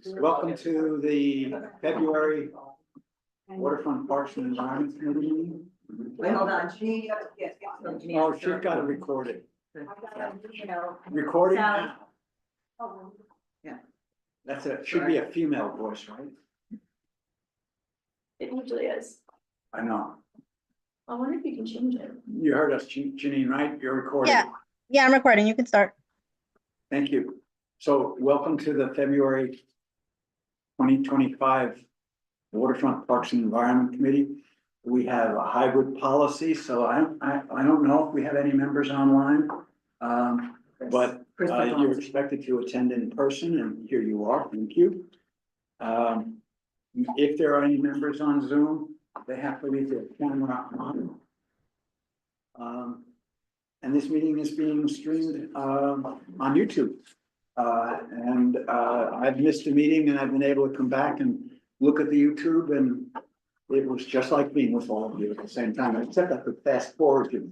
Welcome to the February Waterfront Parks and Environment Committee meeting. Wait, hold on. Oh, she's got to record it. Recording now. Yeah. That's should be a female voice, right? It usually is. I know. I wonder if you can change it. You heard us, Janine, right? You're recording. Yeah, I'm recording. You can start. Thank you. So welcome to the February 2025 Waterfront Parks and Environment Committee. We have a hybrid policy, so I don't know if we have any members online. But you're expected to attend in person, and here you are. Thank you. If there are any members on Zoom, they have to leave their camera on. And this meeting is being streamed on YouTube. And I've missed a meeting and I've been able to come back and look at the YouTube, and it was just like being with all of you at the same time, except I could fast forward you.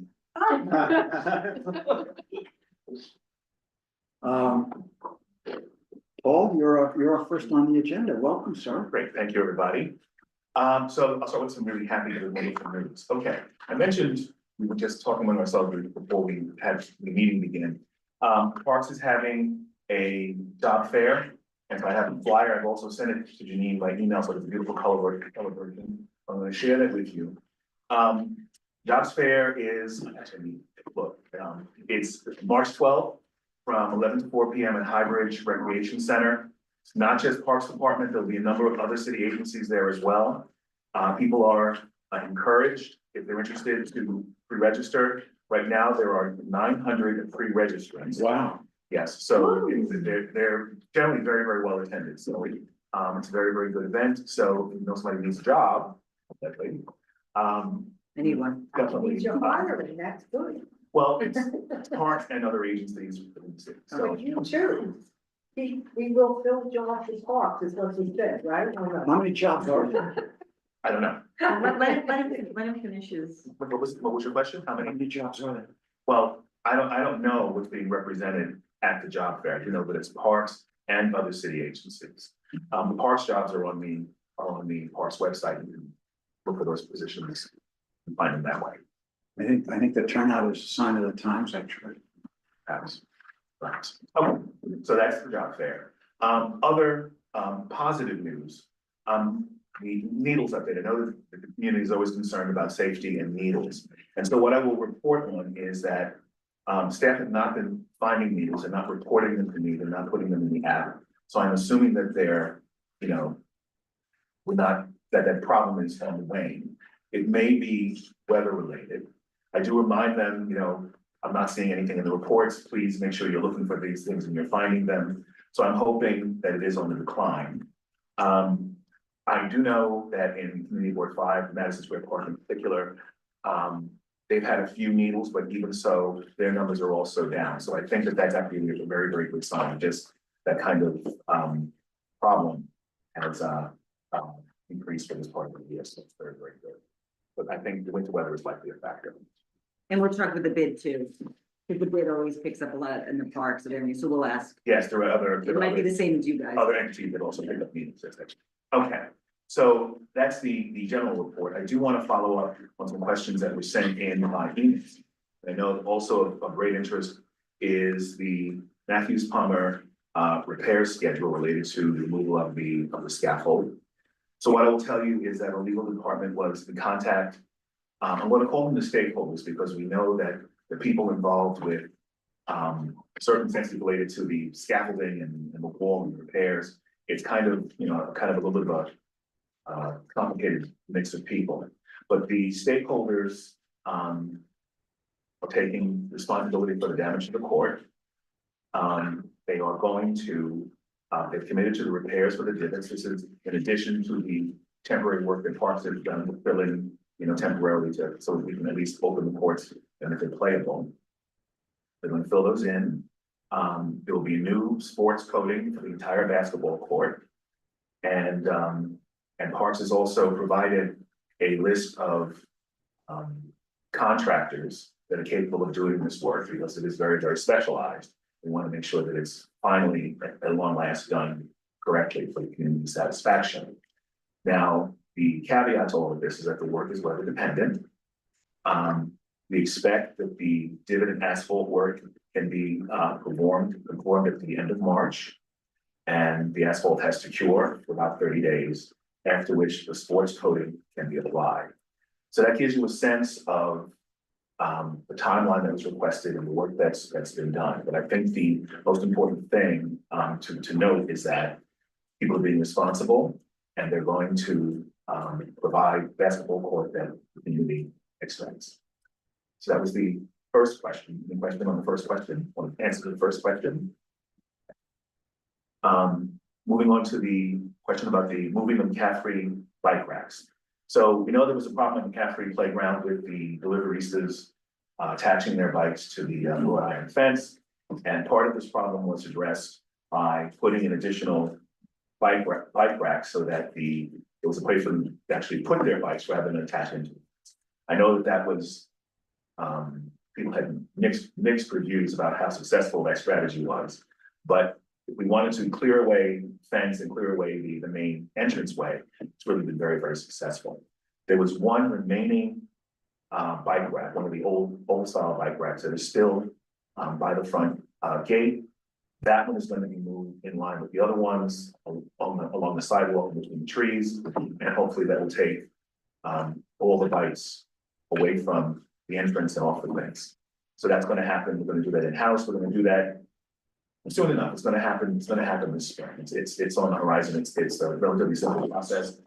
Paul, you're first on the agenda. Welcome, sir. Great, thank you, everybody. So I'll start with some really happy news. Okay, I mentioned we were just talking with ourselves before we had the meeting begin. Parks is having a job fair, and so I have a flyer. I've also sent it to Janine by email, so it's a beautiful color version. I'm going to share that with you. Jobs fair is actually it's March 12th from 11 to 4 p.m. at Highbridge Recreation Center. It's not just Parks Department. There'll be a number of other city agencies there as well. People are encouraged, if they're interested, to pre-register. Right now, there are 900 pre-registrants. Wow. Yes, so they're generally very, very well attended. So it's a very, very good event. So if you know somebody needs a job, definitely. Anyone. Definitely. You're hiring, that's good. Well, it's Parks and other agencies within the city. So But you too. We will fill jobs as Parks, is what he said, right? How many jobs are there? I don't know. Let him finish his. What was your question? How How many? many jobs are there? Well, I don't know what's being represented at the job fair. I do know that it's Parks and other city agencies. The Parks jobs are on the Parks website. You can look for those positions and find them that way. I think the turnout is a sign of the times, actually. Perhaps. Right. Okay, so that's the job fair. Other positive news. The needles update. I know that the community is always concerned about safety and needles. And so what I will report on is that staff have not been finding needles and not reporting them to me. They're not putting them in the app. So I'm assuming that they're, that problem is on the wane. It may be weather related. I do remind them, I'm not seeing anything in the reports. Please make sure you're looking for these things and you're finding them. So I'm hoping that it is on the decline. I do know that in Community Board 5, Madison Square Park in particular, they've had a few needles, but even so, their numbers are also down. So I think that that's actually a very, very good sign. Just that kind of problem has increased for this part of the year. So it's very, very good. But I think the winter weather is likely a factor. And we'll talk with the bid too. Because the bid always picks up a lot in the parks and everything, so we'll ask. Yes, there are other. It might be the same as you guys. Other entities that also pick up meetings. Okay, so that's the general report. I do want to follow up on some questions that were sent in by emails. I know also of great interest is the Matthews Palmer repair schedule related to the removal of the scaffold. So what I will tell you is that our legal department was in contact. I'm going to call them the stakeholders because we know that the people involved with circumstances related to the scaffolding and the wall and repairs, it's kind of a little bit of a complicated mix of people. But the stakeholders are taking responsibility for the damage to the court. They are going to, they've committed to the repairs for the divots. This is in addition to the temporary work that Parks has done to fill in, temporarily so we can at least open the courts and if they're playable. They're going to fill those in. There will be new sports coating for the entire basketball court. And Parks has also provided a list of contractors that are capable of doing this work because it is very, very specialized. We want to make sure that it's finally at long last done correctly for the community satisfaction. Now, the caveat to all of this is that the work is weather dependent. We expect that the divot and asphalt work can be performed at the end of March. And the asphalt has to cure for about 30 days, after which the sports coating can be applied. So that gives you a sense of the timeline that was requested and the work that's been done. But I think the most important thing to note is that people are being responsible and they're going to provide basketball court that the community expects. So that was the first question. The question on the first question, or answer to the first question. Moving on to the question about the moving of cat-free bike racks. So we know there was a problem in the cat-free playground with the deliveristas attaching their bikes to the wrought iron fence. And part of this problem was addressed by putting an additional bike rack so that there was a place for them to actually put their bikes rather than attach into it. I know that was people had mixed reviews about how successful that strategy was, but if we wanted to clear away fence and clear away the main entranceway, it's really been very, very successful. There was one remaining bike rack, one of the old style bike racks that is still by the front gate. That one is going to be moved in line with the other ones along the sidewalk between the trees, and hopefully that will take all the bikes away from the entrance and off the fence. So that's going to happen. We're going to do that in-house. We're going to do that soon enough. It's going to happen. It's going to happen this spring. It's on the horizon. It's a relatively simple process.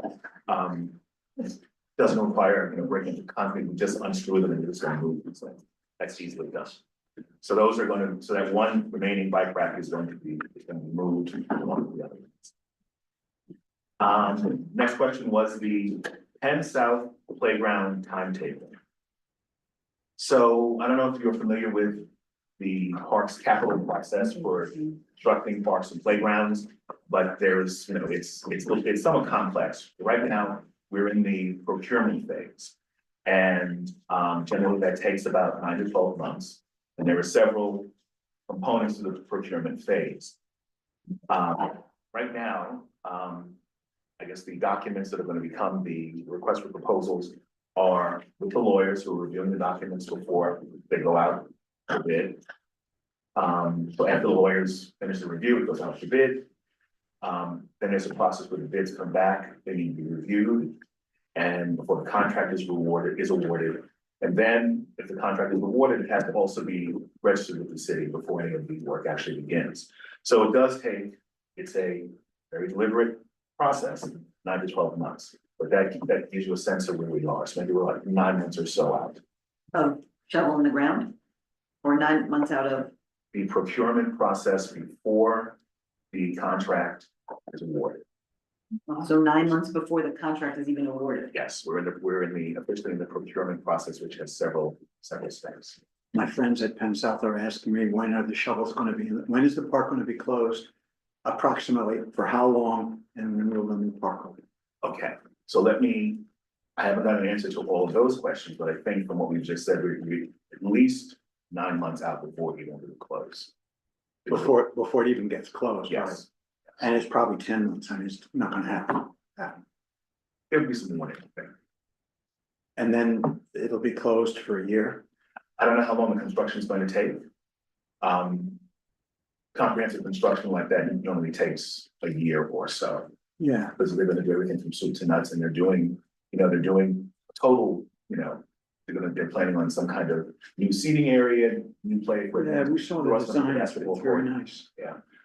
Doesn't require breaking into concrete. We just unscrew them and it's going to move. So that's easily done. So those are going to. So that one remaining bike rack is going to be moved along with the other ones. Next question was the Penn South playground timetable. So I don't know if you're familiar with the parks capital process for constructing parks and playgrounds, but there's, it's somewhat complex. Right now, we're in the procurement phase. And generally that takes about 9 to 12 months. And there are several components to the procurement phase. Right now, I guess the documents that are going to become the request for proposals are with the lawyers who are reviewing the documents before they go out to bid. So after the lawyers finish the review, it goes out to bid. Then there's a process where the bids come back, they need to be reviewed, and before the contract is awarded. And then if the contract is awarded, it has to also be registered with the city before any of the work actually begins. So it does take, it's a very deliberate process, 9 to 12 months. But that gives you a sense of where we are. So maybe we're like 9 months or so out. Oh, shovel in the ground? Or 9 months out of? The procurement process before the contract is awarded. So 9 months before the contract is even awarded. Yes, we're officially in the procurement process, which has several steps. My friends at Penn South are asking me, when are the shovels going to be, when is the park going to be closed? Approximately for how long, and when will the new park open? Okay, so I haven't got an answer to all of those questions, but I think from what we've just said, we at least 9 months out before we want to close. Before it even gets closed, right? Yes, And it's probably 10 months, I mean, it's not gonna happen. there would be some warning, I think. And then it'll be closed for a year. I don't know how long the construction is going to take. Comprehensive construction like that normally takes a year or so, Yeah. because they're gonna do everything from soup to nuts, and they're doing total, they're planning on some kind of new seating area, new play equipment. Yeah, we saw the Rust on design, it's basketball very court. nice.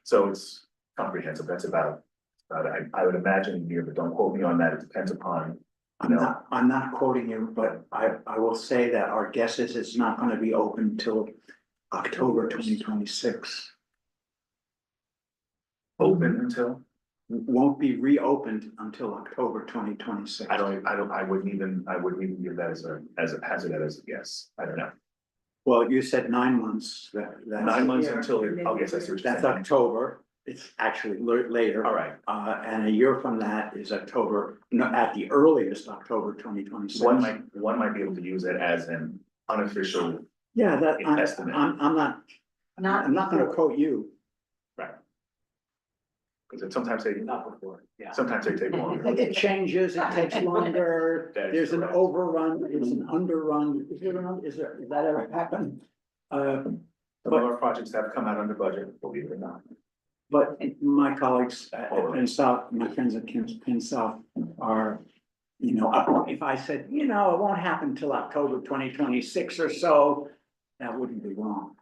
So it's comprehensive. That's about I would imagine a year, but don't quote me on that. It depends upon, I'm not quoting you, but I will say that our guess is it's not gonna be open till October 2026. open until, Won't be reopened until October 2026. I wouldn't even give that as a hazard, as a guess. I don't know. Well, you said 9 months, that's 9 months until, yes, I see what you're that's saying. October. It's actually later. All right. And a year from that is October, no, at the earliest, October 2026. One might be able to use it as an unofficial, Yeah, estimate. I'm not gonna quote you. right? because sometimes they, Not before, yeah. sometimes they take longer. It changes, it takes longer, That is there's an correct. overrun, there's an underrun, is there, did that ever happen? Some of our projects have come out under budget, believe it or not. But my colleagues at Penn South, my friends at Penn South are, you know, if I said, you know, it won't happen till October 2026 or so, that wouldn't be wrong.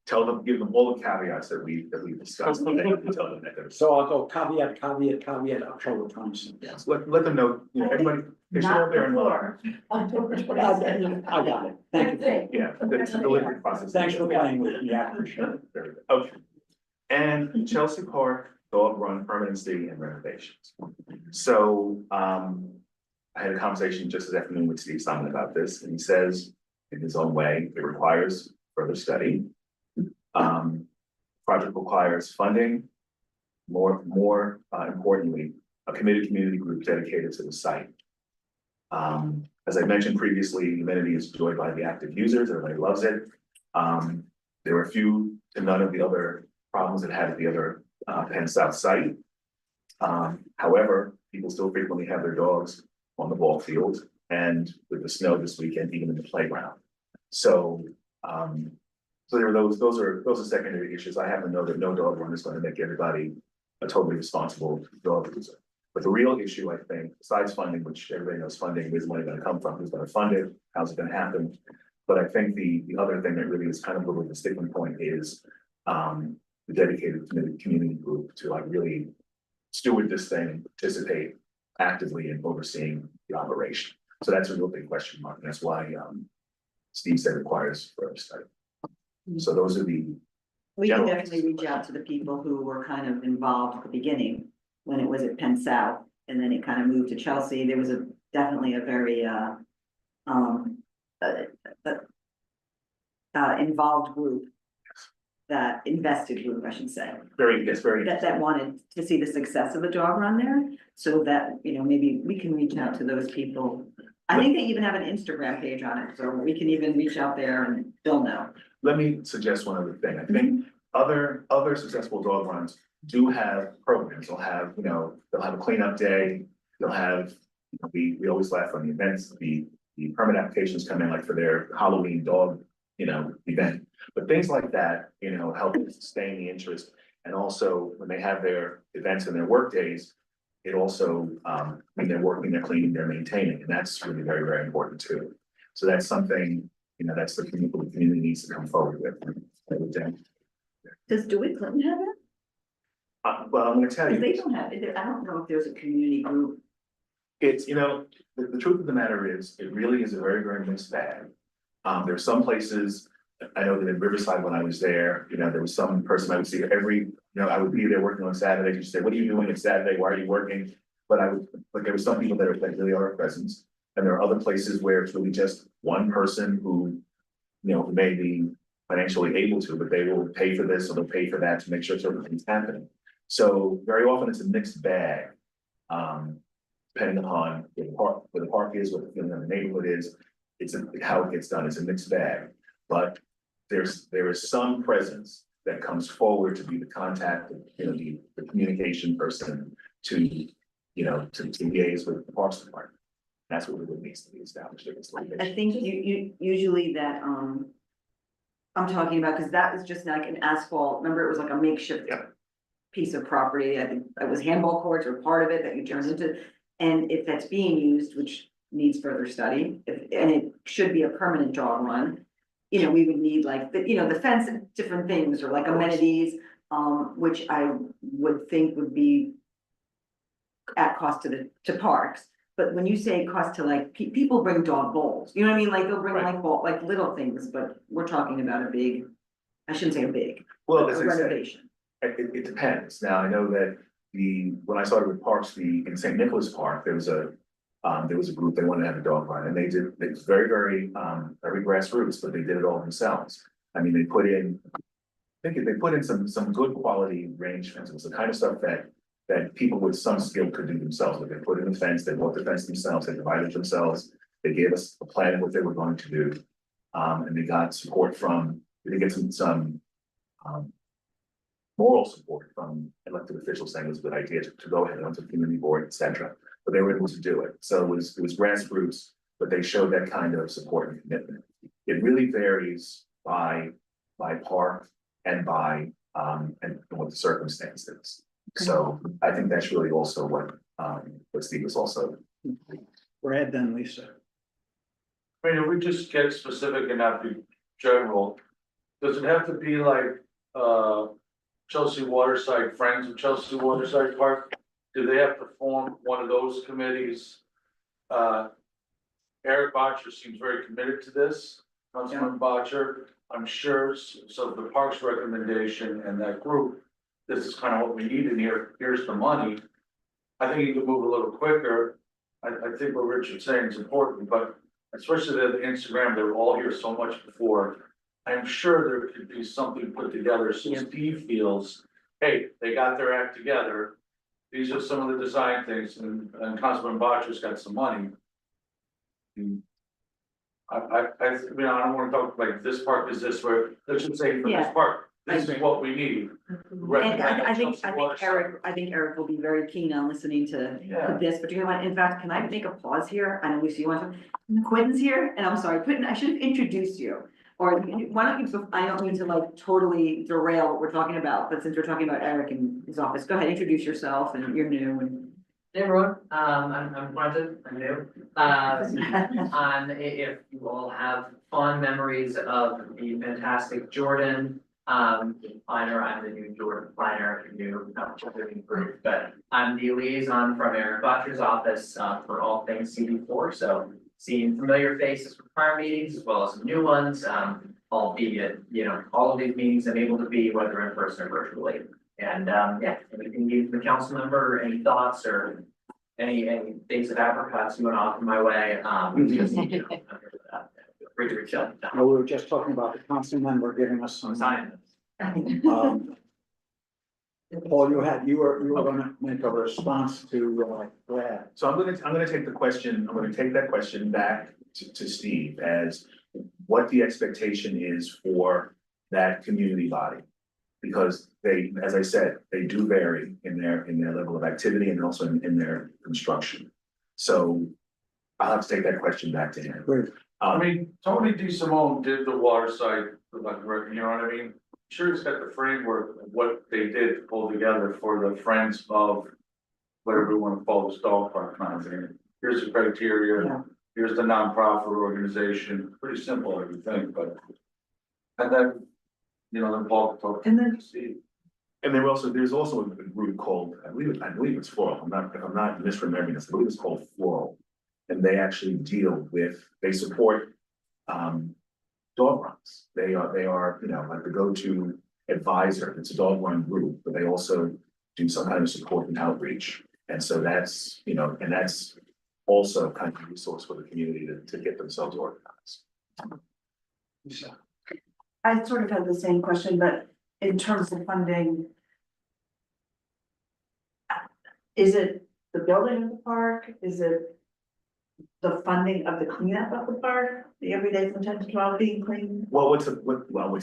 Tell them, give them all the caveats that we discussed. Tell them that there's. So I'll go caveat, October 26th. Yes, let them know, you know, everybody, they should all bear in mind. October I 22nd. got it, thank you. Yeah, it's a delivery process. Thanks for playing with me, I appreciate it. Very good. Okay. And Chelsea Park dog run permanency and renovations. So, I had a conversation just this afternoon with Steve Simon about this, and he says, in his own way, it requires further study. Project requires funding, more importantly, a committed community group dedicated to the site. As I mentioned previously, the amenity is enjoyed by the active users, everybody loves it. There were few to none of the other problems it had at the other Penn South site. However, people still frequently have their dogs on the ball field and with the snow this weekend, even in the playground. So, so there were those are secondary issues. I happen to know that no dog run is going to make everybody a totally responsible dog user. But the real issue, I think, besides funding, which everybody knows funding, where's the money going to come from, who's going to fund it, how's it going to happen? But I think the other thing that really is kind of a little bit of a sticking point is the dedicated community group to like really steward this thing and participate actively in overseeing the operation. So that's a real big question mark. And that's why Steve said requires further study. So those are the, We can General. definitely reach out to the people who were kind of involved at the beginning, when it was at Penn South, and then it kind of moved to Chelsea. There was definitely a very, involved group. That invested group, I should say, very, that wanted to see the success of the dog run there, so that, you know, maybe we can reach out to those people. I think they even have an Instagram page on it, so we can even reach out there and they'll know. let me suggest one other thing. I think other successful dog runs do have programs. They'll have, you know, they'll have a cleanup day. They'll have, you know, we always laugh on the events, the permit applications come in like for their Halloween dog, you know, event. But things like that, you know, help sustain the interest. And also when they have their events and their work days, it also, when they're working, they're cleaning, they're maintaining, and that's really very, very important too. So that's something, you know, that's the community needs to come forward with. Does DeWitt Clinton have it? Well, I'm gonna tell Because they you, don't have it. I don't know if there's a community group. it's, you know, the truth of the matter is, it really is a very, very mixed bag. There's some places, I know that in Riverside, when I was there, you know, there was some person I would see you know, I would be there working on Saturdays, you say, what are you doing on Saturday, why are you working? But there were some people that really are a presence, and there are other places where it's really just one person who, you know, may be financially able to, but they will pay for this or they'll pay for that to make sure certain things happen. So very often it's a mixed bag, depending upon where the park is, what the feeling of the neighborhood is, how it gets done, it's a mixed bag. But there is some presence that comes forward to be the contact, you know, the communication person to, you know, to liaise with the Parks Department. That's what really needs to be established. I think you usually that, I'm talking about, because that was just like an asphalt, remember, it was like a makeshift. Yep. Piece of property, I think it was handball courts or part of it that you turned into, and if that's being used, which needs further study, and it should be a permanent dog run. You know, we would need like, you know, the fence and different things, or like amenities, which I would think would be at cost to parks. But when you say cost to like, people bring dog bowls, you know what I mean? Like they'll bring Right. like little things, but we're talking about a big, I shouldn't say a big, Well, a as I said, renovation. it depends. Now, I know that when I started with parks, in St. Nicholas Park, there was a group, they wanted to have a dog run, and it was very, very, very grassroots, but they did it all themselves. I mean, they put in some good quality range fences, the kind of stuff that people with some skill could do themselves. But they put in the fence, they bought the fence themselves, they divided themselves, they gave us a plan of what they were going to do. And they got support they get some moral support from elected officials saying it was a good idea to go ahead and went to the community board, et cetera. But they were able to do it. So it was grassroots, but they showed that kind of support and commitment. It really varies by park and by, and what the circumstance is. So I think that's really also what Steve was also. Brad then Lisa. I mean, if we just get specific and not be general, does it have to be like, Chelsea Waterside Friends of Chelsea Waterside Park? Do they have to form one of those committees? Eric Botcher seems very committed to this, Councilman Botcher, I'm sure, so the Parks recommendation and that group, this is kind of what we need in here, here's the money. I think you can move a little quicker, I think what Richard's saying is important, but especially the Instagram, they were all here so much before. I'm sure there could be something put together, so Steve feels, hey, they got their act together. These are some of the design things, and Councilman Botcher's got some money. I mean, I don't wanna talk like this park is this, where, let's just say for this Yeah. park, this I is agree. what we need. And I think Eric will be very keen on listening to Yeah. this particular one. In fact, can I make a pause here? I know we see you want to, Quentin's here, and I'm sorry, Quentin, I should have introduced you. Or why don't you, I don't mean to like totally derail what we're talking about, but since we're talking about Eric and his office, go ahead, introduce yourself and you're new and. Hey everyone, I'm Quentin, I'm new. If you all have fond memories of the fantastic Jordan, planner, I'm the new Jordan planner, if you're new, not living group, but I'm the liaison from Aaron Butcher's office, for all things CB4, so seeing familiar faces from prior meetings as well as some new ones, albeit, all of these meetings I'm able to be, whether in person or virtually. And yeah, anything you, the council member, any thoughts or any things of apricots you want to offer my way, just, feel free to reach out. Well, we were just talking about the council member giving us some. Sign. Paul, you were gonna make a response to, Brad. So I'm gonna take that question back to Steve as what the expectation is for that community body. Because they, as I said, they do vary in their level of activity and also in their construction. So I'll have to take that question back to him. Great. I mean, Tony DeSimone did the waterside, like, you know what I mean? Sure, he's got the framework of what they did to pull together for the friends of whatever we want to call this dog park kind of thing. Here's the criteria, Yeah. here's the nonprofit organization, pretty simple, I would think, but. And then, then Paul talked. And then- Steve. And there's also a group called, I believe it's Floral, if I'm not misremembering this, I believe it's called Floral. And they actually they support dog runs. They are, like the go-to advisor. It's a dog run group, but they also do some kind of support and outreach. And so that's, and that's also kind of a resource for the community to get themselves organized. Lisa. I sort of had the same question, but in terms of funding. Is it the building of the park? Is it the funding of the cleanup of the park? The everyday from 10 to 12 being clean? Well, what's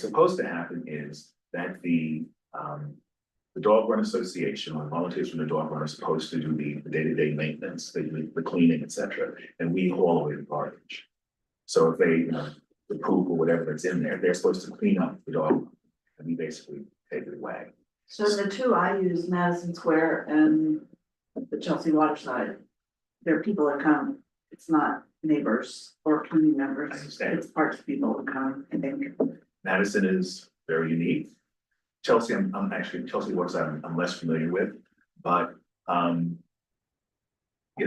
supposed to happen is that the Dog Run Association or volunteers from the Dog Run are supposed to do the day-to-day maintenance, the cleaning, et cetera, and we haul away the garbage. So if they, the poop or whatever that's in there, they're supposed to clean up the dog run, and we basically take it away. So the two I use, Madison Square and the Chelsea Waterside, there are people that come. It's not neighbors or community members. I understand. It's parks people who come, I think. Madison is very unique. Chelsea, I'm actually, Chelsea Waterside, I'm less familiar with, but, yeah,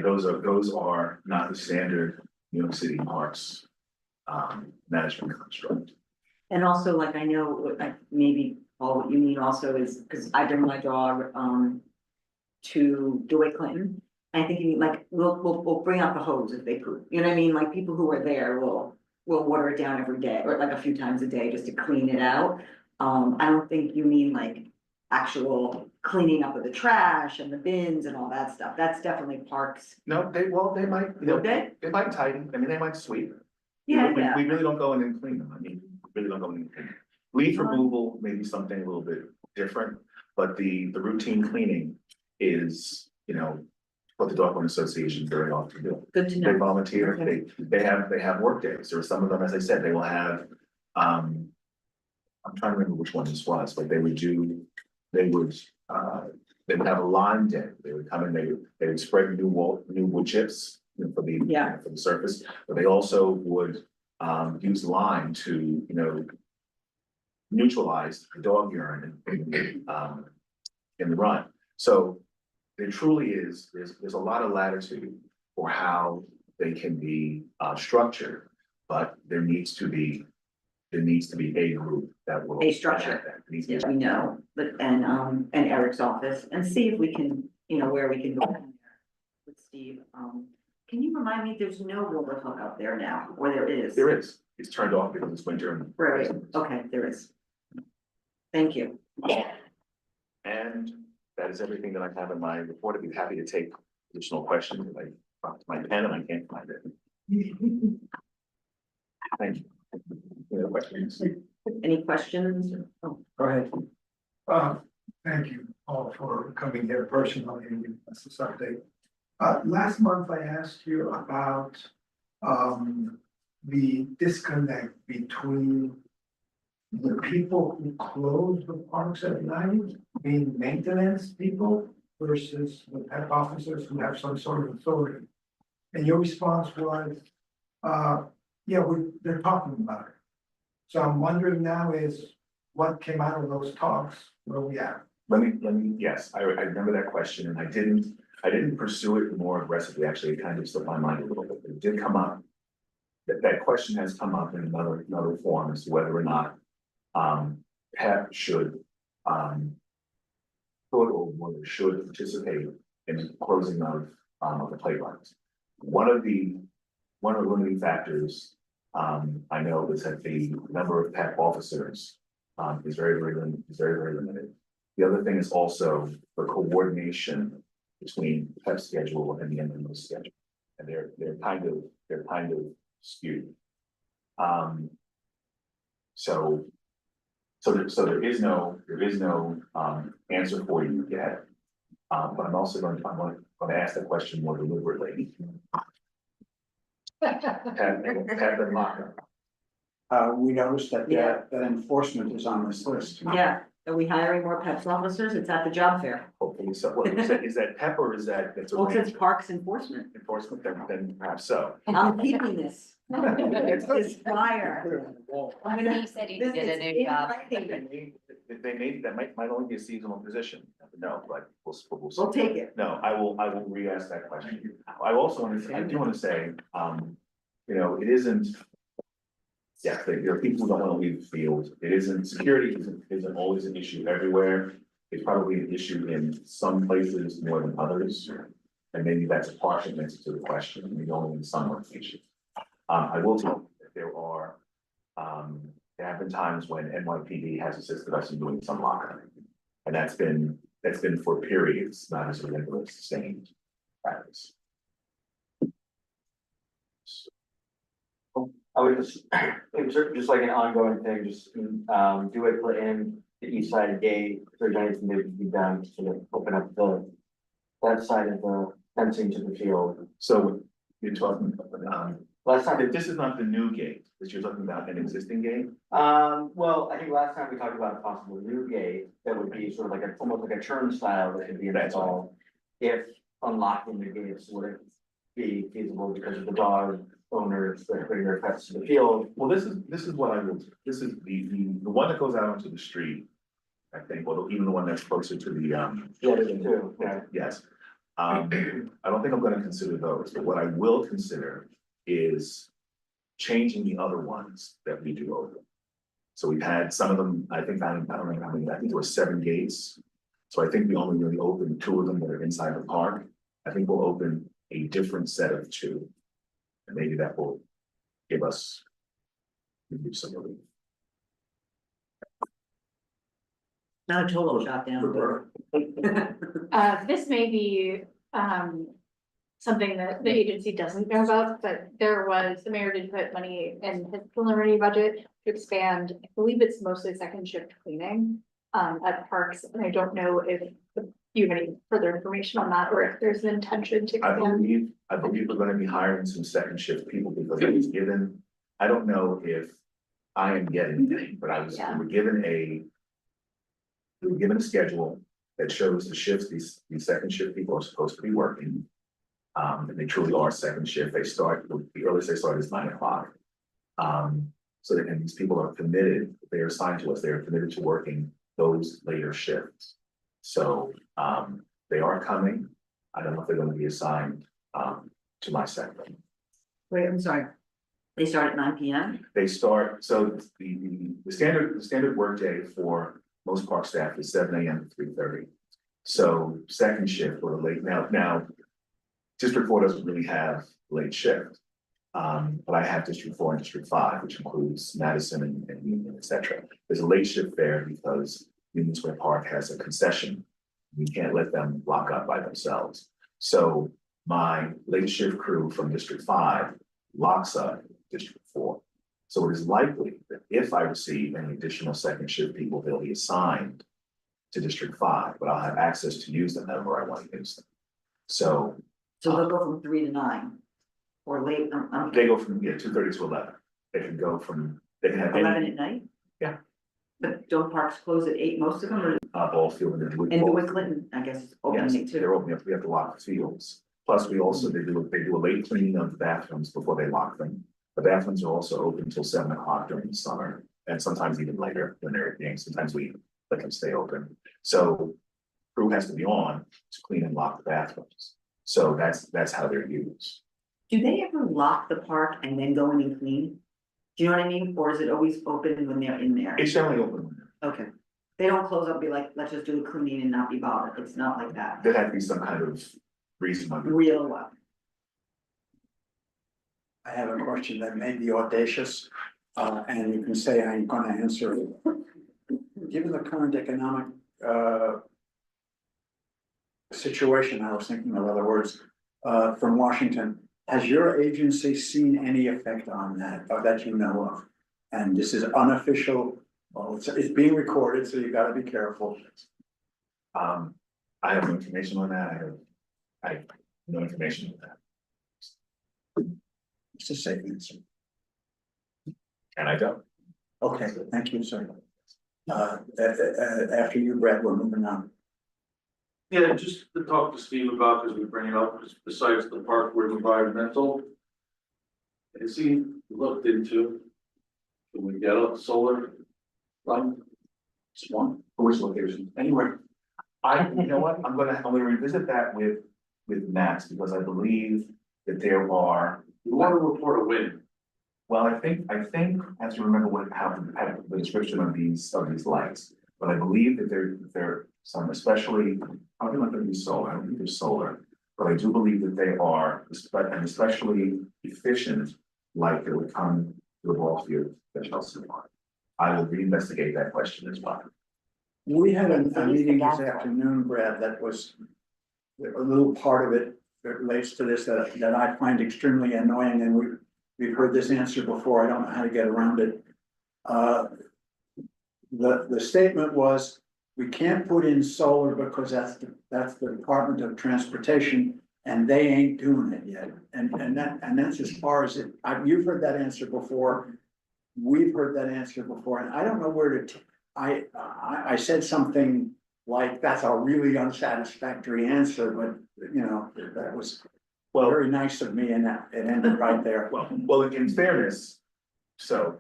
those are not the standard New York City parks, management construct. And also, like, I know, like, maybe, Paul, what you mean also is, because I bring my dog, to Joy Clinton. I think you mean, like, we'll bring out the hose if they poop, you know what I mean? Like, people who are there will water it down every day, or like a few times a day, just to clean it out. I don't think you mean like actual cleaning up of the trash and the bins and all that stuff. That's definitely parks. No, they might, Okay. they might tighten, I mean, they might sweep. Yeah, We- yeah. We really don't go in and clean them, I mean, we really don't go in and clean them. Leaf removal may be something a little bit different, But the routine cleaning is, you know, what the Dog Owner Association very often do. Good to They know. volunteer, they have work days, or some of them, as I said, they will have, I'm trying to remember which one this was, but they would have a lawn day, they would come in, they would spread new wood chips, you know, for the surface, but they also would, use lime to, you know, neutralize the dog urine in the run. So there truly is, there's a lot of latitude for how they can be structured, but there needs to be a group that will. A structure. That needs to Yes, be- we know, but, and Eric's office, and see if we can, you know, where we can go from there with Steve. Can you remind me, there's no water hookup there now, or there is? There is, it's turned off because it's winter and. Right, okay, there is. Thank you. And that is everything that I have in my report. I'd be happy to take additional questions if I found my pen and I can't find it. Thank you. Any other questions? Any questions? Oh, Go ahead. Thank you all for coming here personally and giving us this update. Last month I asked you about, the disconnect between the people who close the parks at night, being maintenance people, versus the pet officers who have some sort of authority. And your response was, yeah, they're talking about it. So I'm wondering now is what came out of those talks, where we at? Let me, yes, I remember that question and I didn't pursue it more aggressively. Actually, it kind of slipped my mind a little bit, but it did come up. That question has come up in another form as to whether or not, PEP should, could or whether should participate in the closing of the playgrounds. One of the limiting factors, I know is that the number of PEP officers, is very, very limited. The other thing is also the coordination between PEP schedule and the MMO schedule. And they're kind of skewed. So there is no answer for you yet. But I'm also going to ask that question more deliberately. Pat and Maka. We noticed that, Yeah. that enforcement is on this list. yeah, are we hiring more PEPs officers? It's at the job fair. Hopefully, so what is that PEP or is that's a Well, it says range Parks Enforcement. enforcement, then perhaps so. I'm keeping this. This flyer. I'm gonna. You said you this did a is new in job. writing. That might only be a seasonal position, no, but we'll see. We'll take it. No, I will re-ask that question. I also I do want to say, you know, it isn't. Yeah, there are people who don't want to leave the field. It isn't, security isn't always an issue everywhere. It's probably an issue in some places more than others. And maybe that's a partial answer to the question, maybe only in some locations. I will tell you that there have been times when NYPD has assisted us in doing some lockup. And that's been for periods, not as a regular sustained practice. I would just, just like an ongoing thing, just, do it put in the east side gate, if there's anything that can be done to sort of open up that side of the fencing to the field. So you're talking, Last time, this is not the new gate, that you're talking about an existing gate? well, I think last time we talked about a possible new gate that would be sort of like almost like a turnstile that could be installed. If unlocking the gates would be feasible because of the dog owners that bring their pets to the field. Well, this is what I will, this is the one that goes out onto the street. I think, or even the one that's closer to the, Yeah, there's two, yeah. yes. I don't think I'm gonna consider those, but what I will consider is changing the other ones that we do open. So we've had some of them, I don't remember how many, I think there were 7 gates. So I think we only really opened 2 of them that are inside the park. I think we'll open a different set of 2. And maybe that will give us some relief. Not a total shot down. This may be, something that the agency doesn't know about, but the mayor did put money in his preliminary budget to expand, I believe it's mostly second shift cleaning. at Parks, and I don't know if you have any further information on that, or if there's an intention to I expand. believe we're gonna be hiring some second shift people because it was given, I don't know if I am getting it, but Yeah. we were given a schedule that shows the shifts these second shift people are supposed to be working. And they truly are second shift. They start, the earliest they start is 9 o'clock. So and these people are committed, they are assigned to us, they are committed to working those later shifts. So, they are coming. I don't know if they're gonna be assigned, to my sector. Wait, I'm sorry. They start at 9 p.m.? They start, so the standard workday for most park staff is 7 a.m. to 3:30. So second shift or the late, now. District 4 doesn't really have late shift. But I have District 4 and District 5, which includes Madison and Union, et cetera. There's a late shift there because Union Square Park has a concession. We can't let them lock up by themselves. So my late shift crew from District 5 locks up District 4. So it is likely that if I receive any additional second shift people, they'll be assigned to District 5, but I'll have access to use them however I want to use them. So So they'll go from 3 to 9 or late, they go from, 2:30 to 11. They can go from, they can have 11 any, at night? Yeah. But don't parks close at 8, most of them, or ball field and in ball. New Clinton, I guess, open Yes, at 8 too? they're open, we have to lock the fields. Plus, we also, they do a late cleaning of the bathrooms before they lock them. The bathrooms are also open until 7 o'clock during the summer, and sometimes even later when they're at games. Sometimes we let them stay open. So crew has to be on to clean and lock the bathrooms. So that's how they're used. Do they ever lock the park and then go in and clean? Do you know what I mean? Or is it always open when they're in there? It's generally open. Okay. They don't close up and be like, let's just do the cleaning and not be bothered. It's not like that. There had to be some kind of reason. Real well. I have a question that may be audacious, and you can say I ain't gonna answer it. Given the current economic, situation, I was thinking of other words, from Washington, has your agency seen any effect on that, or that you know of? And this is unofficial, well, it's being recorded, so you gotta be careful. I have no information on that. I have no information on that. It's a safe answer. And I don't. Okay, thank you, sir. After you, Brad, we're moving on. Yeah, just to talk to Steve about, because we bring it up, because besides the park, we're environmental. Has he looked into, can we get a solar line? Just one, for which location, anywhere. You know what, I'm gonna revisit that with Max, because I believe that there are. We want to report a win. Well, I think, I have to remember how the description of these lights, but I believe that there some especially, probably not gonna be solar, I don't think they're solar. But I do believe that they are, an especially efficient light that would come to the ball field that Chelsea won. I will reinvestigate that question as well. We had a meeting this afternoon, Brad, that was a little part of it that relates to this that I find extremely annoying, and we've heard this answer before. I don't know how to get around it. The statement was, we can't put in solar because that's the Department of Transportation and they ain't doing it yet. And that's as far as it, you've heard that answer before. We've heard that answer before, and I don't know where to, I said something like, that's a really unsatisfactory answer, but you know, that was very nice of me, and that it ended right there. Well, in fairness, so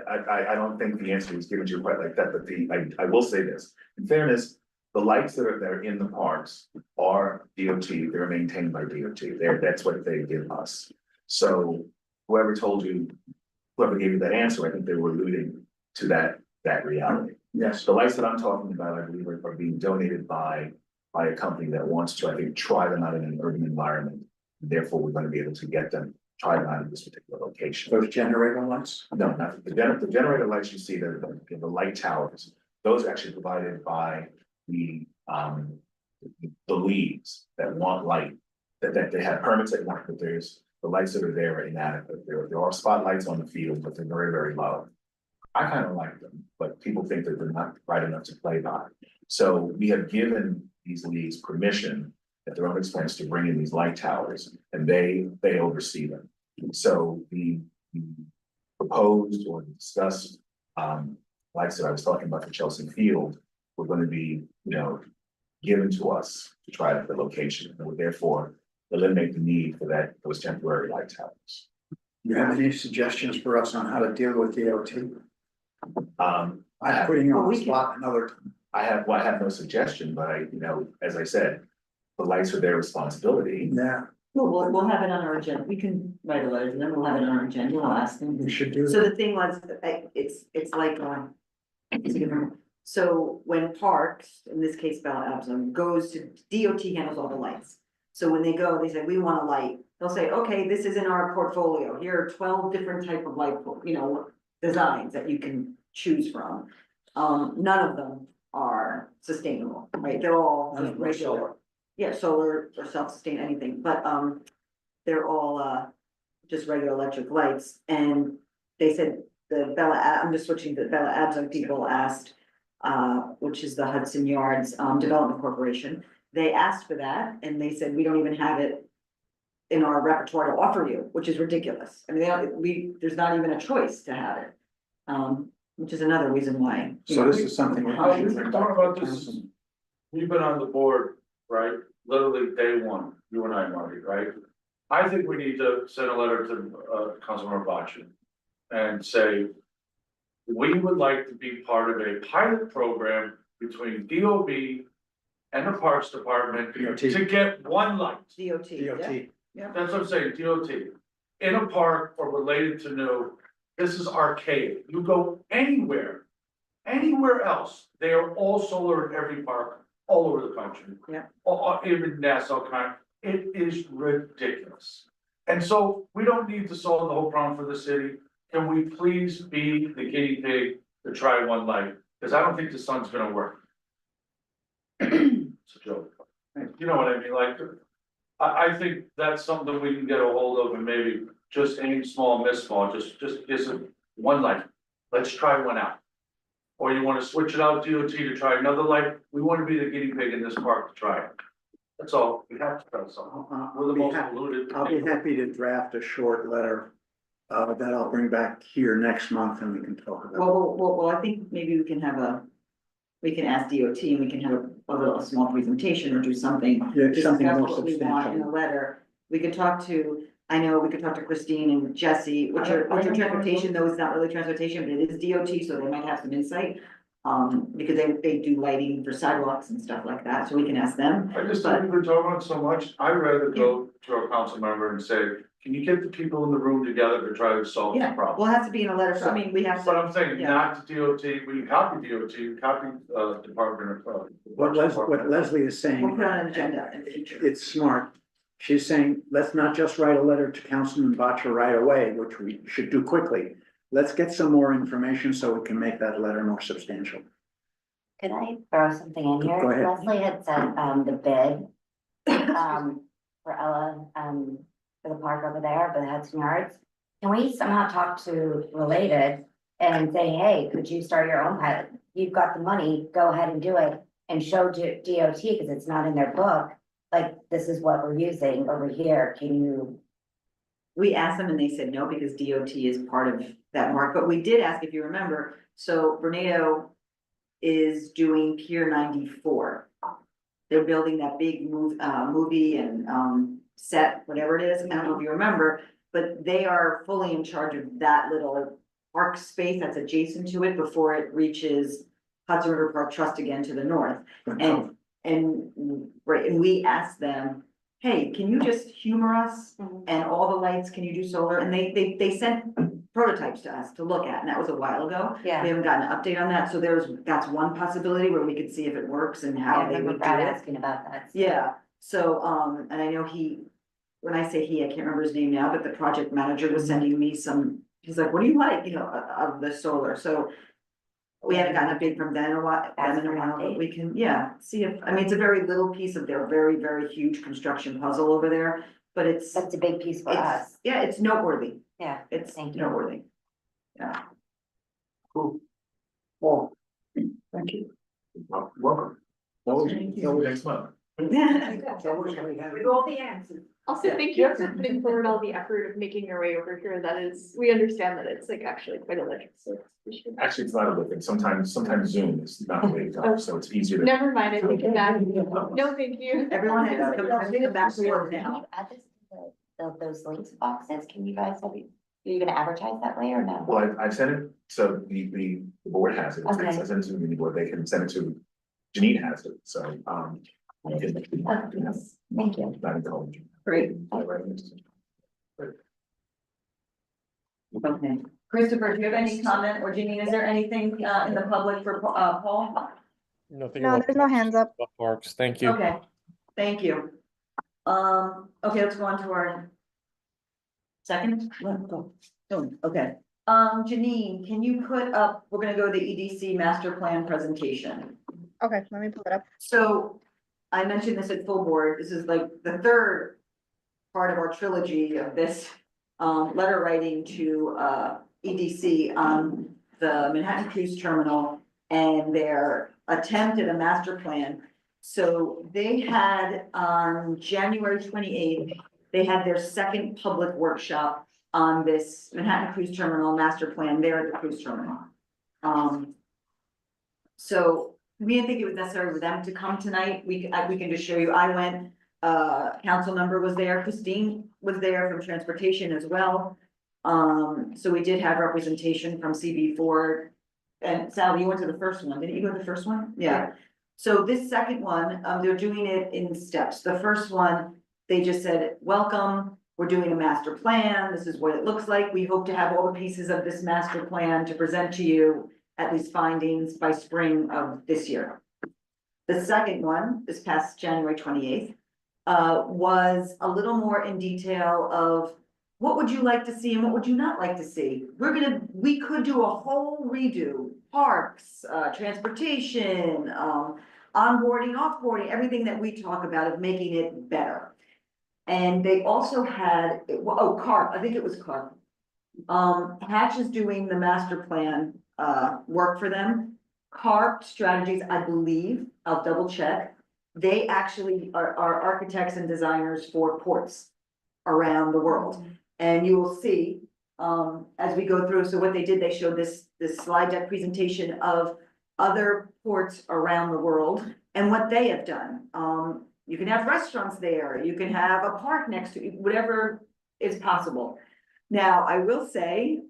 I don't think the answer was given to you quite like that, but I will say this, in fairness, the lights that are in the parks are DOT, they're maintained by DOT, that's what they give us. So whoever gave you that answer, I think they were alluding to that reality. Yes. The lights that I'm talking about, I believe are being donated by a company that wants to, I think, try them out in an urban environment. Therefore, we're going to be able to get them, try them out in this particular location. Those generator lights? No, not the generator lights you see, the light towers, those are actually provided by the leagues that want light, that they have permits that want, but there's the lights that are there are inadequate. There are spotlights on the field, but they're very, very low. I kind of like them, but people think that they're not bright enough to play by. So we have given these leagues permission at their own expense to bring in these light towers, and they oversee them. So the proposed or discussed, lights that I was talking about for Chelsea Field were going to be, given to us to try the location, and would therefore eliminate the need for those temporary light towers. You have any suggestions for us on how to deal with DOT? I I'm have, putting you on Well, the we spot another. I have no suggestion, but as I said, the lights are their responsibility. Yeah, We'll have it on our agenda. We can write a letter to them. We'll have it on our agenda. We'll ask them. we should do So that. the thing was, it's like, it's different. So when Parks, in this case Bella Absalom, goes to, DOT handles all the lights. So when they go, they say, we want a light, they'll say, okay, this is in our portfolio, here are 12 different type of light, designs that you can choose from. None of them are sustainable, right? They're all None of just them are regular. solar. Yeah, solar or self-sustain, anything, but, they're all, just regular electric lights, and they said I'm just switching to Bella Absalom people asked, which is the Hudson Yards, Development Corporation. They asked for that, and they said, we don't even have it in our repertoire to offer you, which is ridiculous. I mean, there's not even a choice to have it. Which is another reason why. So this is something. that How we we should bring talk back to about the this council. is, we've been on the board, right, literally day one, you and I, Marty, right? I think we need to send a letter to, Councilmember Boccia and say, we would like to be part of a pilot program between DOB and the Parks Department DOT. to get one light. DOT, yeah. DOT. That's what I'm saying, DOT, in a park or related to new, this is archaic, you go anywhere else, they are all solar in every park, all over the country. Yeah. Even Nassau County, it is ridiculous. And so we don't need to solve the whole problem for the city, can we please be the guinea pig to try one light, because I don't think the sun's gonna work. It's a joke, you know what I mean, like. I think that's something we can get a hold of and maybe just aim small, miss small, just one light. Let's try one out. Or you wanna switch it out DOT to try another light, we wanna be the guinea pig in this park to try it. That's all, we have to try something. We're the most polluted. I'll be happy to draft a short letter, that I'll bring back here next month and we can talk about. Well, I think maybe we can ask DOT and we can have a small presentation or do something. Yeah, something Discuss more what we want in a substantial. letter. We could talk to, I know we could talk to Christine and Jesse, which are transportation, though it's not really transportation, but it is DOT, so they might have some insight. Because they do lighting for sidewalks and stuff like that, so we can ask them. I just think we're talking about so much, I'd rather go to a council member and say, can you get the people in the room together to try to solve this Yeah, problem? well, it has to be in a letter, so I mean, we have But to, I'm saying, yeah. not to DOT, we can copy DOT, copy, Department of. What Leslie is saying. we'll put it on an agenda in the future. It's smart. She's saying, let's not just write a letter to Councilman Boccia right away, which we should do quickly. Let's get some more information so we can make that letter more substantial. Could I throw something in here? Go ahead. Leslie had sent, the bid, for Ella, for the park over there, for the Hudson Yards. Can we somehow talk to Related and say, hey, could you start your own pilot? You've got the money, go ahead and do it and show to DOT, because it's not in their book. Like, this is what we're using over here, can you? We asked them and they said no, because DOT is part of that mark, but we did ask, if you remember, so Bernardo is doing Pier 94. They're building that big movie and, set, whatever it is, I don't know if you remember, but they are fully in charge of that little park space that's adjacent to it before it reaches Hudson River Park Trust again to the north. And we asked them, hey, can you just humor us? And all the lights, can you do solar? And they sent prototypes to us to look at, and that was a while ago. We Yeah. haven't gotten an update on that, so that's one possibility where we could see if it works and how I they remember would do Brad it. asking about that. Yeah, so, and I know when I say he, I can't remember his name now, but the project manager was sending me he's like, what do you like, of the solar, so. We haven't gotten a bid from them in a while, but we can, see if, I mean, it's a very little piece of their very, very huge construction puzzle over there, but it's. That's a big piece for us. Yeah, it's noteworthy, Yeah, it's thank you. noteworthy. Yeah. Cool. Well, thank you. Welcome. Always- See you next month. it's always we have- With all the answers. Also, Yeah. thank you for putting forward all the effort of making your way over here. That is, we understand that it's like actually quite a lift, so we should. Actually, it's not a good thing. Sometimes Zoom is not the way to go, so it's easier to. Never mind, I take it back. No, thank you. Everyone has to come back to work now. Can you add this to those links boxes? Can you guys, are you gonna advertise that way or no? Well, I've sent it, so the board has it. Okay. I sent it to the meeting board. They can send it to, Janine has it, so, I can- Okay, yes. Thank you. Not in college. Great, okay. Christopher, do you have any comment, or Janine, is there anything in the public for Paul? Nothing. No, about there's no hands up. Parks, thank you. Okay, thank you. Okay, let's go on to our second. Okay, Janine, can you put up, we're gonna go to the EDC master plan presentation. Okay, let me pull it up. So I mentioned this at full board. This is like the third part of our trilogy of this letter writing to EDC on the Manhattan Cruise Terminal and their attempt at a master plan. So they had on January 28th, they had their second public workshop on this Manhattan Cruise Terminal master plan there at the cruise terminal. So we didn't think it was necessary for them to come tonight. We can just show you. I went, council member was there, Christine was there from transportation as well. So we did have representation from CB4. And Sally, you went to the first one. Didn't you go to the first one? Yeah. So this second one, they're doing it in steps. The first one, they just said, welcome, we're doing a master plan. This is what it looks like. We hope to have all the pieces of this master plan to present to you, at least findings by spring of this year. The second one, this past January 28th, was a little more in detail of what would you like to see and what would you not like to see? We could do a whole redo, parks, transportation, onboarding, offboarding, everything that we talk about of making it better. And they also had, CARP, I think it was CARP. Hatch is doing the master plan work for them. CARP Strategies, I believe, I'll double check. They actually are architects and designers for ports around the world. And you will see, as we go through, so what they did, they showed this slide deck presentation of other ports around the world and what they have done. You can have restaurants there, you can have a park next to you, whatever is possible. Now, I will say,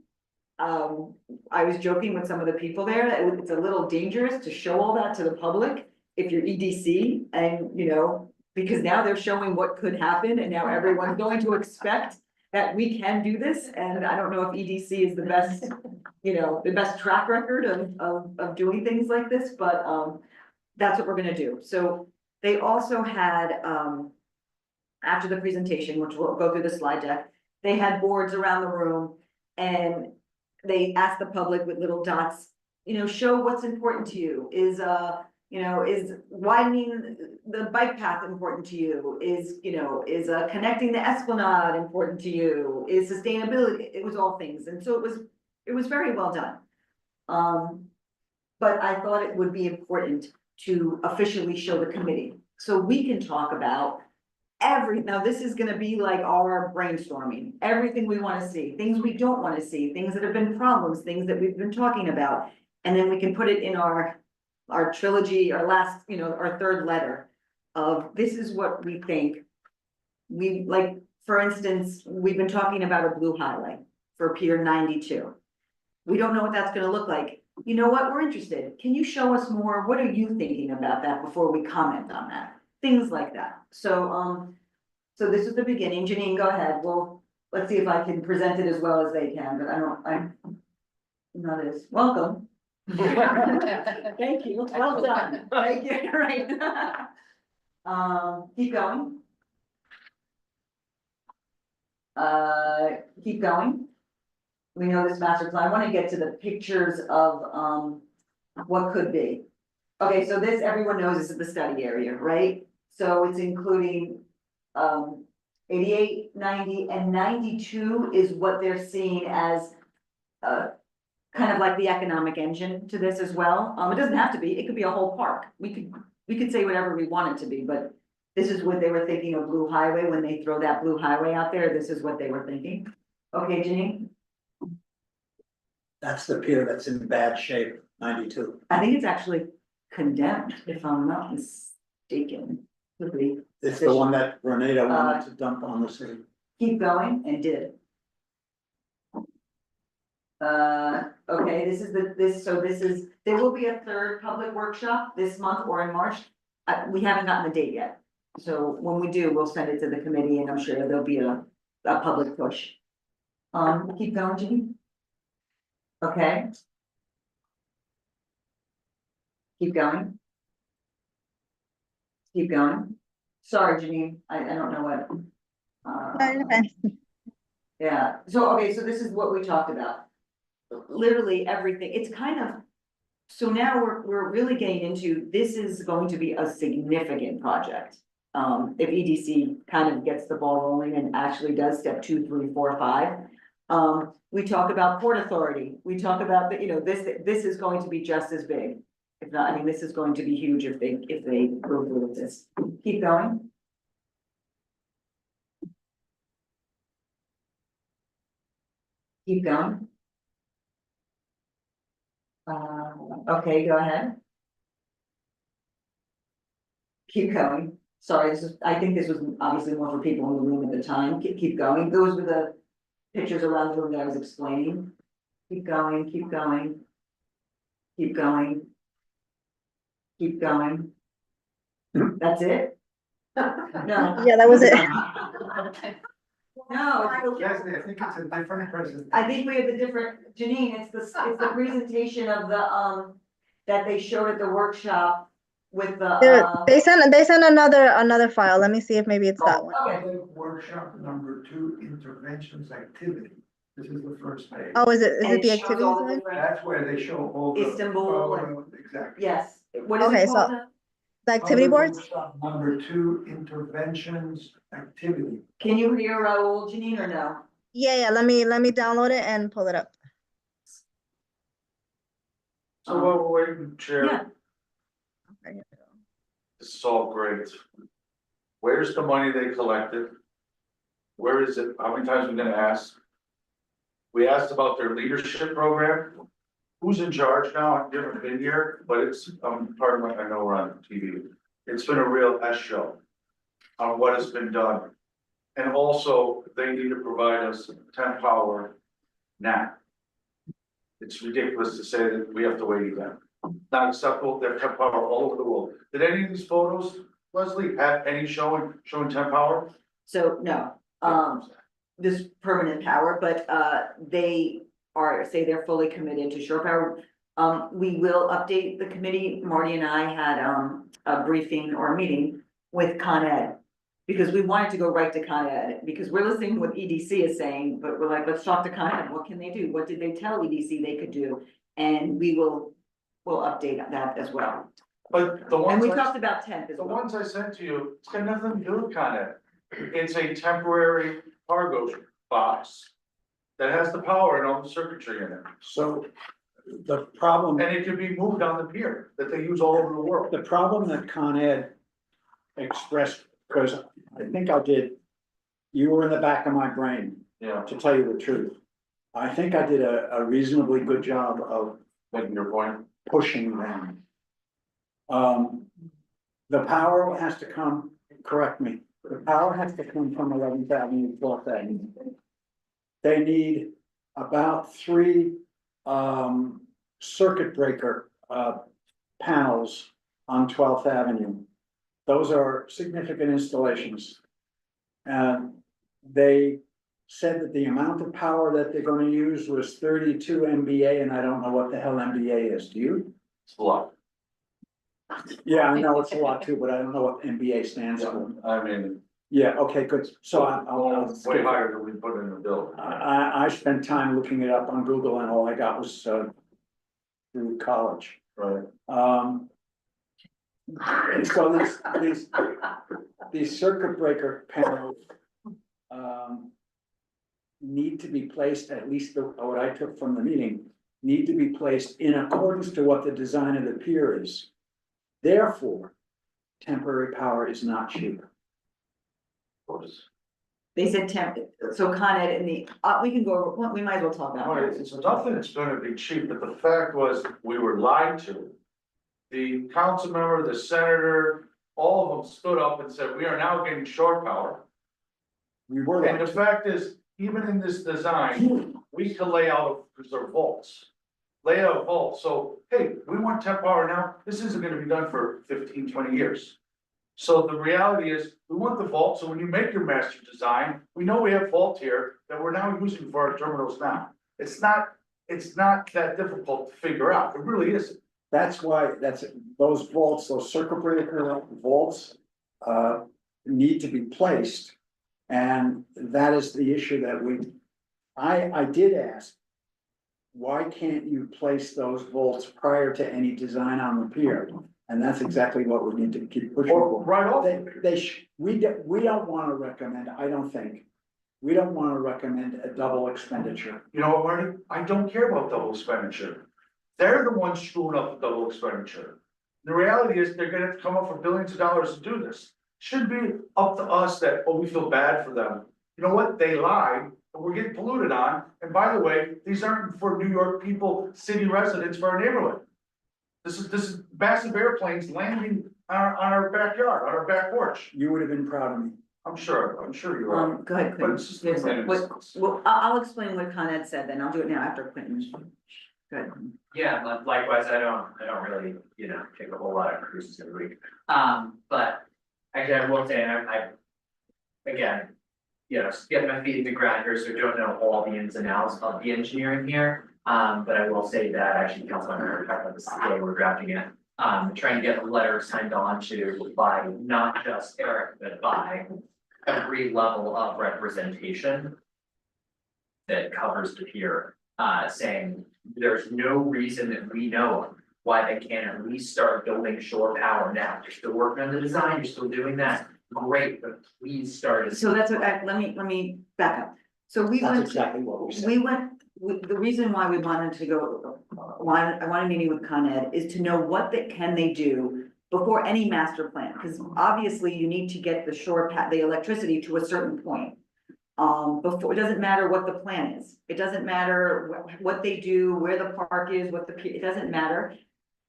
I was joking with some of the people there, that it's a little dangerous to show all that to the public if you're EDC, and because now they're showing what could happen, and now everyone's going to expect that we can do this, and I don't know if EDC is the best, the best track record of doing things like this, but that's what we're gonna do. So they also had, after the presentation, which we'll go through the slide deck, they had boards around the room, and they asked the public with little dots, show what's important to you. Is widening the bike path important to you? Is connecting the Esplanade important to you? Is sustainability? It was all things. And so it was very well done. But I thought it would be important to officially show the committee, so we can talk about now this is gonna be like our brainstorming, everything we wanna see, things we don't wanna see, things that have been problems, things that we've been talking about. And then we can put it in our trilogy, our last, our third letter of this is what we think. We like, for instance, we've been talking about a blue highway for Pier 92. We don't know what that's gonna look like. You know what? We're interested. Can you show us more? What are you thinking about that before we comment on that? Things like that. So, so this is the beginning. Janine, go ahead. Well, let's see if I can present it as well as they can, but I'm not as welcome. Thank you. Well done. Thank you. Right. Keep going. Keep going. We know this master plan. I want to get to the pictures of what could be. Okay, so this, everyone knows, this is the study area, right? So it's including 88, 90, and 92 is what they're seeing as kind of like the economic engine to this as well. It doesn't have to be, it could be a whole park. We could say whatever we want it to be, but this is what they were thinking of Blue Highway, when they throw that Blue Highway out there, this is what they were thinking. Okay, Janine, That's the pier that's in bad shape, 92. I think it's actually condemned, if I'm not mistaken. Could be. It's the one that Renata wanted to dump on the city. Keep going and did. Okay, this is, there will be a third public workshop this month or in March. We haven't gotten the date yet. So when we do, we'll send it to the committee and I'm sure there'll be a public push. Keep going, Jimmy. Okay. Keep going. Keep going. Sorry, Janine, I don't know what. Yeah, so, okay, so this is what we talked about. Literally everything, it's kind of, so now we're really getting into, this is going to be a significant project. If EDC kind of gets the ball rolling and actually does step 2, 3, 4, 5. We talk about Port Authority, we talk about the, this is going to be just as big. If not, I mean, this is going to be huge if they go through with this. Keep going. Keep going. Okay, go ahead. Keep going. Sorry, I think this was obviously more for people in the room at the time. Keep going. Those were the pictures around the room that I was explaining. Keep going, keep going. Keep going. Keep going. That's it? No. Yeah, that was it. No, Yes, I think it's a different presentation. I think we have the different, Janine, it's the presentation of the, that they showed at the workshop with the, They sent another file. Let me see if maybe it's that one. okay. Public Workshop number 2, interventions activity. This is the first page. Oh, is it And the shows activities all the one? different- That's where they show all the. Istanbul and- photos, exactly. Yes, what is Okay, it so- called? The activity Public boards? Workshop number 2, interventions activity. Can you hear Raul, Janine, or no? Yeah, let me download it and pull it up. So while we're waiting, Chair. Yeah. This is all great. Where's the money they collected? Where is it? How many times are we gonna ask? We asked about their leadership program. Who's in charge now? I've never been here, but it's, pardon me, I know we're on TV. It's been a real S show on what has been done. And also, they need to provide us temp power now. It's ridiculous to say that we have to wait again. Not acceptable, they have temp power all over the world. Did any of these photos, Leslie, have any showing temp power? So, no, this permanent power, but, they say they're fully committed to shore power. We will update the committee. Marty and I had, a briefing or a meeting with Con Ed. Because we wanted to go right to Con Ed, because we're listening to what EDC is saying, but we're like, let's talk to Con Ed. What can they do? What did they tell EDC they could do? And we'll update that as well. But the And ones, we talked about temp as the well. ones I sent to you, it's got nothing to do with Con Ed. It's a temporary cargo box that has the power and all the circuitry in it. So the problem, And it can be moved on the pier that they use all over the world. the problem that Con Ed expressed, because I think you were in the back of my brain, Yeah, to tell you the truth. I think I did a reasonably good job of making your point. pushing them. The power has to come, correct me, the power has to come from 11th Avenue, 12th Avenue. They need about 3 circuit breaker panels on 12th Avenue. Those are significant installations. And they said that the amount of power that they're gonna use was 32 MVA, and I don't know what the hell MVA is, do you? It's a lot. Yeah, I know it's a lot too, but I don't know what MVA stands for. I mean, Yeah, okay, good, so I'll way skip it. higher than we put in the bill. I spent time looking it up on Google and all I got was through college. Right. And so these circuit breaker panels need to be placed, at least what I took from the meeting, need to be placed in accordance to what the design of the pier is. Therefore, temporary power is not cheap. They said so Con Ed in the, we can go, well, we might as well talk about Right, it. it's nothing that's gonna be cheap, but the fact was, we were lied to. The council member, the senator, all of them stood up and said, we are now getting shore power. We were. And the fact is, even in this design, we could lay out, because they're vaults. Lay out vaults, so, hey, we want temp power now, this isn't gonna be done for 15, 20 years. So the reality is, we want the vault, so when you make your master design, we know we have vault here that we're now using for our terminals now. It's not that difficult to figure out, it really isn't. That's why, those vaults, those circuit breaker vaults, need to be placed. And that is the issue that I did ask. Why can't you place those vaults prior to any design on the pier? And that's exactly what we need to keep pushing Or for. right off, We don't wanna recommend, I don't think, we don't wanna recommend a double expenditure. you know what, Marty, I don't care about double expenditure. They're the ones screwing up the double expenditure. The reality is, they're gonna have to come up with billions of dollars to do this. Shouldn't be up to us that, oh, we feel bad for them. You know what, they lied, and we're getting polluted on, and by the way, these aren't for New York people, city residents for our neighborhood. This is massive airplanes landing on our backyard, on our back porch. You would have been proud of me. I'm sure you are. Go ahead, But Quentin. it's just. Well, I'll explain what Con Ed said, then I'll do it now after Quentin. Good. Yeah, likewise, I don't really, take a whole lot of cruises every week. But actually, I will say, I again, getting my feet in the ground here, so don't know all the ins and outs of the engineering here. But I will say that actually, Councilmember talked about this today, we're drafting it, trying to get a letter signed on to by not just Eric, but by every level of representation that covers the pier, saying there's no reason that we know of why they can't at least start building shore power now. You're still working on the design, you're still doing that, great, but please start. So that's what, let me back up. So we That's went, exactly what we said. the reason why we wanted to go, I wanted a meeting with Con Ed is to know what can they do before any master plan, because obviously you need to get the electricity to a certain point. Before, it doesn't matter what the plan is, it doesn't matter what they do, where the park is, it doesn't matter.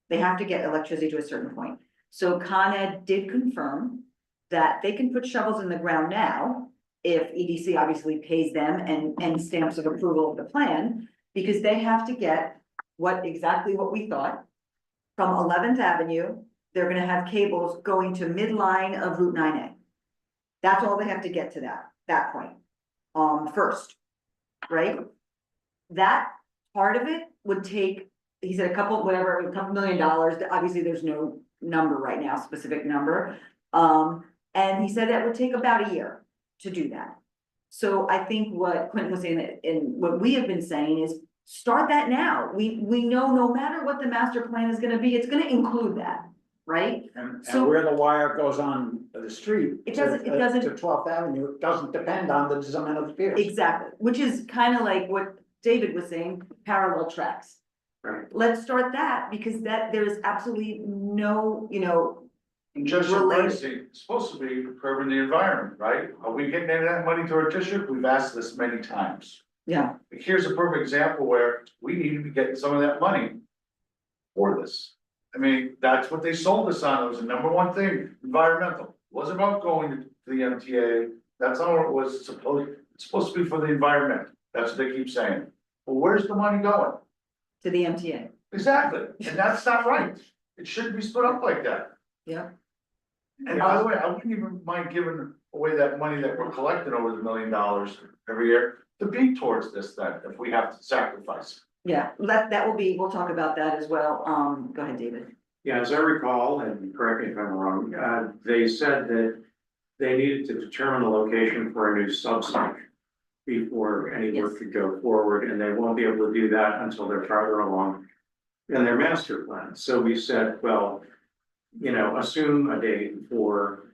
They have to get electricity to a certain point. So Con Ed did confirm that they can put shovels in the ground now, if EDC obviously pays them and stamps of approval of the plan, because they have to get exactly what we thought. From 11th Avenue, they're gonna have cables going to midline of Route 9A. That's all they have to get to that point, first, right? That part of it would take, he said a couple $1 million, obviously there's no number right now, specific number. And he said that would take about a year to do that. So I think what Quentin was saying, and what we have been saying is, start that now. We know no matter what the master plan is gonna be, it's gonna include that, right? And So- where the wire goes on the street. It doesn't- To 12th Avenue, it doesn't depend on the design of the pier. Exactly, which is kind of like what David was saying, parallel tracks. Right. Let's start that, because there is absolutely no, And just pricing, it's supposed to be curbing the environment, right? Are we getting any of that money to our district? We've asked this many times. yeah, Here's a perfect example where we need to be getting some of that money for this. I mean, that's what they sold us on. It was the number one thing, environmental. It wasn't about going to the MTA. That's not what it was it's supposed to be for the environment. That's what they keep saying. Well, where's the money going? to the MTA, Exactly, and that's not right. It shouldn't be split up like that. yeah. And by the way, I wouldn't even mind giving away that money that we're collecting over the $1 million every year to be towards this then, if we have to sacrifice. Yeah, that will be, we'll talk about that as well. Go ahead, David. Yeah, as I recall, and correct me if I'm wrong, they said that they needed to determine the location for a new substation before any work could go forward, and they won't be able to do that until they're farther along in their master plan. So we said, well, assume a date for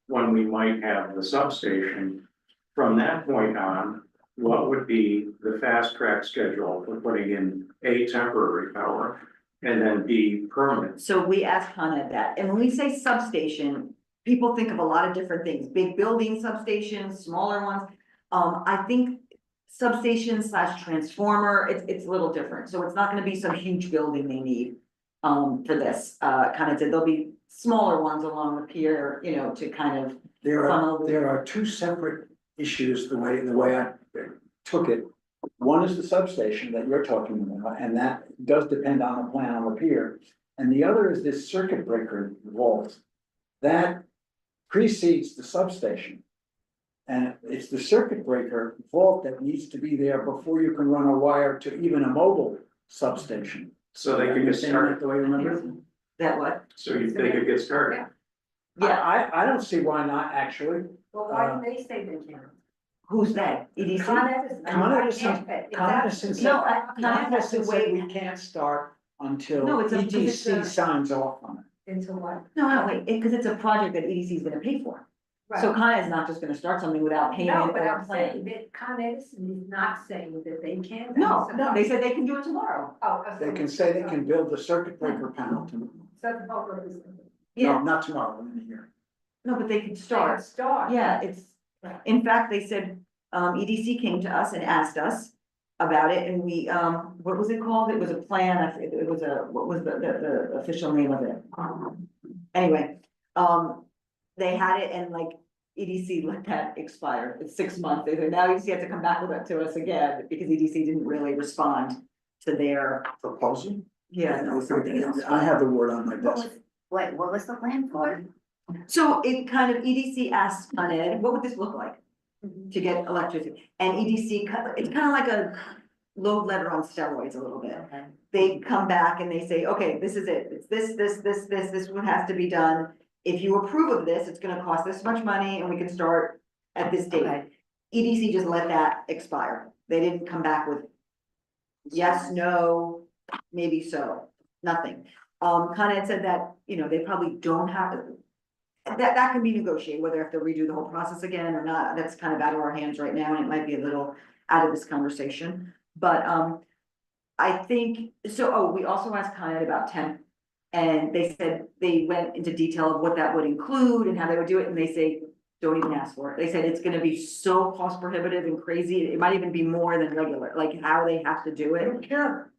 when we might have the substation. From that point on, what would be the fast track schedule for putting in A, temporary power, and then B, permanent? So we asked Con Ed that, and when we say substation, people think of a lot of different things, big building substations, smaller ones. I think substation / transformer, it's a little different, so it's not gonna be some huge building they need. For this, kind of, there'll be smaller ones along the pier, you know, to kind of. There are two separate issues, the way I took it. One is the substation that you're talking about, and that does depend on the plan on the pier. And the other is this circuit breaker vault. That precedes the substation. And it's the circuit breaker vault that needs to be there before you can run a wire to even a mobile substation. So they could get Understand started, that the way you remember it? That what? so they could get started. Yeah, I don't see why not, actually. Well, why do they say they can't? who's that? EDC? Con Ed is. Con Ed is I can't some- fit. Con Ed is Exactly. some- No, Con Con Ed Ed has to said wait. we can't start until No, it's because it's ETC a- signs off on it. Into what? No, wait, because it's a project that EDC is gonna pay for. So Con Ed's not just gonna start something without payment No, but or I'm saying plan. that Con Edison is not saying that they can't. No, they said they can do it tomorrow. Oh. They can say they can build the circuit breaker panel tomorrow. So the public is. Yeah, No, not tomorrow, in a year. no, but they could start. Start. Yeah, in fact, they said, EDC came to us and asked us about it, and we, what was it called? It was a plan, it was what was the official name of it? Anyway, they had it and like EDC let that expire, it's 6 months, they said, now EDC has to come back with it to us again, because EDC didn't really respond to their, Proposal? yeah, no, something else. I have the word on my What desk. was, wait, what was the plan for? So it kind of, EDC asked Con Ed, what would this look like to get electricity? And EDC, it's kind of like a load letter on steroids a little bit. Okay. They come back and they say, okay, this is it, it's this is what has to be done. If you approve of this, it's gonna cost this much money and we can start at this date. Okay. EDC just let that expire. They didn't come back with yes, no, maybe so, nothing. Con Ed said that, you know, they probably don't have, that can be negotiated, whether if they'll redo the whole process again or not, that's kind of out of our hands right now, and it might be a little out of this conversation. But, I think, so, we also asked Con Ed about temp. And they said they went into detail of what that would include and how they would do it, and they say, don't even ask for it. They said it's gonna be so cost prohibitive and crazy, it might even be more than regular, like how they have to do I it. don't care,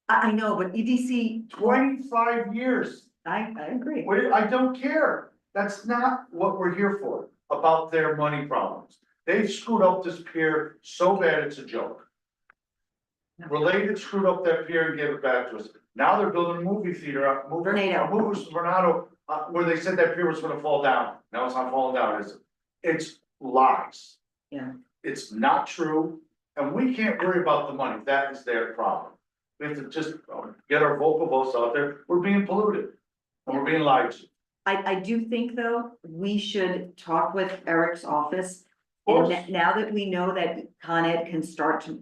I know, but EDC, 25 years, I agree. I don't care, that's not what we're here for, about their money problems. They've screwed up this pier so bad, it's a joke. Related screwed up that pier and gave it back to us. Now they're building a movie theater, Vernado, where they said that pier was gonna fall down. Now it's not falling down, is it? It's lies. Yeah. It's not true, and we can't worry about the money. That is their problem. We have to just get our vocal voice out there. We're being polluted and we're being lied to. I do think though, we should talk with Eric's office. Of And course. now that we know that Con Ed can start to,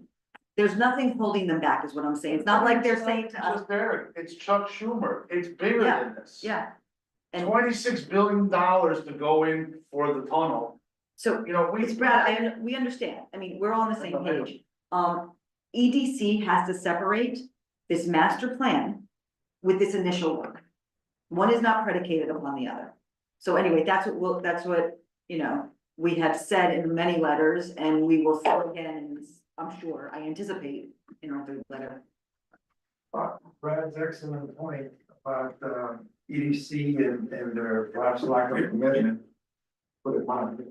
there's nothing holding them back is what I'm saying. It's not like they're saying to us, Just Eric, it's Chuck Schumer. It's bigger Yeah, than this. yeah. And $26 billion to go in for the tunnel. so You know, it's Brad, we understand. I mean, we're all on the same page. EDC has to separate this master plan with this initial work. One is not predicated upon the other. So anyway, that's what, you know, we have said in many letters, and we will say again, I'm sure, I anticipate in our third letter. Brad's excellent point about EDC and their perhaps lack of commitment. Put it mildly.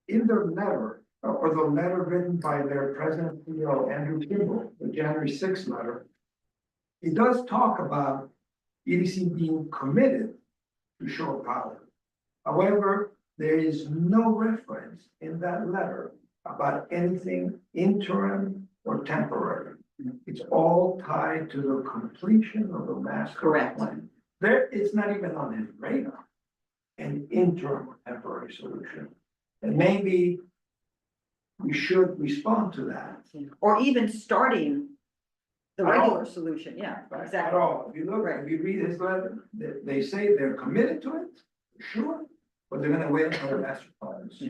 In their letter, or the letter written by their president, CEO Andrew Kimball, the January 6th letter, he does talk about EDC being committed to shore power. However, there is no reference in that letter about anything interim or temporary. It's all tied to the completion of the master Correct. plan. There, it's not even on his radar, an interim or temporary solution. And maybe we should respond to that. Or even starting the At all. regular solution, yeah, At exactly. all, if you look, if you read his letter, they say they're committed to it, sure. But they're gonna wait until the master plans.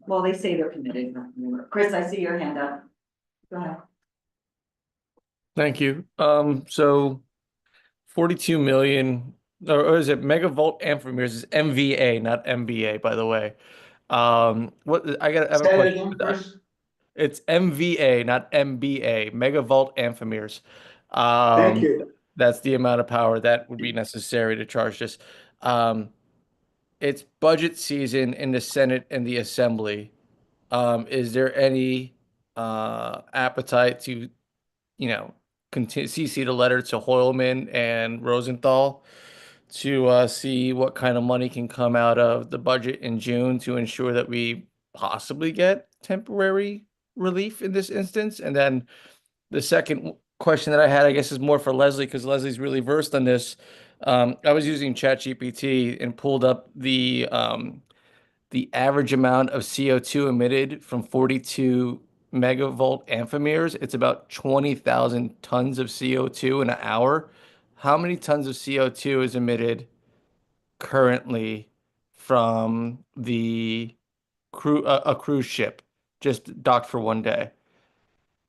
Well, they say they're committed. Chris, I see your hand up. Go ahead. Thank you. So 42 million, or is it megavolt amperes? It's MVA, not MVA, by the way. I have a Say it question. again, Chris. It's MVA, not MBA, megavolt amperes. Thank you. That's the amount of power that would be necessary to charge this. Um, it's budget season in the Senate and the Assembly. Is there any appetite to, continue CC the letter to Hoylman and Rosenthal to see what kind of money can come out of the budget in June to ensure that we possibly get temporary relief in this instance? And then the second question that I had, I guess, is more for Leslie, because Leslie's really versed on this. I was using ChatGPT and pulled up the average amount of CO2 emitted from 42 megavolt amperes. It's about 20,000 tons of CO2 in an hour. How many tons of CO2 is emitted currently from a cruise ship just docked for one day?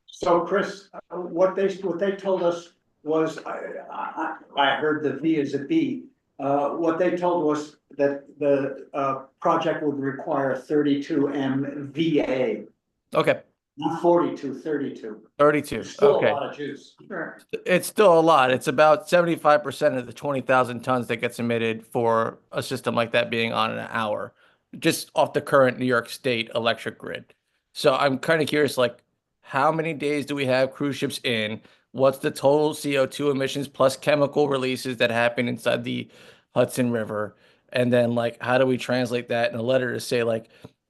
So Chris, what they told us was, I heard the V as a B. What they told us that the project would require 32 MVA, Okay, not 42, 32. 32. Still a Okay. lot of juice. Sure. It's still a lot. It's about 75% of the 20,000 tons that gets emitted for a system like that being on an hour, just off the current New York State electric grid. So I'm kind of curious, like, how many days do we have cruise ships in? What's the total CO2 emissions plus chemical releases that happen inside the Hudson River? And then, like, how do we translate that in a letter to say, like,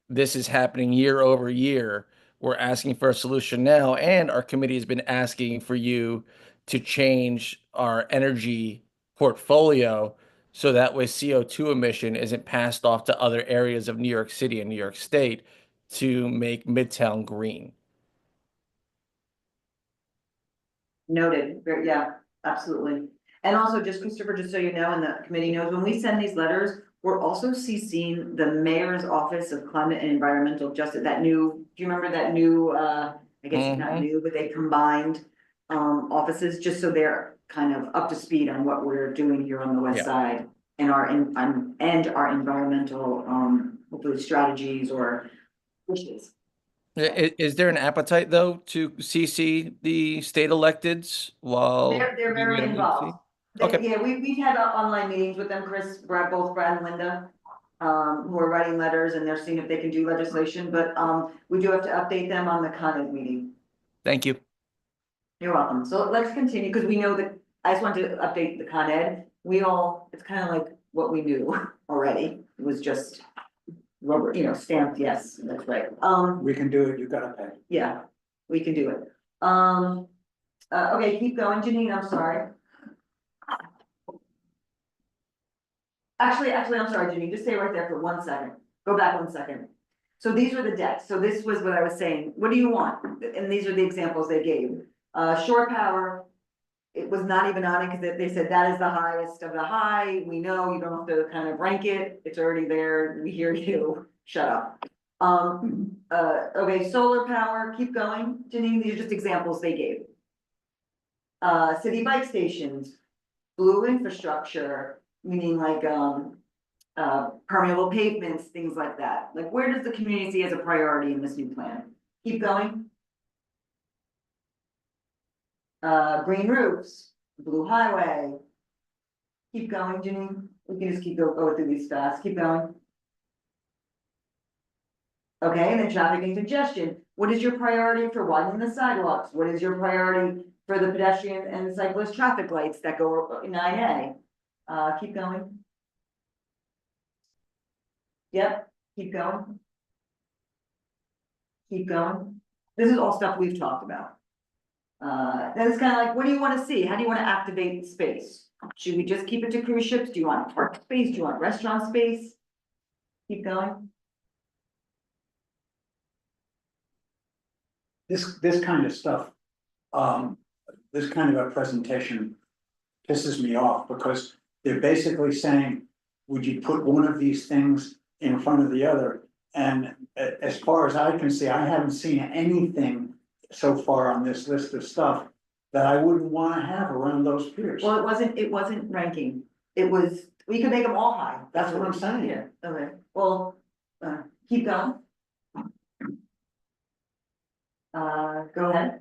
this is happening year over year? We're asking for a solution now, and our committee has been asking for you to change our energy portfolio so that way CO2 emission isn't passed off to other areas of New York City and New York State to make Midtown green. Noted, yeah, absolutely. And also, just Christopher, just so you know, and the committee knows, when we send these letters, we're also CCing the mayor's office of climate and environmental justice, that new, do you remember that new, I guess it's not new, but they combined offices, just so they're kind of up to speed on what we're doing here on the west Yeah. side and our environmental, hopefully strategies or wishes. Is there an appetite, though, to CC the state electeds while They're we wait very on involved. Okay. Yeah, we've had online meetings with them, Chris, both Brad and Linda, who are writing letters, and they're seeing if they can do legislation, but, we do have to update them on the Con Ed meeting. Thank you. You're welcome. So let's continue, because we know that, I just wanted to update the Con Ed. It's kind of like what we knew already. It was just rubber, stamped, yes, that's right. We can do it, you gotta pay. Yeah, we can do it. Okay, keep going, Janine, I'm sorry. Actually, I'm sorry, Janine, just stay right there for 1 second. Go back 1 second. So these are the decks. So this was what I was saying. What do you want? And these are the examples they gave. Shore power, it was not even on it because they said that is the highest of the high. We know you don't have to kind of rank it. It's already there. We hear you. Shut up. Okay, solar power, keep going. Janine, these are just examples they gave. City bike stations, blue infrastructure, meaning like, permeable pavements, things like that. Like, where does the community see as a priority in this new plan? Keep going. Green roofs, blue highway. Keep going, Janine. We can just keep go through these fast. Keep going. Okay, and then traffic and congestion. What is your priority for widening the sidewalks? What is your priority for the pedestrian and cyclist traffic lights that go in 9A? Keep going. Yep, keep going. Keep going. This is all stuff we've talked about. Then it's kind of like, what do you want to see? How do you want to activate space? Should we just keep it to cruise ships? Do you want park space? Do you want restaurant space? Keep going. This kind of stuff, this kind of a presentation pisses me off because they're basically saying, would you put one of these things in front of the other. And as far as I can see, I haven't seen anything so far on this list of stuff that I wouldn't wanna have around those piers. Well, it wasn't ranking, it was, we could make them all high. That's what I'm saying. Yeah, okay, well, keep going. Go ahead.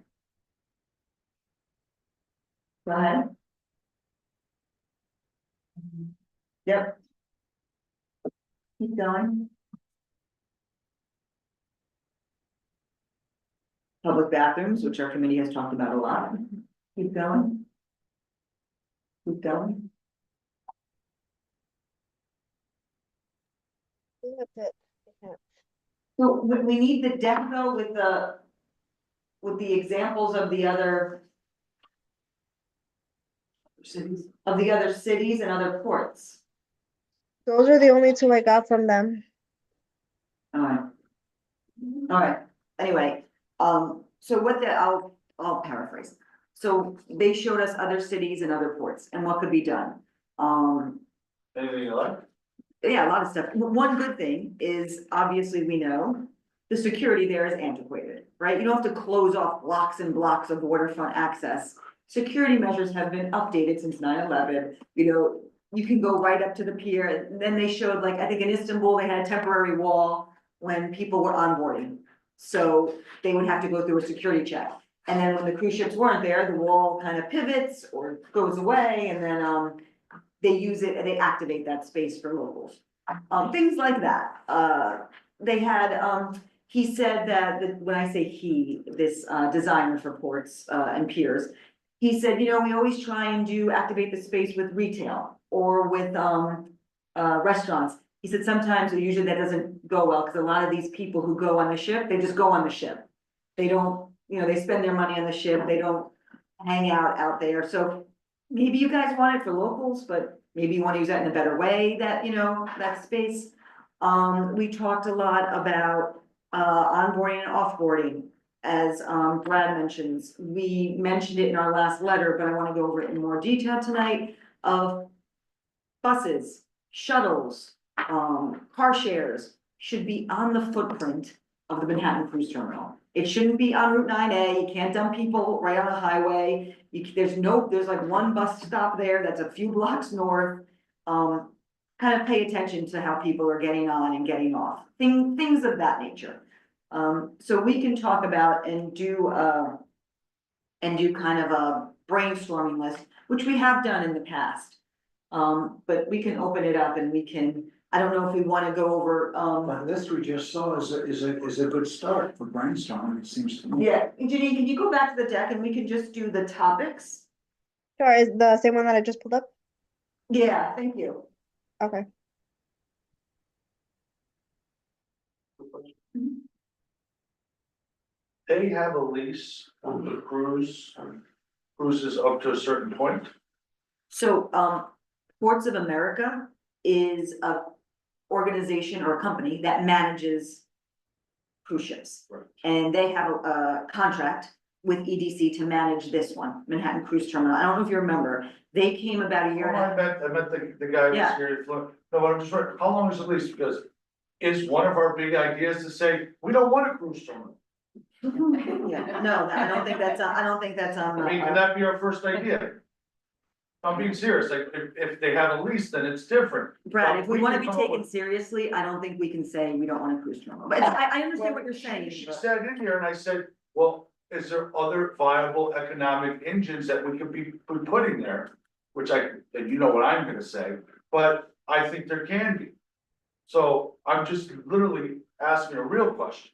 Go ahead. Yep. Keep going. Public bathrooms, which our committee has talked about a lot. Keep going. Keep going. That's it. So we need the deck though with the examples of the other cities, and other ports. Those are the only two I got from them. Alright, anyway, so I'll paraphrase. So they showed us other cities and other ports and what could be done. Anything you like? Yeah, a lot of stuff. One good thing is, obviously, we know the security there is antiquated, right? You don't have to close off blocks and blocks of waterfront access. Security measures have been updated since 9/11. You know, you can go right up to the pier. And then they showed, like, I think in Istanbul, they had a temporary wall when people were onboarding. So they would have to go through a security check. And then when the cruise ships weren't there, the wall kind of pivots or goes away, and then they use it and they activate that space for locals. Things like that. They had, he said that, when I say he, this designer for ports and piers, he said, you know, we always try and activate the space with retail or with restaurants. He said sometimes, usually that doesn't go well, because a lot of these people who go on the ship, they just go on the ship. They don't, you know, they spend their money on the ship, they don't hang out there, so maybe you guys want it for locals, but maybe you wanna use that in a better way, that, you know, that space. We talked a lot about onboarding and offboarding, as Brad mentions. We mentioned it in our last letter, but I wanna go over it in more detail tonight, of buses, shuttles, car shares should be on the footprint of the Manhattan Cruise Terminal. It shouldn't be on Route 9A, you can't dump people right on the highway, there's like one bus stop there that's a few blocks north. Kind of pay attention to how people are getting on and getting off, things of that nature. So we can talk about and do kind of a brainstorming list, which we have done in the past. But we can open it up and we can, I don't know if we wanna go over, But this we just saw is a good start for brainstorming, it seems to me. yeah, Janine, can you go back to the deck and we can just do the topics? Sure, is the same one that I just pulled up? Yeah, thank you. Okay. They have a lease on the cruises up to a certain point. So, Ports of America is a organization or a company that manages cruise ships. Right. And they have a contract with EDC to manage this one, Manhattan Cruise Terminal. I don't know if you remember, they came about a year and a half. I met the guy who's Yeah. here, no, but I'm just wondering, how long is the lease? Because is one of our big ideas to say, we don't want a cruise terminal. Yeah, no, I don't think that's on. I mean, could that be our first idea? I'm being serious, like, if they have a lease, then it's different. Brad, if we We wanna can be come up taken with- seriously, I don't think we can say we don't want a cruise terminal, but I understand what you're saying. She but- said in here, and I said, well, is there other viable economic engines that we could be putting there? Which and you know what I'm gonna say, but I think there can be. So I'm just literally asking a real question.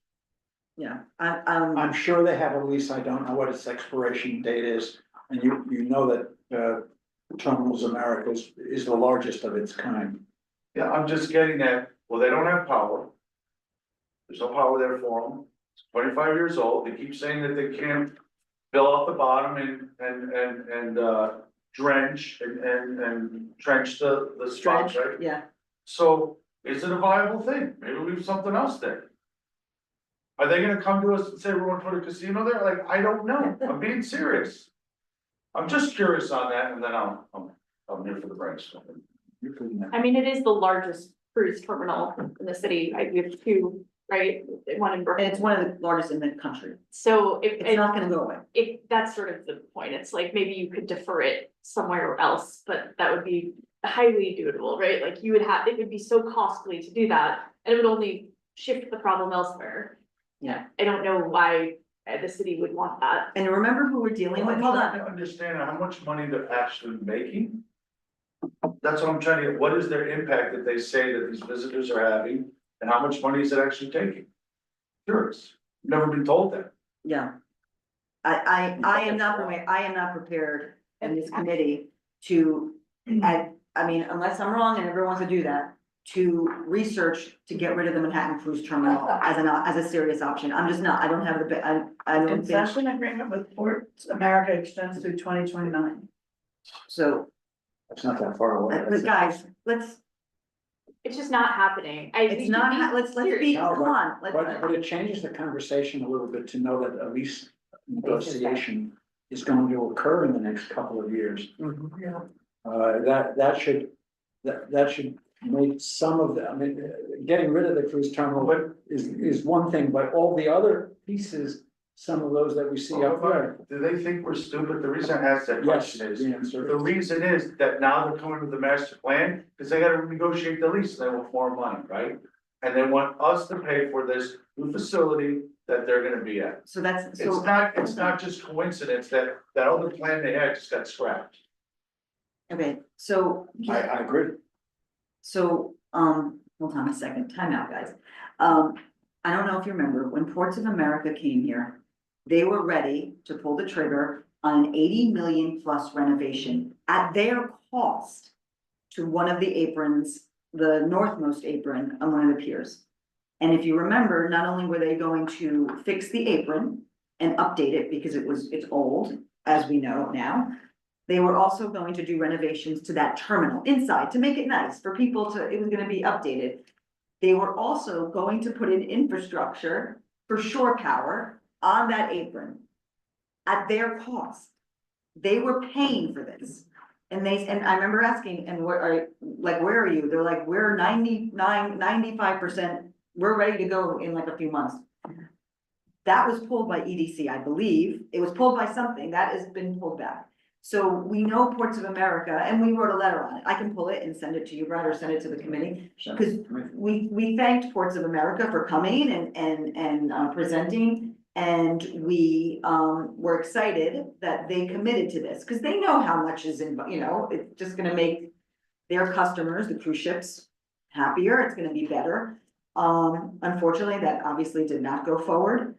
Yeah, I'm sure they have a lease, I don't know what its expiration date is, and you know that, Terminals America is the largest of its kind. Yeah, I'm just getting that, well, they don't have power. There's no power there for them, it's 25 years old, they keep saying that they can't fill out the bottom and drench and trench the spots, right? yeah, So is it a viable thing? Maybe we have something else there. Are they gonna come to us and say we want to put a casino there? Like, I don't know, I'm being serious. I'm just curious on that, and then I'm here for the brainstorm. You can, I mean, it is the largest cruise terminal in the city. We have two, right? One in And Brooklyn. it's one of the largest in the country. So It's not gonna go away. if that's sort of the point, it's like maybe you could defer it somewhere else, but that would be highly doable, right? Like you would have, it would be so costly to do that, and it would only shift the problem elsewhere. Yeah. I don't know why the city would want that. And remember who we're dealing with, hold I'm trying on, to understand how much money they're actually making. That's what I'm trying to get, what is their impact that they say that these visitors are having, and how much money is it actually taking? Curious, never been told that. yeah. I am not prepared in this committee to, I mean, unless I'm wrong and everyone wants to do that, to research to get rid of the Manhattan Cruise Terminal as a serious option. I'm just not, I don't have the, I don't think, Concession agreement with Ports America extends through 2029. so, That's not that far away. but guys, It's just not happening. it's not, let's be, No, come on, let's. But it changes the conversation a little bit to know that a lease negotiation is going to occur in the next couple of years. That should make some of the, I mean, getting rid of the cruise terminal is one thing, but all the other pieces, some of those that we see up there. Do they think we're stupid? The reason I asked that Yes, question is, the answer the is- reason is that now they're coming with the master plan, because they gotta negotiate the lease, and they want more money, right? And they want us to pay for this new facility that they're gonna be at. So that's, so. It's not just coincidence that other plan they had just got scrapped. Okay, so. I agree. So, hold on a second, time out, guys. I don't know if you remember, when Ports of America came here, they were ready to pull the trigger on an 80 million plus renovation at their cost to one of the aprons, the northmost apron on one of the piers. And if you remember, not only were they going to fix the apron and update it because it's old, as we know now, they were also going to do renovations to that terminal inside to make it nice for people to, it was gonna be updated. They were also going to put in infrastructure for shore power on that apron at their cost. They were paying for this. And I remember asking, and where are you? They're like, we're 95%, we're ready to go in like a few months. That was pulled by EDC, I believe. It was pulled by something that has been pulled back. So we know Ports of America, and we wrote a letter on it. I can pull it and send it to you, Brad, or send it to the committee. Because we thanked Ports of America for coming and presenting. And we were excited that they committed to this, because they know how much is in, you know, it's just gonna make their customers, the cruise ships, happier. It's gonna be better. Unfortunately, that obviously did not go forward.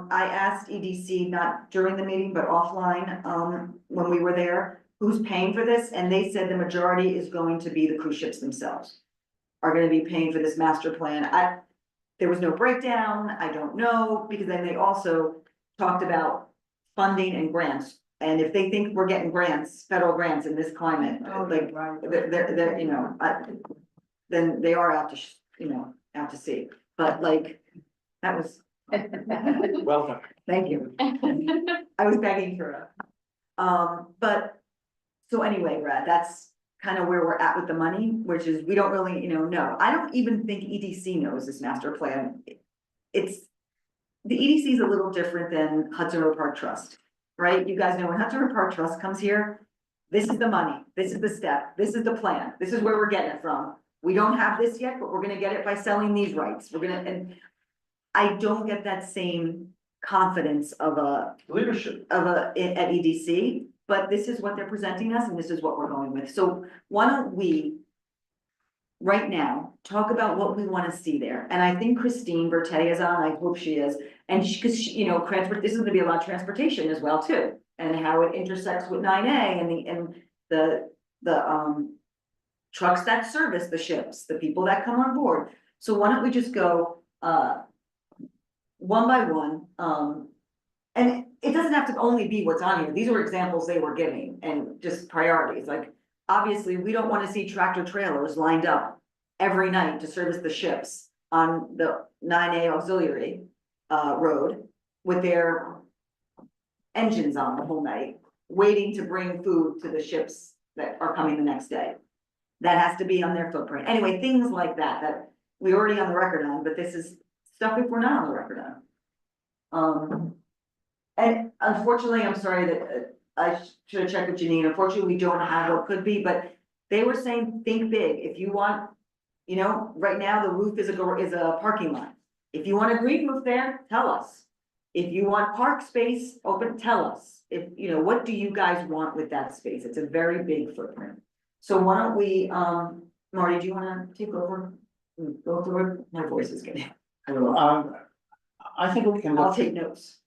I asked EDC, not during the meeting, but offline, when we were there, who's paying for this, and they said the majority is going to be the cruise ships themselves. Are gonna be paying for this master plan. There was no breakdown, I don't know, because then they also talked about funding and grants. And if they think we're getting grants, federal grants in this climate, like, they're, you know, then they are out to, out to sea. But like, that was. Well done. Thank you. I was begging for it. But, so anyway, Brad, that's kind of where we're at with the money, which is, we don't really, know. I don't even think EDC knows this master plan. The EDC is a little different than Hudson River Park Trust, right? You guys know when Hudson River Park Trust comes here, this is the money, this is the step, this is the plan, this is where we're getting it from. We don't have this yet, but we're gonna get it by selling these rights. And I don't get that same confidence of Leadership. at EDC, but this is what they're presenting us and this is what we're going with. So why don't we right now talk about what we want to see there? And I think Christine Bertay is on, I hope she is. And because this is gonna be a lot of transportation as well too, and how it intersects with 9A and the trucks that service the ships, the people that come on board. So why don't we just go one by one, and it doesn't have to only be what's on here. These are examples they were giving and just priorities. Like, obviously, we don't want to see tractor trailers lined up every night to service the ships on the 9A auxiliary road with their engines on the whole night, waiting to bring food to the ships that are coming the next day. That has to be on their footprint. Anyway, things like that, that we already on the record on, but this is stuff if we're not on the record on. And unfortunately, I'm sorry that, I should have checked with Janine. Unfortunately, we don't have what could be, but they were saying, think big. If you want, you know, right now the roof is a parking lot. If you want a green roof there, tell us. If you want park space open, tell us. If, you know, what do you guys want with that space? It's a very big footprint. So why don't we, Marty, do you wanna take over? Go through it? My voice is getting, I think we can. I'll take notes.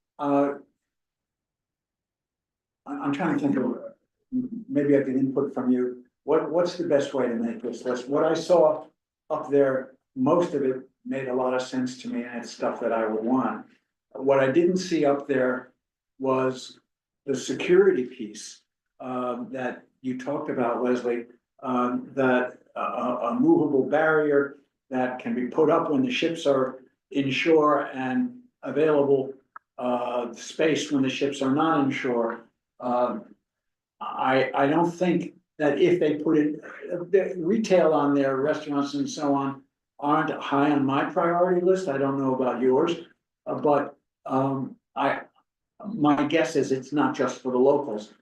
I'm trying to think of, maybe I get input from you. What's the best way to make this list? What I saw up there, most of it made a lot of sense to me, and it's stuff that I would want. What I didn't see up there was the security piece, that you talked about, Leslie, that a movable barrier that can be put up when the ships are inshore and available space when the ships are not inshore. I don't think that if they put it, the retail on their restaurants and so on aren't high on my priority list. I don't know about yours, but my guess is it's not just for the locals.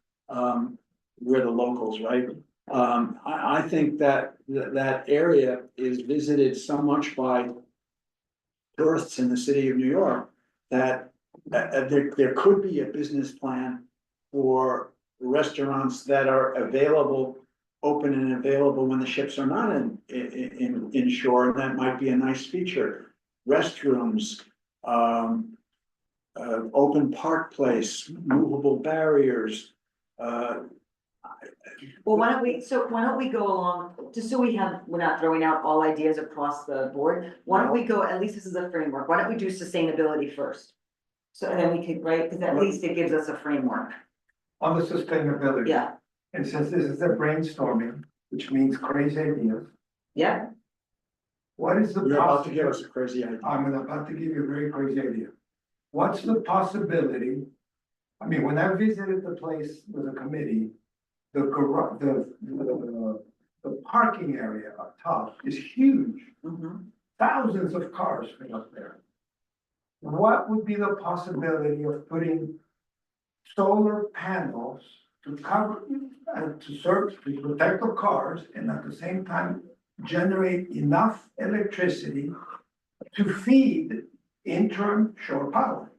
We're the locals, right? I think that that area is visited so much by tourists in the city of New York that there could be a business plan for restaurants that are available, open and available when the ships are not in shore, and that might be a nice feature. Restrooms, open park place, movable barriers. Well, why don't we go along, just so we're not throwing out all ideas across the board, why don't we go, at least this is a framework, why don't we do sustainability first? So then we could, right, because at least it gives us a framework. On the sustainability. Yeah, And since this is a brainstorming, which means crazy ideas, yeah, what is the You're about to give us possibility? a crazy idea. I'm about to give you a very crazy idea. What's the possibility? I mean, when I visited the place with a committee, the parking area up top is huge. Thousands of cars fit up there. What would be the possibility of putting solar panels to cover and to protect the cars and at the same time generate enough electricity to feed interim shore power?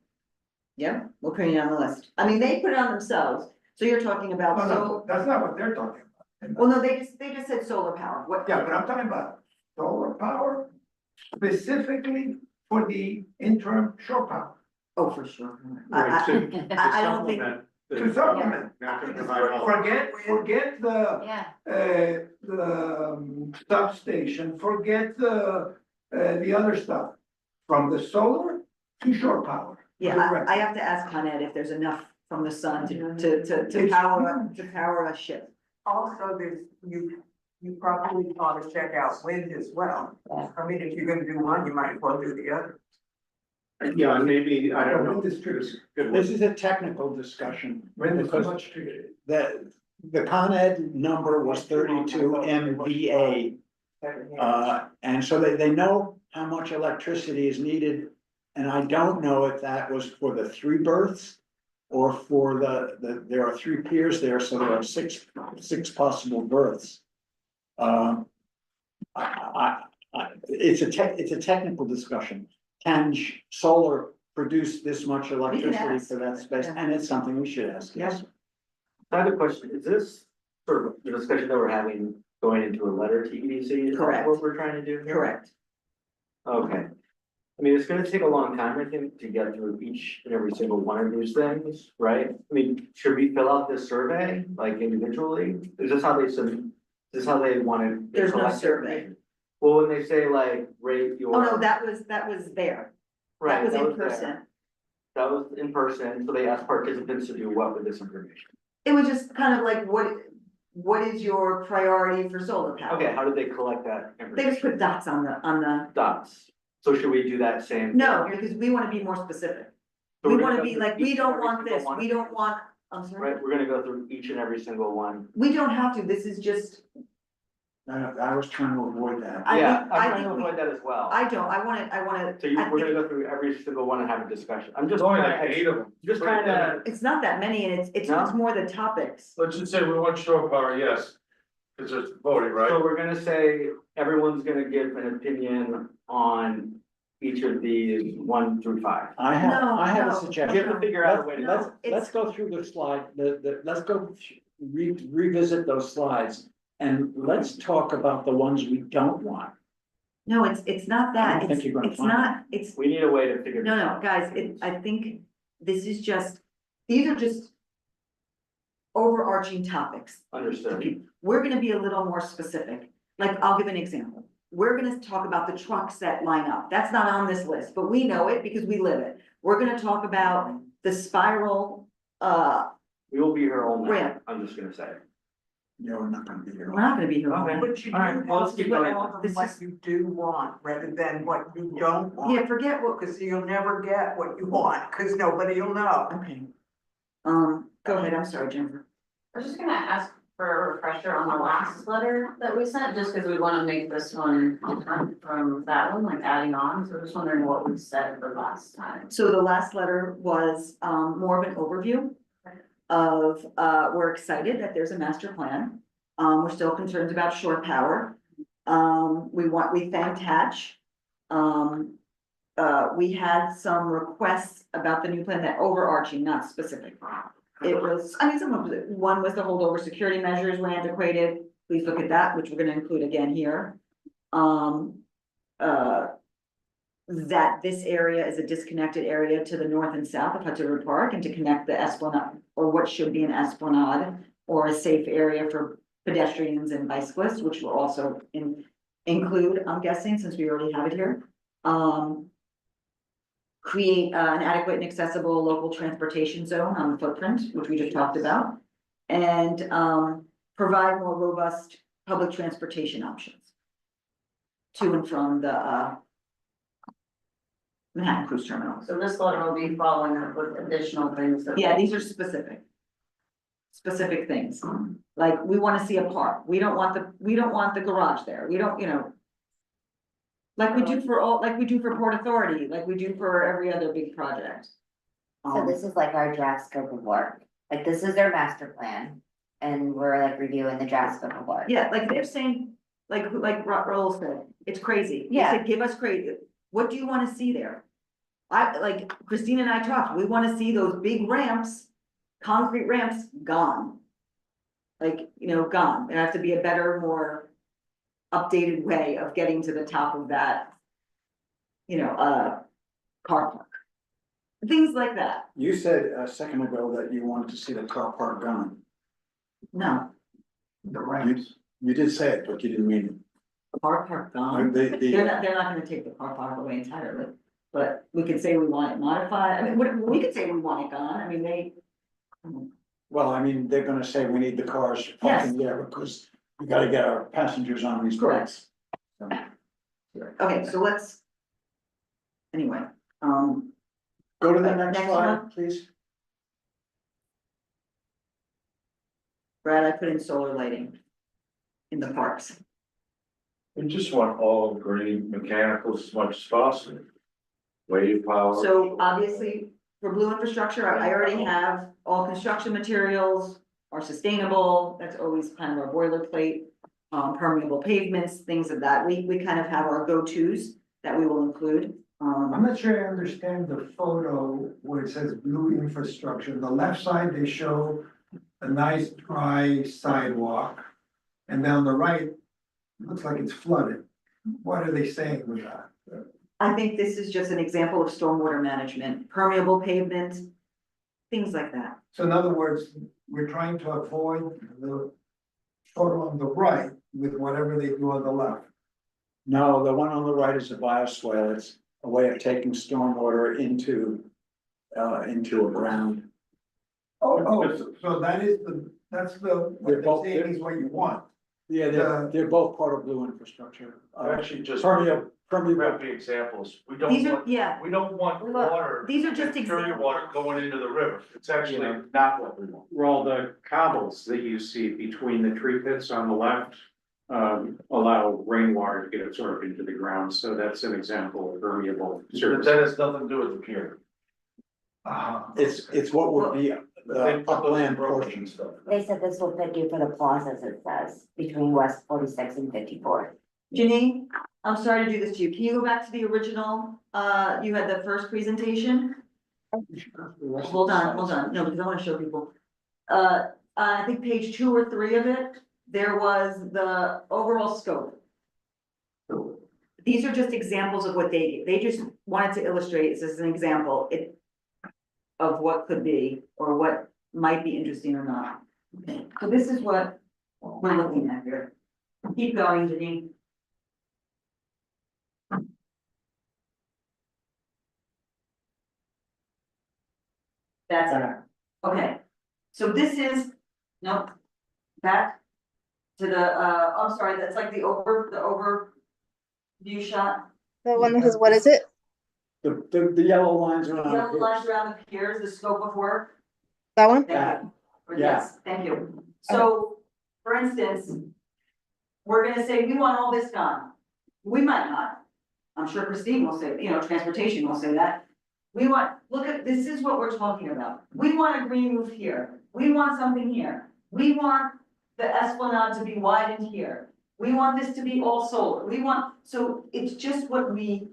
yeah, we'll put it on the list. I mean, they put it on themselves, so you're talking about, No, that's not what they're talking about. well, no, they just said solar power, what? Yeah, but I'm talking about solar power specifically for the interim shore power. Oh, for sure. Right, I don't think, To supplement. Not gonna provide all. Forget Yeah, the substation, forget the other stuff. From the solar to shore power. yeah, I have to ask Con Ed if there's enough from the sun to power a ship. Also, you probably ought to check out wind as well. I mean, if you're gonna do one, you might as well do the other. Yeah, and maybe, I don't know. Wind is true. Good This one. is a technical discussion. Wind is because much true. the Con Ed number was 32 MVA. And so they know how much electricity is needed. And I don't know if that was for the 3 berths or for there are 3 piers there, so there are six possible berths. It's a technical discussion. Can solar produce this much electricity ask. for that space? Yeah. And it's something we should ask, yes. I have a question, is this sort of the discussion that we're having going into a letter to EDC? Is that Correct. what we're trying to do here? Correct. Okay. I mean, it's gonna take a long time, I think, to get through each and every single one of these things, right? I mean, should we fill out this survey, like individually? Is this how they want it? There's no survey. Well, when they say like, rate your. Oh, no, that was there. Right, That was in there. person. That was in person, so they asked participants to do what with this information? It was just kind of like, what is your priority for solar power? Okay, how did they collect that They just information? put dots on the, Dots. So should we do that same? no, because we wanna be more specific. So We we're gonna wanna go be through like, each we and don't every want single this, one? we don't want, I'm sorry. Right, we're gonna go through each and every single one. We don't have to, this is just, I was trying to avoid that. I Yeah, think- I'm I trying to think we- avoid that as well. I don't, I wanna. So you, I we're think- gonna go through every single one and have a discussion. I'm There's just only trying like 8 of them. just trying to, It's not that many and it's No? more the topics. Let's just say we want shore power, yes, because there's voting, right? so we're gonna say, everyone's gonna give an opinion on each of these 1 through 5. I have a We have suggestion. to figure out a way to. No. Let's it's- go through the slide, let's go revisit those slides. And let's talk about the ones we don't want. No, it's not I that. don't think you're gonna It's find not, it's, We need a way to figure. no, this no, out. guys, I think this is just, these are just overarching topics. Understood. We're gonna be a little more specific. Like, I'll give an example. We're gonna talk about the trucks that line up. That's not on this list, but we know it because we live it. We're gonna talk about the spiral, We will be here all night, Ramp. I'm just gonna say. You're not gonna be here. we're not gonna be here. all Okay. night. But you do All right, well, let's want keep to going. tell them This what is- you do want rather than what you don't Yeah, want. forget what, Because you'll never get what you want, because nobody will know. okay. Go ahead, I'm sorry, Jennifer. I was just gonna ask for a refresher on the last letter that we sent, just because we wanna make this one different from that one, like adding on, so I'm just wondering what we said the last time. So the last letter was more of an overview of, we're excited that there's a master plan. We're still concerned about shore power. We thanked Hatch. We had some requests about the new plan, that overarching, not specific. It was, I mean, some of it, one was the holdover security measures were antiquated. Please look at that, which we're gonna include again here. That this area is a disconnected area to the north and south of Hudson River Park, and to connect the esplanade, or what should be an esplanade, or a safe area for pedestrians and bicyclists, which will also include, I'm guessing, since we already have it here. Create an adequate and accessible local transportation zone on the footprint, which we just talked about. And provide more robust public transportation options to and from the Manhattan Cruise Terminal. So this letter will be following up with additional things that. Yeah, these are specific. Specific things, like we wanna see a park, we don't want the garage there, we don't, you know. Like we do for all, like we do for Port Authority, like we do for every other big project. So this is like our draft scope of work, like this is their master plan, and we're like reviewing the draft scope of work. Yeah, like they're saying, like Raul said, it's crazy. They Yeah. said, give us crazy, what do you wanna see there? Like Christina and I talked, we wanna see those big ramps, concrete ramps gone. Like, you know, gone, there has to be a better, more updated way of getting to the top of that. You know, car park. Things like that, You said a second ago that you wanted to see the car park gone. no, The ramps. You did say it, but you didn't mean car park it. gone. The- They're not gonna take the car park away entirely, but we could say we want it modified, I mean, we could say we want it gone, I mean, they. Well, I mean, they're gonna say we need the cars Yes. parking there because we gotta get our passengers on these Correct. boats. Okay, so let's. Anyway, Go to the next Next slide, one. please. Brad, I put in solar lighting. In the parks, We just want all green mechanicals as much as possible. Wave power. so obviously, for blue infrastructure, I already have all construction materials are sustainable, that's always kind of our boilerplate. Permeable pavements, things of that, we kind of have our go-tos that we will include. I'm not sure I understand the photo where it says blue infrastructure. The left side, they show a nice dry sidewalk. And down the right, it looks like it's flooded. What are they saying with that? I think this is just an example of stormwater management, permeable pavement, things like that. So in other words, we're trying to avoid the photo on the right with whatever they do on the left. No, the one on the right is a bioswale, it's a way of taking stormwater into a ground. Oh, so that is that's what They're they're both- saying is what you want. Yeah, they're both part of blue infrastructure. Actually, just Permeable, crappy examples. We don't These are, want, yeah, we don't want Look, water. these are just Dirty examples. water going into the river. It's actually not what we want. Well, the cobbles that you see between the tree pits on the left allow rainwater to get absorbed into the ground, so that's an example of permeable But surface. that has nothing to do with the pier. It's what would be They the put those upland in roads portion. and stuff. They said this will fit you for the plazas, it says, between West 46 and 54. Janine, I'm sorry to do this to you. Can you go back to the original, you had the first presentation? Hold on, no, because I wanna show people. I think page 2 or 3 of it, there was the overall scope. These are just examples of what they just wanted to illustrate, this is an example, of what could be, or what might be interesting or not. Okay, so this is what we're looking at here. Keep going, Janine. That's it. Okay, so this is, nope, back to the, I'm sorry, that's like the over view shot. The one that says, what is it? The yellow lines The around. yellow the lines around the piers, the scope of work. That one? Thank you. Yeah. Yes, thank you. So, for instance, we're gonna say, we want all this done. We might not. I'm sure Christine will say, transportation will say that. We want, look at, this is what we're talking about. We want a green roof here. We want something here. We want the Esplanade to be widened here. We want this to be all solar. So it's just what we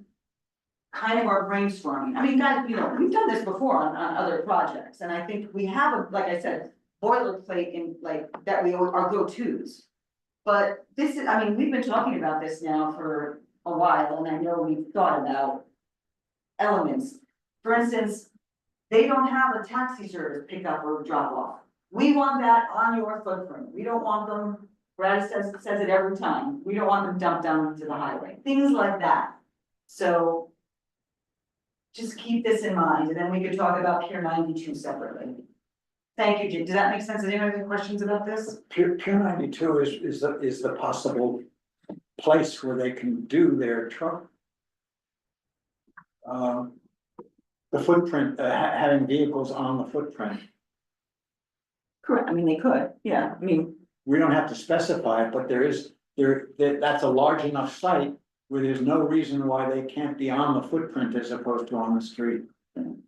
kind of are brainstorming. I mean, guys, we've done this before on other projects, and I think we have, like I said, boilerplate in like, that our go-tos. But this is, I mean, we've been talking about this now for a while, and I know we've thought about elements. For instance, they don't have a taxi service pickup or drop off. We want that on your footprint. We don't want them, Brad says it every time, we don't want them dumped down to the highway, things like that. So just keep this in mind, and then we could talk about Pier 92 separately. Thank you, Jim. Does that make sense? Does anyone have any questions about this? Pier 92 is the possible place where they can do their truck. The footprint, having vehicles on the footprint. Correct, I mean, they could, yeah, I mean, We don't have to specify it, but that's a large enough site where there's no reason why they can't be on the footprint as opposed to on the street.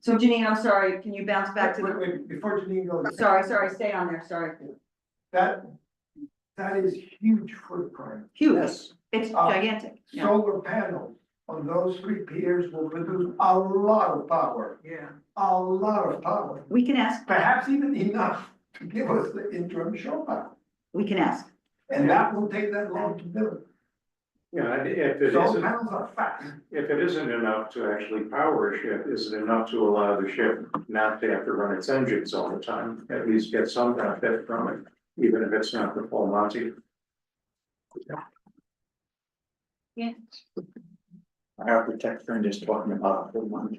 so Janine, I'm sorry, can you bounce back to Wait, before Janine goes. sorry, stay on there, sorry. That is huge footprint. Huge, Yes. it's gigantic, yeah. Solar panels on those 3 piers will produce a lot of power. Yeah. A lot of power, We can ask, perhaps even enough to give us the interim show power. we can ask. And that will take that long to build. Yeah, and if it Solar isn't, panels are fast. if it isn't enough to actually power a ship, is it enough to allow the ship not to have to run its engines all the time? At least get some benefit from it, even if it's not the full Monty. Yeah. Our architect friend is talking about the one.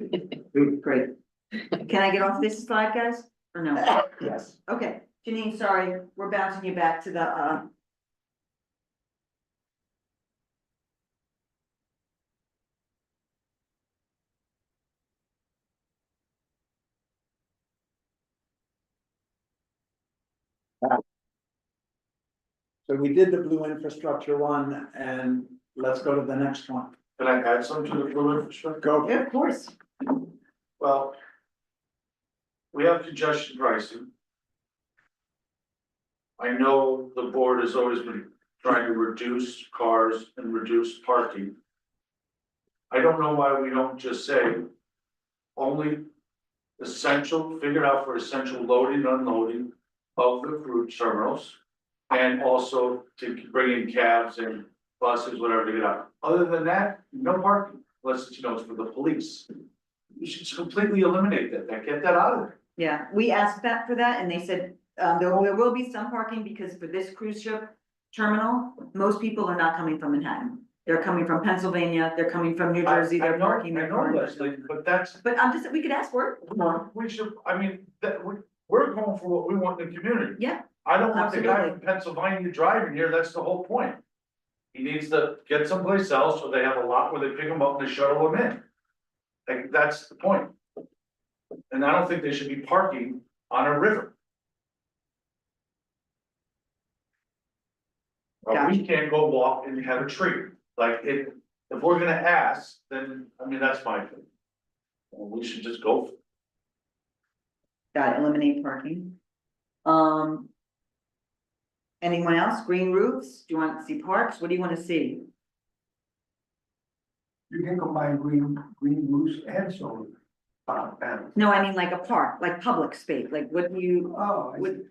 Great. Can I get off this slide, guys, or no? Yes. Okay, Janine, sorry, we're bouncing you back to the, So we did the blue infrastructure one, and let's go to the next one. Can I add something to the blue infrastructure? Go. yeah, of course. Well, we have congestion pricing. I know the board has always been trying to reduce cars and reduce parking. I don't know why we don't just say only essential, figure out for essential loading and unloading of the cruise terminals. And also to bring in cabs and buses, whatever to get out. Other than that, no parking, unless it's, it's for the police. You should completely eliminate that, get that out of there. Yeah, we asked that for that, and they said, there will be some parking, because for this cruise ship terminal, most people are not coming from Manhattan. They're coming from Pennsylvania, they're coming from New Jersey, they're parking I their know, cars. Leslie, but that's, But we could ask for it. we should, I mean, we're going for what we want in the community. Yeah. I don't want the guy Absolutely. from Pennsylvania driving here, that's the whole point. He needs to get someplace else, so they have a lot where they pick him up and they shuttle him in. Like, that's the point. And I don't think they should be parking on a river. But we can't go walk and have a tree, like if we're gonna ask, then, I mean, that's my opinion. Well, we should just go. Got it, eliminate parking. Anyone else? Green roofs? Do you want to see parks? What do you want to see? You can combine green roofs and solar panels. No, I mean like a park, like public space, like what do you, Oh, I would,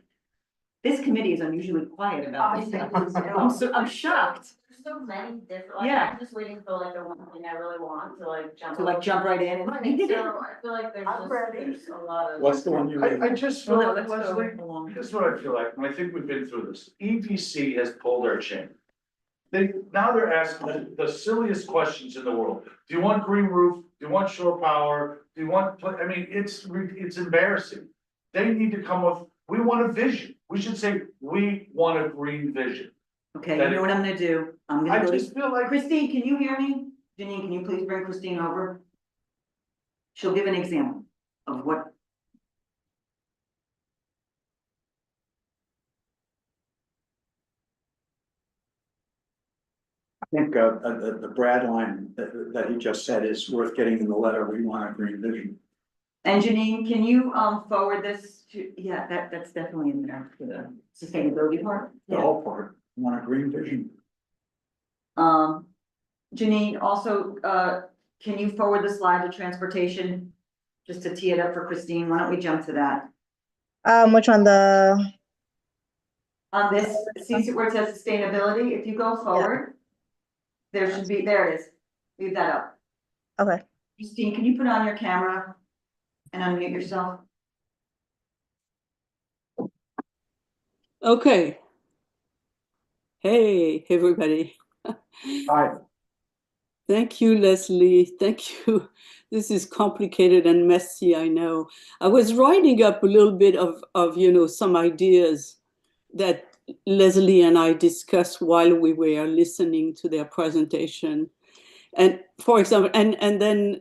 this committee is unusually quiet about this. I'm shocked There's so many different, like, Yeah. I'm just waiting for like the one thing I really want to like jump. to like jump right in So and. I feel like I'm ready. there's a lot of. What's the one you? I just feel Well, no, like, let's go Leslie, along. here's what I feel like, and I think we've been through this, EDC has pulled their chain. Now they're asking the silliest questions in the world, do you want green roof, do you want shore power, do you want, I mean, it's embarrassing. They need to come with, we want a vision, we should say, we want a green vision. Okay, you know what I'm gonna do? I'm I gonna go just to, feel like, Christine, can you hear me? Janine, can you please bring Christine over? She'll give an example of what. I think, the Brad line that he just said is worth getting in the letter. We want a green vision. And Janine, can you forward this to, yeah, that's definitely in there for the sustainability part. The whole part, we want a green vision. Janine, also, can you forward the slide to transportation? Just to tee it up for Christine, why don't we jump to that? Which one, the, On this, see where it says sustainability, if you go forward. There should be, there it is, leave that up. okay. Christine, can you put on your camera and unmute yourself? Okay. Hey, everybody. Hi. Thank you, Leslie. Thank you. This is complicated and messy, I know. I was writing up a little bit of some ideas that Leslie and I discussed while we were listening to their presentation. And for example, and then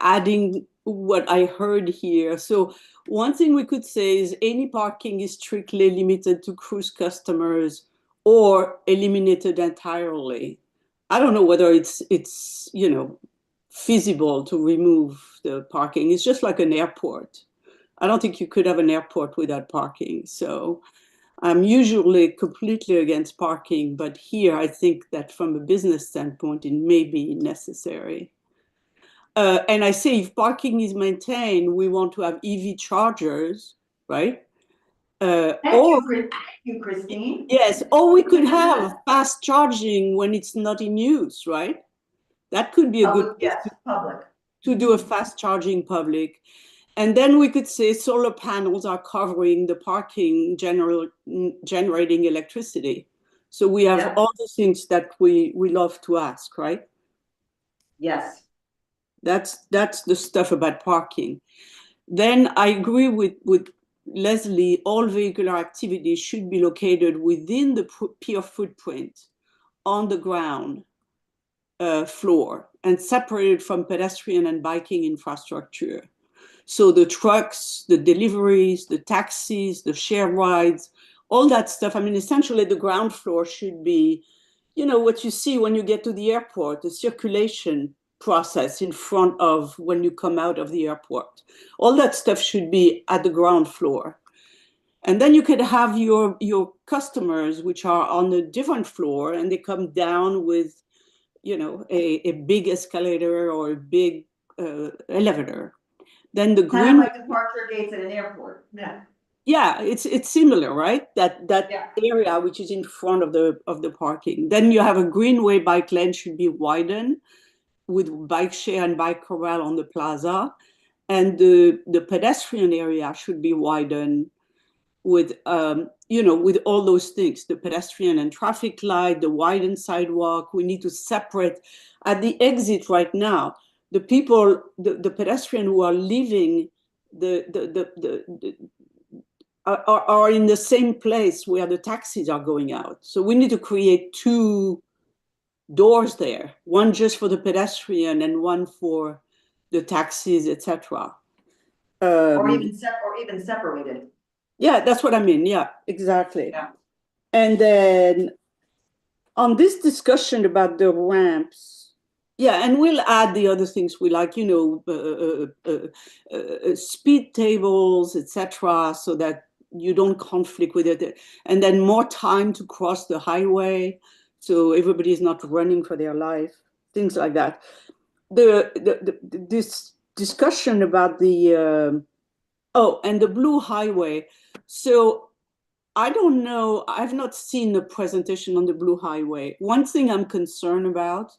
adding what I heard here. So one thing we could say is any parking is strictly limited to cruise customers or eliminated entirely. I don't know whether it's feasible to remove the parking. It's just like an airport. I don't think you could have an airport without parking. So I'm usually completely against parking, but here I think that from a business standpoint, it may be necessary. And I say if parking is maintained, we want to have EV chargers, right? Thank you, Christine. Yes, or we could have fast charging when it's not in use, right? That could be a good Yes, public. to do a fast charging public. And then we could say solar panels are covering the parking generating electricity. So we have all the things that we love to ask, right? Yes. That's the stuff about parking. Then I agree with Leslie, all vehicular activities should be located within the pier footprint on the ground floor and separated from pedestrian and biking infrastructure. So the trucks, the deliveries, the taxis, the share rides, all that stuff. I mean, essentially the ground floor should be, what you see when you get to the airport, the circulation process in front of when you come out of the airport. All that stuff should be at the ground floor. And then you could have your customers, which are on a different floor, and they come down with, a big escalator or a big elevator. Then the Kind green, of like departure gates at an airport. yeah, it's similar, right? That area which is in front of the parking. Then you have a greenway bike lane should be widened with bike share and bike corral on the plaza, and the pedestrian area should be widened with with all those things, the pedestrian and traffic light, the widened sidewalk. We need to separate at the exit right now. The people, the pedestrian who are leaving are in the same place where the taxis are going out. So we need to create two doors there, one just for the pedestrian and one for the taxis, etc. Or even separated. Yeah, that's what I mean. Yeah, exactly. Yeah. And then On this discussion about the ramps, yeah, and we'll add the other things we like, you know, speed tables, etc., so that you don't conflict with it, and then more time to cross the highway, so everybody is not running for their life, things like that. This discussion about the oh, and the blue highway. So I don't know, I've not seen the presentation on the blue highway. One thing I'm concerned about,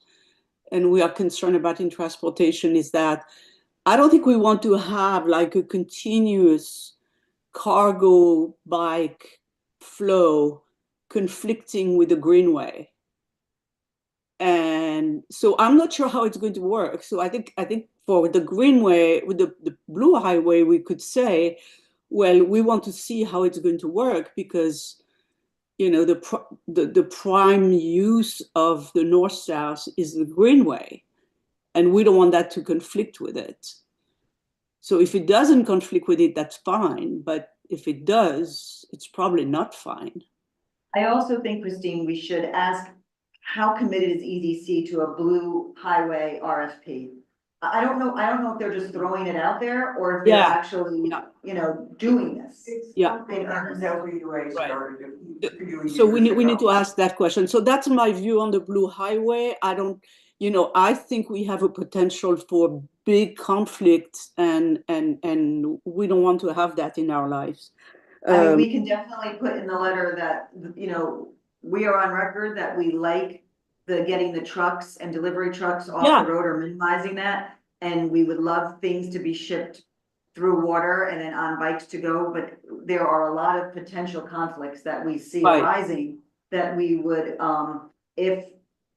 and we are concerned about in transportation, is that I don't think we want to have like a continuous cargo bike flow conflicting with the greenway. And so I'm not sure how it's going to work. So I think for the greenway, with the blue highway, we could say, well, we want to see how it's going to work, because you know the prime use of the north-south is the greenway, and we don't want that to conflict with it. So if it doesn't conflict with it, that's fine. But if it does, it's probably not fine. I also think, Christine, we should ask, how committed is EDC to a blue highway RFP? I don't know if they're just throwing it out there, or if they're Yeah. actually, you know, doing this. Yeah. Right. So we need to ask that question. So that's my view on the blue highway. I don't, you know, I think we have a potential for big conflict, and we don't want to have that in our lives. I mean, we can definitely put in the letter that, you know, we are on record that we like getting the trucks and delivery trucks off Yeah. the road, or minimizing that. And we would love things to be shipped through water and then on bikes to go, but there are a lot of potential conflicts that we see Right. arising, that we would, if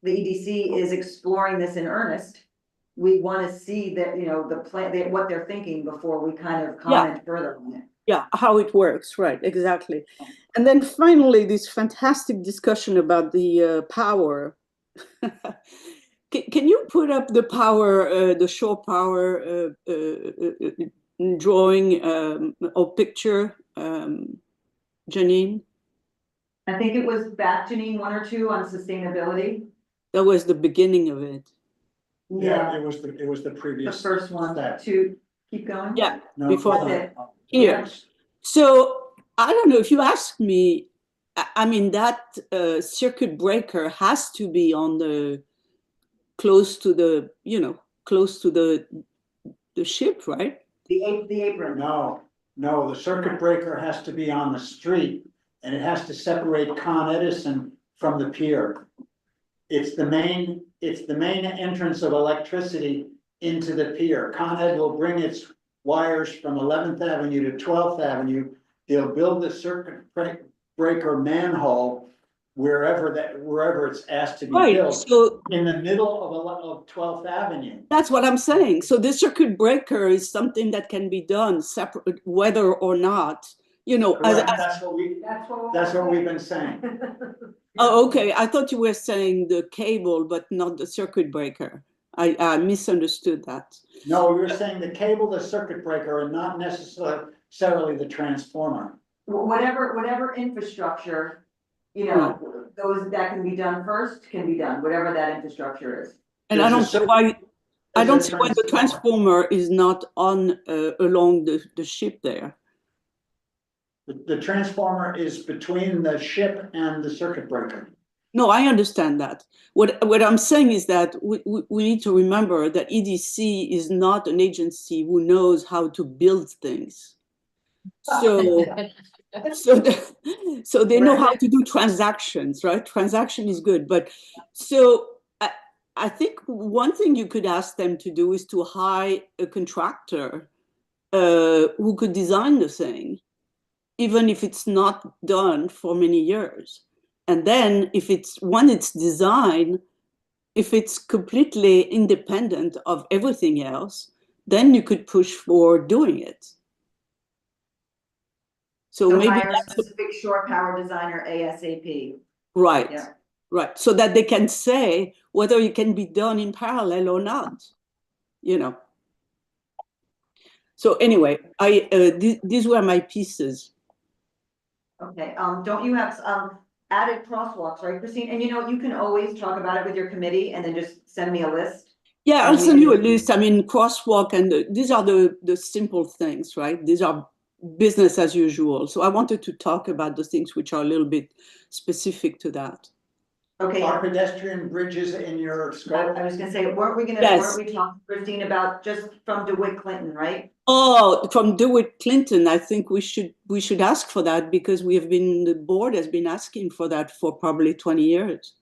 the EDC is exploring this in earnest, we want to see that, you know, the plan, what they're thinking before we kind of comment further on it. Yeah, how it works, right, exactly. And then finally, this fantastic discussion about the power. Can you put up the power, the shore power drawing or picture, Janine? I think it was back, Janine, 1 or 2 on sustainability. That was the beginning of it. Yeah, it was the The previous. first one, step. 2, keep going. Yeah, No, before That's that. it. Here. Yeah. So I don't know, if you ask me, I mean, that circuit breaker has to be on the close to the, you know, close to the ship, right? The apron. No, the circuit breaker has to be on the street, and it has to separate Con Edison from the pier. It's the main entrance of electricity into the pier. Con Ed will bring its wires from 11th Avenue to 12th Avenue. They'll build the circuit breaker manhole wherever it's asked to be Right, built, so in the middle of 12th Avenue. that's what I'm saying. So the circuit breaker is something that can be done separate, whether or not, you know. Correct. That's what we've been saying. Oh, okay. I thought you were saying the cable, but not the circuit breaker. I misunderstood that. No, we were saying the cable, the circuit breaker, and not necessarily the transformer. Whatever infrastructure, you know, those that can be done first can be done, whatever that infrastructure is. And I don't see why the transformer is not on along the ship there. The transformer is between the ship and the circuit breaker. No, I understand that. What I'm saying is that we need to remember that EDC is not an agency who knows how to build things. So they know how to do transactions, right? Transaction is good, but so I think one thing you could ask them to do is to hire a contractor who could design the thing, even if it's not done for many years. And then when it's designed, if it's completely independent of everything else, then you could push for doing it. So maybe hire a specific shore power designer ASAP. Right, yeah. Right. So that they can say whether it can be done in parallel or not, you know. So anyway, these were my pieces. Okay, don't you have, added crosswalks, right, Christine? And you know, you can always talk about it with your committee and then just send me a list. Yeah, And I'll we send you a can- list. I mean, crosswalk and these are the simple things, right? These are business as usual. So I wanted to talk about the things which are a little bit specific to that. Okay, Are pedestrian bridges in your I scope? was gonna say, weren't Yes. we talking, Christine, about just from DeWitt Clinton, right? Oh, from DeWitt Clinton, I think we should ask for that because the board has been asking for that for probably 20 years.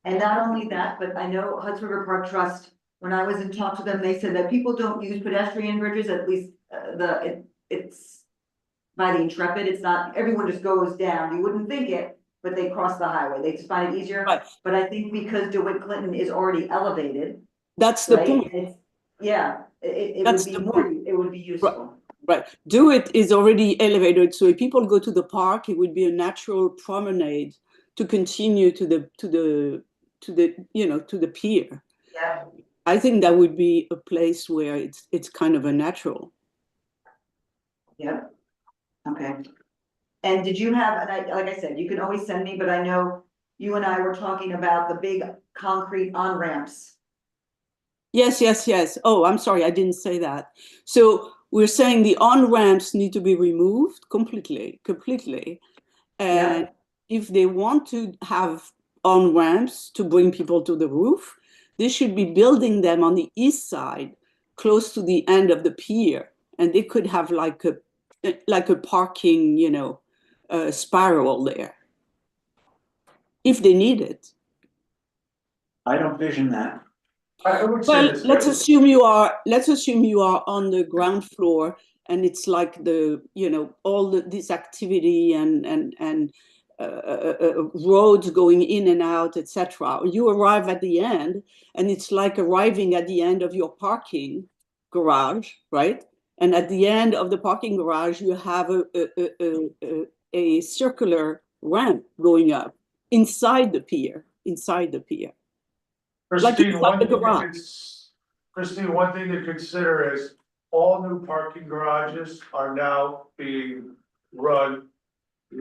And not only that, but I know Hudson River Park Trust, when I was in talk to them, they said that people don't use pedestrian bridges, at least it's by the Intrepid, it's not, everyone just goes down, you wouldn't think it, but they cross the highway, they just find it easier. Right. But I think because DeWitt Clinton is already elevated, That's the right? point. It's, yeah, it That's would be the more, point. it would be useful. Right. DeWitt is already elevated. So if people go to the park, it would be a natural promenade to continue to the pier. Yeah. I think that would be a place where it's kind of a natural. Yep. Okay. And did you have, and like I said, you can always send me, but I know you and I were talking about the big concrete on-ramps. Yes. Oh, I'm sorry, I didn't say that. So we're saying the on-ramps need to be removed completely. And if they want to have on-ramps to bring people to the roof, they should be building them on the east side, close to the end of the pier. And they could have like a parking, spiral there, if they need it. I don't vision that. I would say Well, this. let's assume you are on the ground floor and it's like all this activity and roads going in and out, etc. You arrive at the end and it's like arriving at the end of your parking garage, right? And at the end of the parking garage, you have a circular ramp going up inside the pier. Like Christine, inside the garage. One thing to consider is all new parking garages are now being run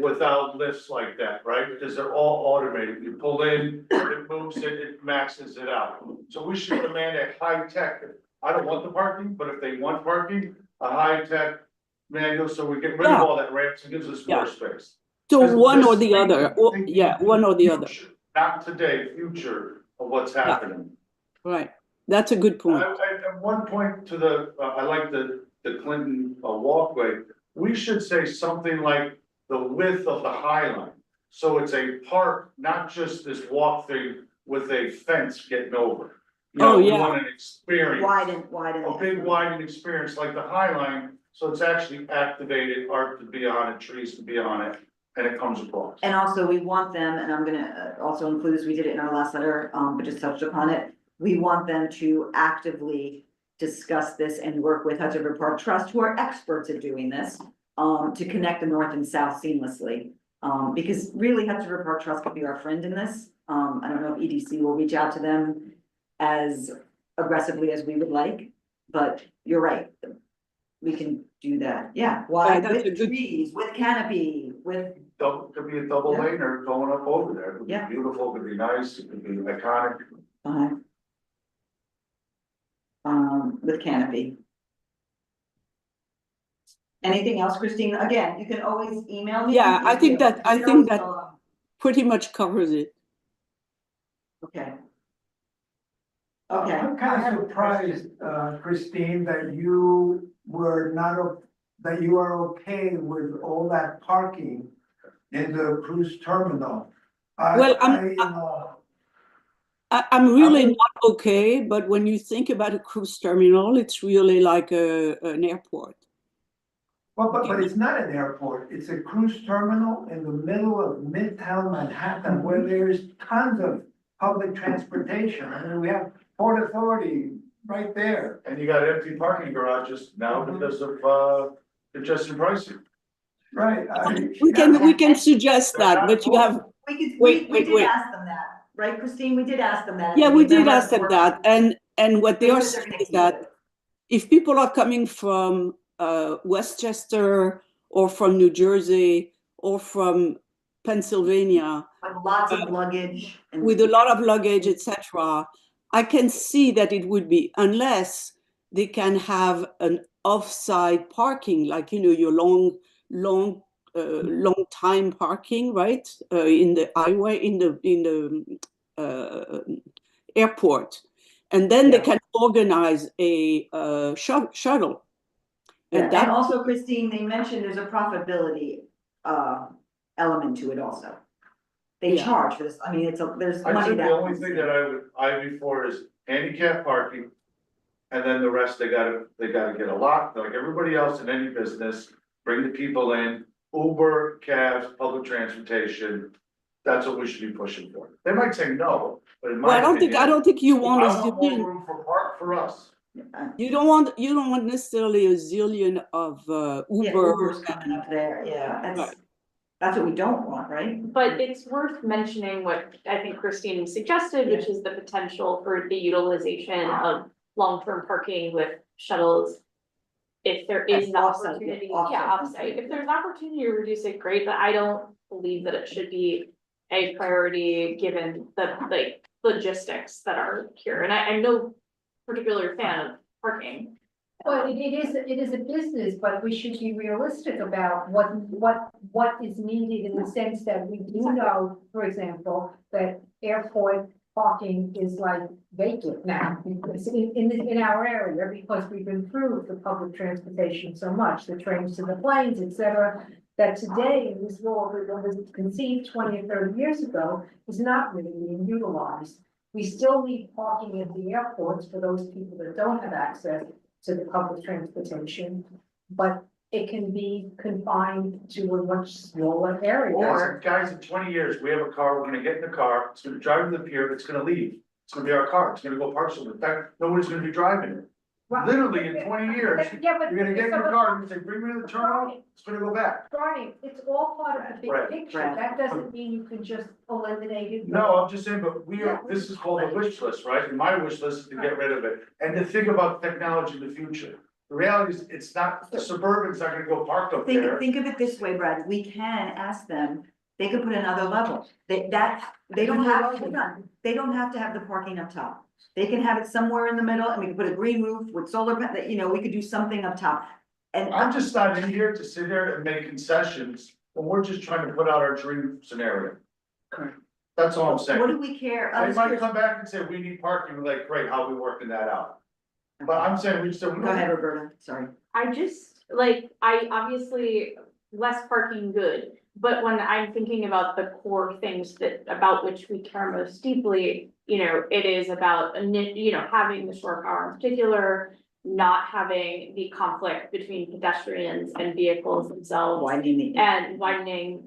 without lifts like that, right? Because they're all automated. You pull in, it moves it, it maxes it out. So we should demand a high tech, I don't want the parking, but if they want parking, a high tech manual, so we get rid of all that ramps and gives us more space. So one or the This other, thinking one or the other. future, not today, future of what's happening. Right, that's a good point. At one point to I like the Clinton walkway, we should say something like the width of the High Line. So it's a park, not just this walk thing with a fence getting over. You know, we want an experience. Widen. A big widened experience like the High Line, so it's actually activated, art to be on it, trees to be on it, and it comes across. And also we want them, and I'm gonna also include this, we did it in our last letter, but just touched upon it. We want them to actively discuss this and work with Hudson River Park Trust, who are experts at doing this, to connect the north and south seamlessly. Because really Hudson River Park Trust could be our friend in this. I don't know if EDC will reach out to them as aggressively as we would like, but you're right. We can do that, yeah, wide, with trees, with canopy, with. Could be a double Yeah. lane or going up over there, it could be Yeah. beautiful, it could be nice, it could be iconic. With canopy. Anything else, Christine? Again, you can always email me. Yeah, I think that always pretty much covers it. Okay. I'm kind of surprised, Christine, that you are okay with all that parking in the cruise terminal. Well, I'm really not okay, but when you think about a cruise terminal, it's really like an airport. Well, but it's not an airport, it's a cruise terminal in the middle of Midtown Manhattan where there's tons of public transportation. I mean, we have Port Authority right there. And you got empty parking garages now because of congestion pricing. Right. We can suggest that, but you have. We did ask them that, right, Christine? We did ask them that. Yeah, we did ask them that, and what they are saying is that if people are coming from Westchester or from New Jersey or from Pennsylvania With lots of luggage and. with a lot of luggage, etc. I can see that it would be, unless they can have an off-site parking, like, your long time parking, right? In the highway, in the airport. And then they can organize a shuttle. And also, Christine, they mentioned there's a profitability element to it also. They charge for this, I mean, there's I money think that. the only thing that I'd be for is handicap parking. And then the rest, they gotta get a lot, like everybody else in any business, bring the people in, Uber, cabs, public transportation. That's what we should be pushing for. They might say no, but in my opinion. I don't think you want I a want more zillion. room for us. You don't want necessarily a zillion of Uber. Uber's coming up there, that's what we don't want, right? But it's worth mentioning what I think Christine suggested, which is the potential for the utilization of long-term parking with shuttles. If there is an opportunity, offsite, if there's an opportunity to reduce it, great, but I don't believe that it should be a priority given the logistics that are here, and I'm no particular fan of parking. Well, it is a business, but we should be realistic about what is needed in the sense that we do know, for example, that airport parking is like vacant now. Because in our area, because we've improved the public transportation so much, the trains to the planes, etc. That today, in this law that was conceived 20 or 30 years ago, is not really being utilized. We still need parking at the airports for those people that don't have access to the public transportation, but it can be confined to a much smaller area. Guys, in 20 years, we have a car, we're gonna get in the car, it's gonna drive to the pier, it's gonna leave. It's gonna be our car, it's gonna go park somewhere. In fact, nobody's gonna be driving it. Well, Literally in 20 years, Yeah, but. you're gonna get in your car and say, bring me to the terminal, it's gonna go back. Brian, it's all part of the big Right. picture. That doesn't mean you can just eliminate it. No, I'm just saying, but this is called a wish list, right? And my wish list is to get rid of it and to think about technology in the future. The reality is, it's not, the suburban's not gonna go park up there. Think of it this way, Brad, we can ask them, they could put another level, they don't have, hold on, they don't have to have the parking up top. They can have it somewhere in the middle, and we can put a green roof with solar, we could do something up top. And I'm just not in here to sit here and make concessions when we're just trying to put out our dream scenario. Correct. That's all I'm saying. What do we care? They might come back and say, we need parking, we're like, great, how are we working that out? But I'm saying, we still. Go ahead, Roberta, sorry. I just, I obviously, less parking good, but when I'm thinking about the core things about which we care most deeply, it is about, having the shore power in particular, not having the conflict between pedestrians and vehicles themselves. Widening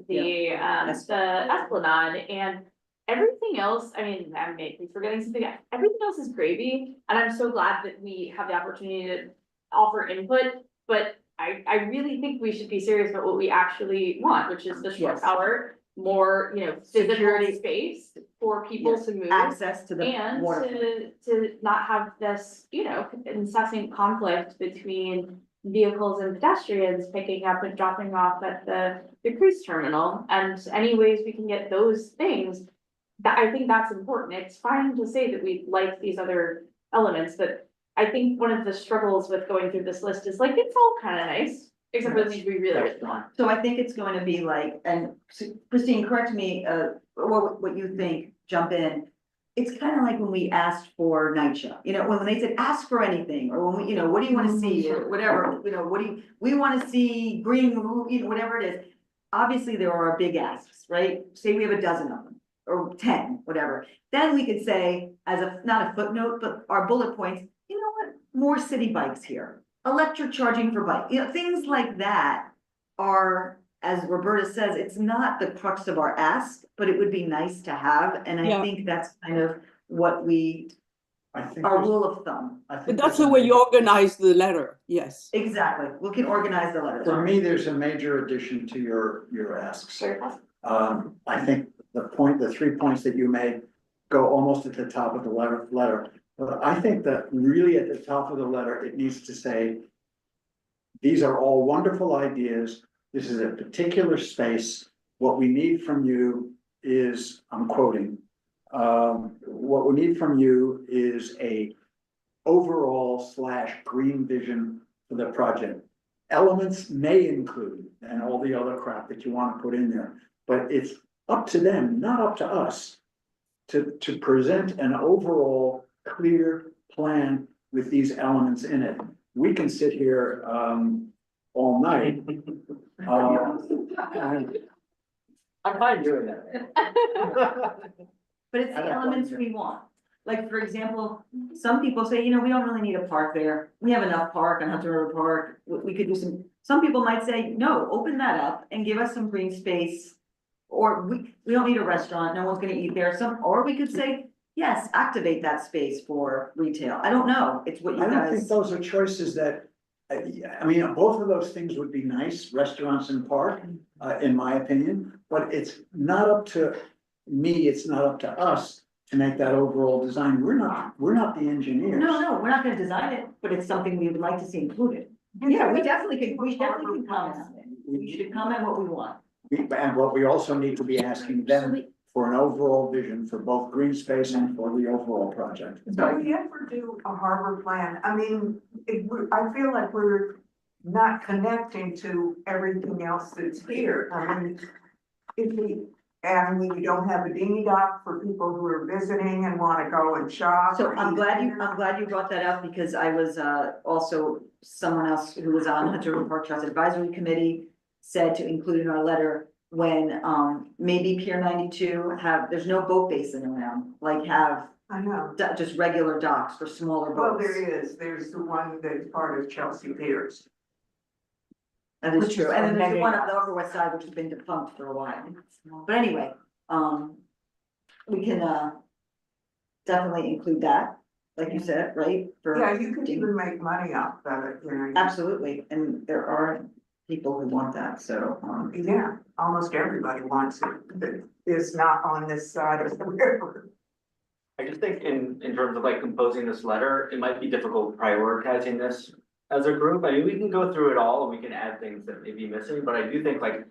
the esplanade, and everything else, I mean, I may be forgetting something, everything else is gravy, and I'm so glad that we have the opportunity to offer input, but I really think we should be serious about what we actually want, which is the shore power, more, physical Security. Space for people to move. Access to the And waterfront. to not have this, incessant conflict between vehicles and pedestrians picking up and dropping off at the cruise terminal, and any ways we can get those things. That, I think that's important. It's fine to say that we like these other elements, but I think one of the struggles with going through this list is it's all kind of nice, except for the things we really want. So I think it's going to be and Christine, correct me, what you think, jump in. It's kind of like when we asked for NYCHA, when they said, ask for anything, or when we, what do you want to see, or whatever, we want to see green, whatever it is. Obviously, there are big asks, right? Say we have a dozen of them, or 10, whatever. Then we could say, as not a footnote, but our bullet points, more city bikes here, electric charging for bike, things like that are, as Roberta says, it's not the crux of our ask, but it would be nice to have, and I think that's kind of what our rule of thumb. But that's the way you organize the letter, yes. Exactly, we can organize the letter. For me, there's a major addition to your asks. I think the 3 points that you made go almost at the top of the letter. But I think that really at the top of the letter, it needs to say, these are all wonderful ideas. This is a particular space. what we need from you is, I'm quoting, what we need from you is a overall / green vision for the project. Elements may include, and all the other crap that you want to put in there, but it's up to them, not up to us, to present an overall clear plan with these elements in it. We can sit here, all night. I'm fine doing that. But it's the elements we want. Like, for example, some people say, we don't really need a park there. We have enough park on Hudson River Park. We could do some people might say, no, open that up and give us some green space. Or we don't need a restaurant, no one's gonna eat there. Or we could say, yes, activate that space for retail. I don't know. It's what you I don't think guys. those are choices that, I mean, both of those things would be nice, restaurants and park, in my opinion. But it's not up to me, it's not up to us to make that overall design. We're not the engineers. No, we're not gonna design it, but it's something we would like to see included. Yeah, we definitely can comment on it. We should comment what we want. And what we also need to be asking them for an overall vision for both green space and for the overall project. Do we ever do a harbor plan? I mean, I feel like we're not connecting to everything else that's here. I mean, we don't have a dinghy dock for people who are visiting and wanna go and shop. So or I'm eat glad dinner. you brought that up because I was also someone else who was on Hudson River Park Trust Advisory Committee said to include in our letter when maybe Pier 92 there's no boat basin around, like have I know. just regular docks for smaller Well, boats. there's the one that's part of Chelsea Piers. That is which true. is And then there's the one amazing. on the Upper West Side, which has been defunct for a while. But anyway, we can definitely include that, like you said, right? For Yeah, you could even make money off of it, absolutely, and there are people who want that, so, Yeah, almost everybody wants it, that is not on this side of the river. I just think in terms of like composing this letter, it might be difficult prioritizing this as a group. I mean, we can go through it all and we can add things that may be missing, but I do think like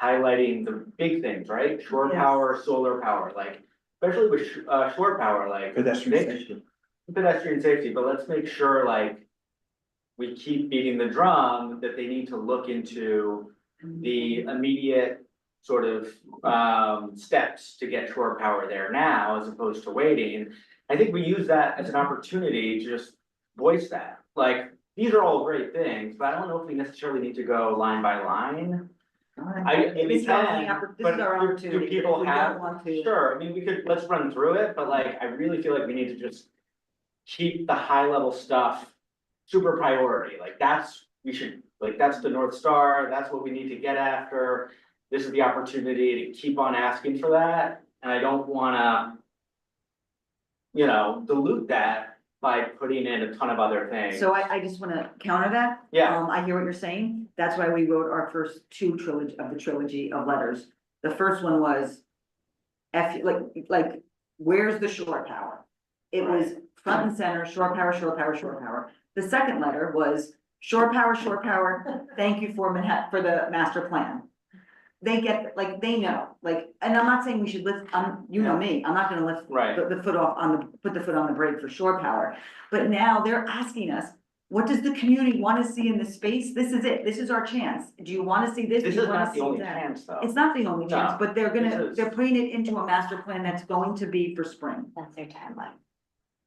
highlighting the big things, right? Shore Yes. power, solar power, like, especially with shore power, like. Pedestrian safety. Pedestrian safety, but let's make sure like we keep beating the drum that they need to look into the immediate sort of steps to get shore power there now as opposed to waiting. I think we use that as an opportunity to just voice that, like, these are all great things, but I don't know if we necessarily need to go line by line. This is our only But this is our do opportunity. people If we have, don't want to. sure, I mean, let's run through it, but like, I really feel like we need to just keep the high level stuff super priority, like that's the North Star, that's what we need to get after. This is the opportunity to keep on asking for that, and I don't wanna, dilute that by putting in a ton of other things. So I just wanna counter that. Yeah. I hear what you're saying. That's why we wrote our first two trilogy of letters. The first one was where's the shore power? It was front and center, shore power, shore power, shore power. The second letter was shore power, thank you for Manhattan, for the master plan. They get, they know, and I'm not saying we should lift, you know me, I'm not gonna lift Right. the foot off put the foot on the brake for shore power. But now they're asking us, what does the community wanna see in this space? This is it, this is our chance. Do you wanna see this? This Do you is wanna not the see only that? chance, though. It's not the only chance, No, but they're this is- they're putting it into a master plan that's going to be for spring. That's their timeline.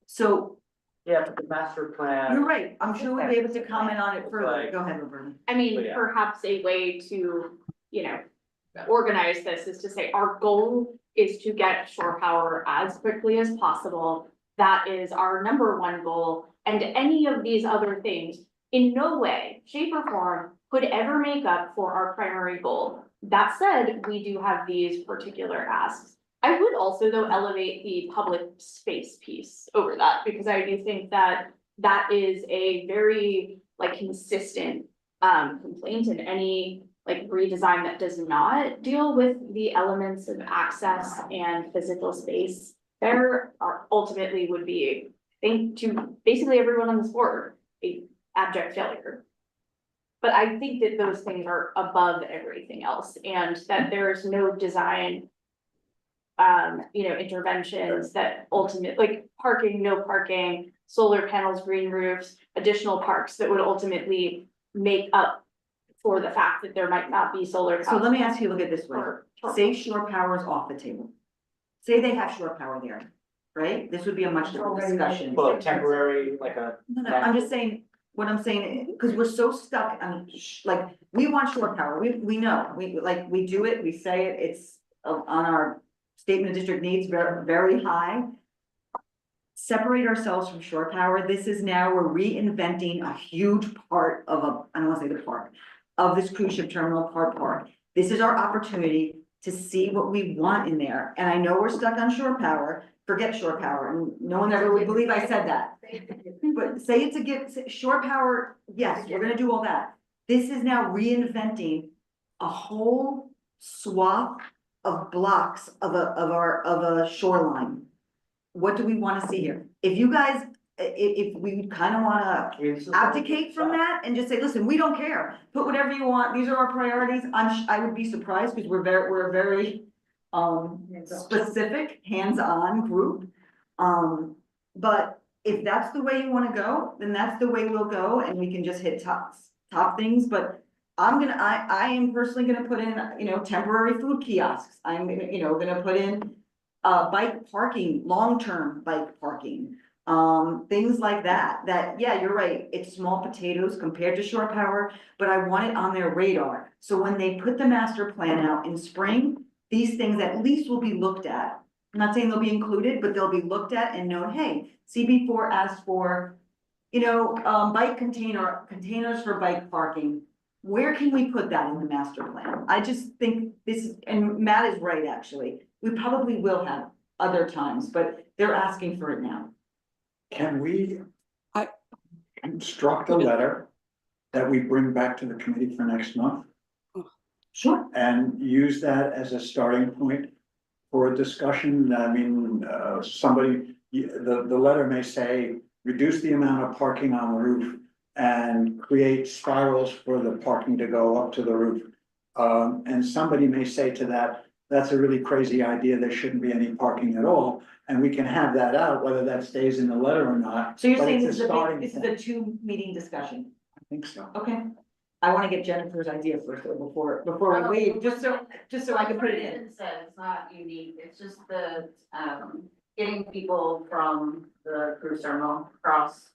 So Yeah, but the master plan. you're right, I'm sure we'll be able to comment on it further. Like- Go ahead, Roberta. I mean, But yeah. perhaps a way to, organize this is to say our goal is to get shore power as quickly as possible. That is our number one goal, and any of these other things in no way, shape or form could ever make up for our primary goal. That said, we do have these particular asks. I would also though elevate the public space piece over that, because I do think that that is a very consistent complaint in any redesign that does not deal with the elements of access and physical space. There are ultimately would be, I think, to basically everyone on this board, a abject failure. But I think that those things are above everything else and that there's no design. Interventions that ultimate, like parking, no parking, solar panels, green roofs, additional parks that would ultimately make up for the fact that there might not be solar. So let me ask you, look at this way, Or- say shore power is off the table. Say they have shore power there, right? This would be a much different discussion. Well, temporary, like a. No, I'm just saying, what I'm saying, because we're so stuck on, like, we want shore power, we know, we do it, we say it, it's on our statement of district needs, very, very high. Separate ourselves from shore power, this is now, we're reinventing a huge part of I don't wanna say the park, of this cruise ship terminal park. This is our opportunity to see what we want in there, and I know we're stuck on shore power, forget shore power, and no one ever would believe I said that. But say it's a gift, shore power, yes, we're gonna do all that. This is now reinventing a whole swath of blocks of a shoreline. What do we wanna see here? If you guys, if we kinda wanna abdicate from that and just say, listen, we don't care, put whatever you want, these are our priorities, I would be surprised, because we're a very specific, hands-on group. But if that's the way you wanna go, then that's the way we'll go, and we can just hit top things, but I am personally gonna put in, temporary food kiosks, I'm gonna put in bike parking, long-term bike parking, things like that, yeah, you're right, it's small potatoes compared to shore power, but I want it on their radar. So when they put the master plan out in spring, these things at least will be looked at. I'm not saying they'll be included, but they'll be looked at and known, hey, CB4 asked for, bike containers for bike parking. Where can we put that in the master plan? I just think this is, and Matt is right, actually. We probably will have other times, but they're asking for it now. Can we construct a letter that we bring back to the committee for next month? Sure. And use that as a starting point for a discussion? I mean, the letter may say, reduce the amount of parking on the roof and create spirals for the parking to go up to the roof. And somebody may say to that, that's a really crazy idea, there shouldn't be any parking at all. And we can have that out, whether that stays in the letter or not. So you're but saying it's this starting is a point. 2-meeting discussion? I think so. Okay. I wanna get Jennifer's idea first, though, before we leave, just so I can put it in. Said it's not unique, it's just the, getting people from the cruise terminal across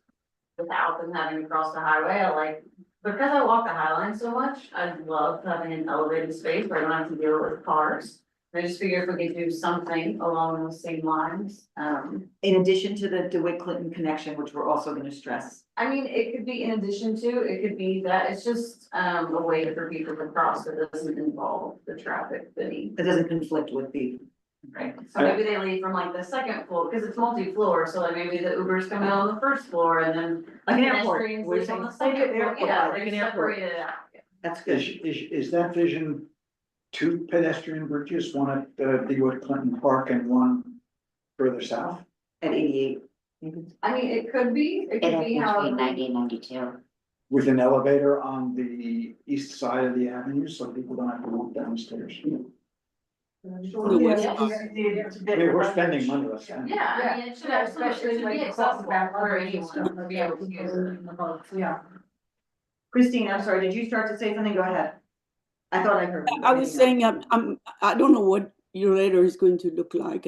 without them having to cross the highway, because I walk the High Line so much, I love having an elevated space where I don't have to deal with cars. I just figure if we could do something along those same lines, In addition to the DeWitt Clinton connection, which we're also gonna stress. I mean, it could be in addition to, it could be that it's just, a way for people to cross that doesn't involve the traffic that It doesn't conflict with the, right? So maybe they leave from like the second floor, because it's multi-floor, so like maybe the Ubers come in on the first floor and then. like an airport, pedestrians we're leave on saying, the second floor, airport, yeah, like an they're airport. separated out. That's good. Is that vision 2 pedestrian bridges, one at DeWitt Clinton Park and one further south? At 88. I mean, it could be Between however. 90 and 92. With an elevator on the east side of the avenue, so people don't have to walk downstairs. I mean, we're spending money, let's spend it. Yeah, I mean, it should have some, it should be accessible for anyone to be able to use it. Yeah. Christine, I'm sorry, did you start to say something? Go ahead. I thought I heard. you. I was saying, I don't know what your letter is going to look like,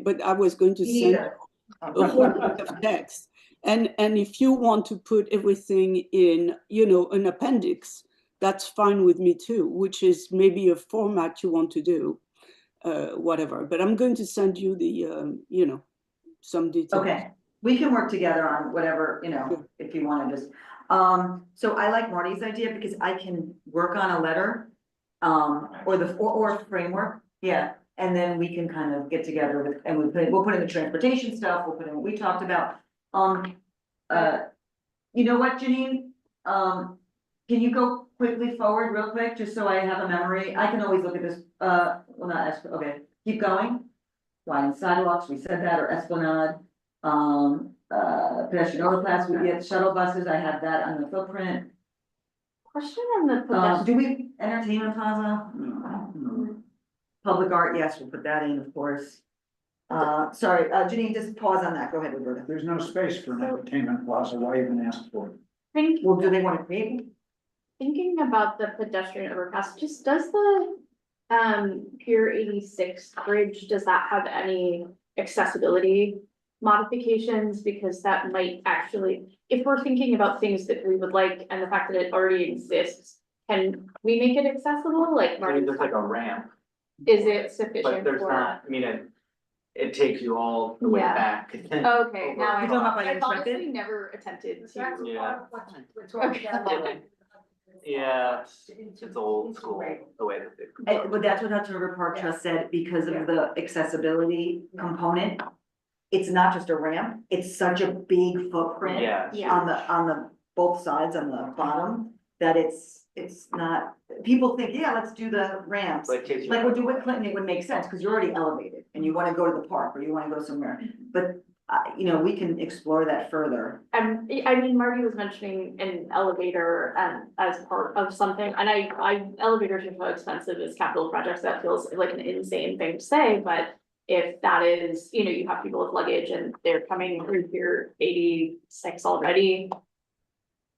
but I was going to Me send neither. a whole lot of text. And if you want to put everything in, an appendix, that's fine with me too, which is maybe a format you want to do, whatever. But I'm going to send you the, some details. Okay, we can work together on whatever, if you wanna just, so I like Marty's idea because I can work on a letter. Or a framework, yeah, and then we can kind of get together with, and we'll put in the transportation stuff, we'll put in what we talked about. You know what, Janine? Can you go quickly forward real quick, just so I have a memory? I can always look at this, well, not Esplanade, okay, keep going. Line sidewalks, we said that, or Esplanade. Pedestrian overpass, we get shuttle buses, I have that on the footprint. Question on the pedestrian. Do we entertainment plaza? Public art, yes, we'll put that in, of course. Sorry, Janine, just pause on that. Go ahead, Roberta. There's no space for an entertainment plaza, why even ask for it? Well, do they want to create one? Thinking about the pedestrian overpass, just does the Pier 86 bridge, does that have any accessibility modifications? Because that might actually, if we're thinking about things that we would like and the fact that it already exists, can we make it accessible? Like I mean, Marty, there's like a ramp, is it but sufficient there's for? not, I mean, it takes you all the way Yeah. back. Okay, now I. You're talking about by I've Intrepid? honestly never attempted to. Yeah. Okay. Yeah, it's old school, the way that they. But that's what Hudson River Park Trust said, because of the accessibility component. It's not just a ramp, it's such a big footprint. Yeah. On the both sides, on the bottom, that it's not, people think, yeah, let's do the ramps. But it takes you. Like we're doing Clinton, it would make sense, because you're already elevated, and you wanna go to the park, or you wanna go somewhere, but, you know, we can explore that further. I mean, Marty was mentioning an elevator as part of something, and elevators are so expensive as capital projects, that feels like an insane thing to say, but if that is, you know, you have people with luggage and they're coming through Pier 86 already,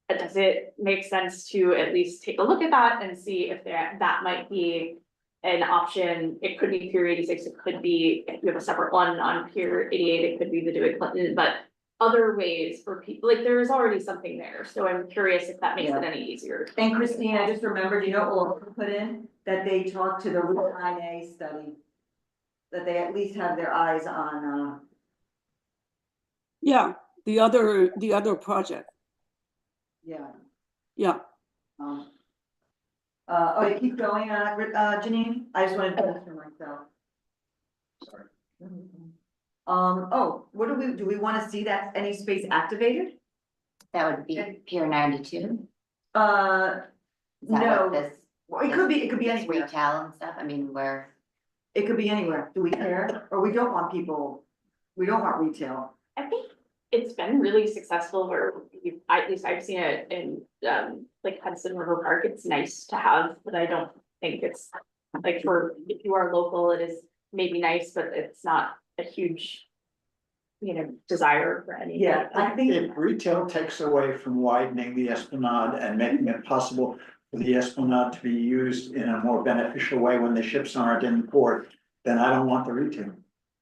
does it make sense to at least take a look at that and see if that might be an option? It could be Pier 86, it could be, if you have a separate one on Pier 88, it could be the DeWitt Clinton, but other ways for people, like there is already something there, so I'm curious if that makes it any easier. And Christine, I just remembered, you know, Oliver put in, that they talked to the Route 9A study. That they at least have their eyes on, Yeah, the other project, yeah. yeah. Oh, you keep going, Janine? I just wanted to finish for myself. Sorry. Oh, what do we wanna see that any space activated? That would be Pier 92. Is No, that what this? well, it could be this anywhere. Retail and stuff, I mean, where, It could be anywhere. Do we care? Or we don't want people, we don't want retail. I think it's been really successful where at least I've seen it in like Hudson River Park. It's nice to have, but I don't think it's like if you are local, it is maybe nice, but it's not a huge, you know, desire for anything. Yeah, I think. If retail takes away from widening the Esplanade and making it possible for the Esplanade to be used in a more beneficial way when the ships aren't in port, then I don't want the retail.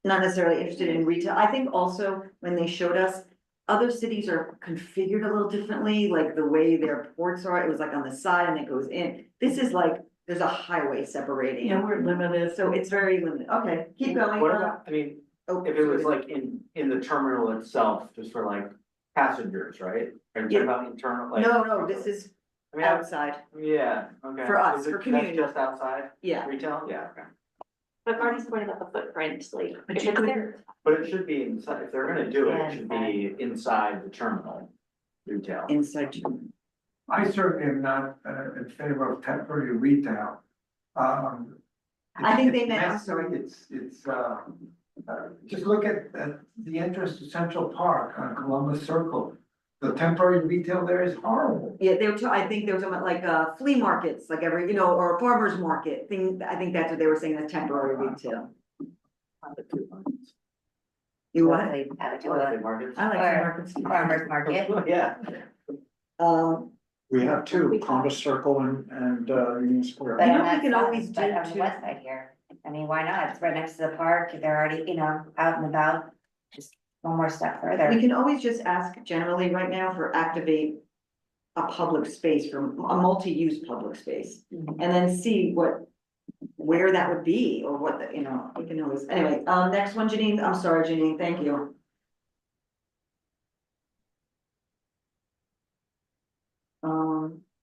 Not necessarily interested in retail. I think also when they showed us, other cities are configured a little differently, like the way their ports are, it was like on the side and it goes in. This is like, there's a highway separating. Yeah, we're limited. So it's very limited. Okay, keep going. What about, I mean, Oh, if it was like in the terminal itself, just for like passengers, right? Are you talking about internal, like? No, this is I mean, outside. Yeah, okay. For us, Is it- for community. That's just outside Yeah. retail? Yeah, okay. But Marty's point about the footprint, like, But if you it's could- there. But it should be inside, if they're gonna do it, Yeah, it should be inside the terminal retail. Inside. I certainly am not in favor of temporary retail. I think they it's meant- I'm messy, sorry. It's just look at the entrance to Central Park on Columbus Circle. The temporary retail there is horrible. Yeah, I think they were talking about like flea markets, like every, you know, or a farmer's market thing. I think that's what they were saying, that's temporary retail. You what? hopefully that would do What are they, a markets? I like flea markets. farmer's market. Yeah. We have two, Columbus Circle and Union Square. But You know, on we that can side- always but do on the too. west side here, I mean, why not? It's right next to the park, they're already, you know, out and about, just one more step We further. can always just ask generally right now for activate a public space, for a multi-use public space, Mhm. and then see where that would be, or what, you know, we can always, anyway, next one, Janine, I'm sorry, Janine, thank you.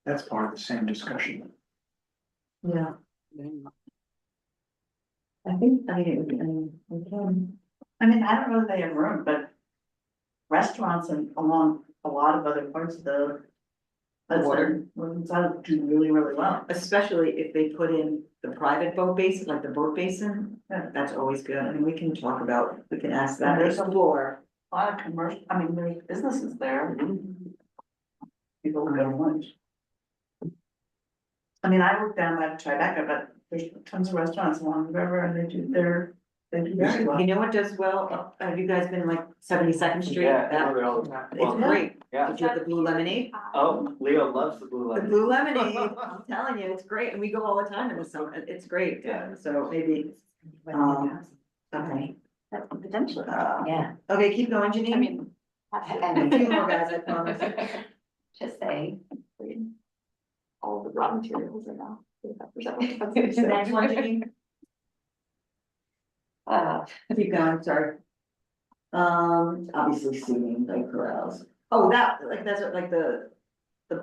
That's part of the same discussion. Yeah. I think, it would be, we can. I mean, I don't know if they have room, but restaurants and along a lot of other parts of the Hudson, do really, really well. Especially if they put in the private boat basin, like the boat basin, that's always good, I mean, we can talk about, we can ask that, there's a floor. A lot of commercial, I mean, there's businesses there. People go to lunch. I mean, I work down by Tribeca, but there's tons of restaurants along the river and they do very well. You know what does well? Have you guys been like 72nd Street? Yeah, I That- go there all the time. It's Well, great. Yeah. Did you have the blue lemonade? Oh, Leo loves the blue The lemon. blue lemonade, I'm telling you, it's great, and we go all the time in the summer, it's great, Yeah. so maybe, okay. Potentially. Yeah. Okay, keep going, Janine. I mean. A few more guys, I promise. Just say, All the raw materials are now. Next one, Janine, keep going, sorry. Obviously seating, bike corrals, oh, that's what, like the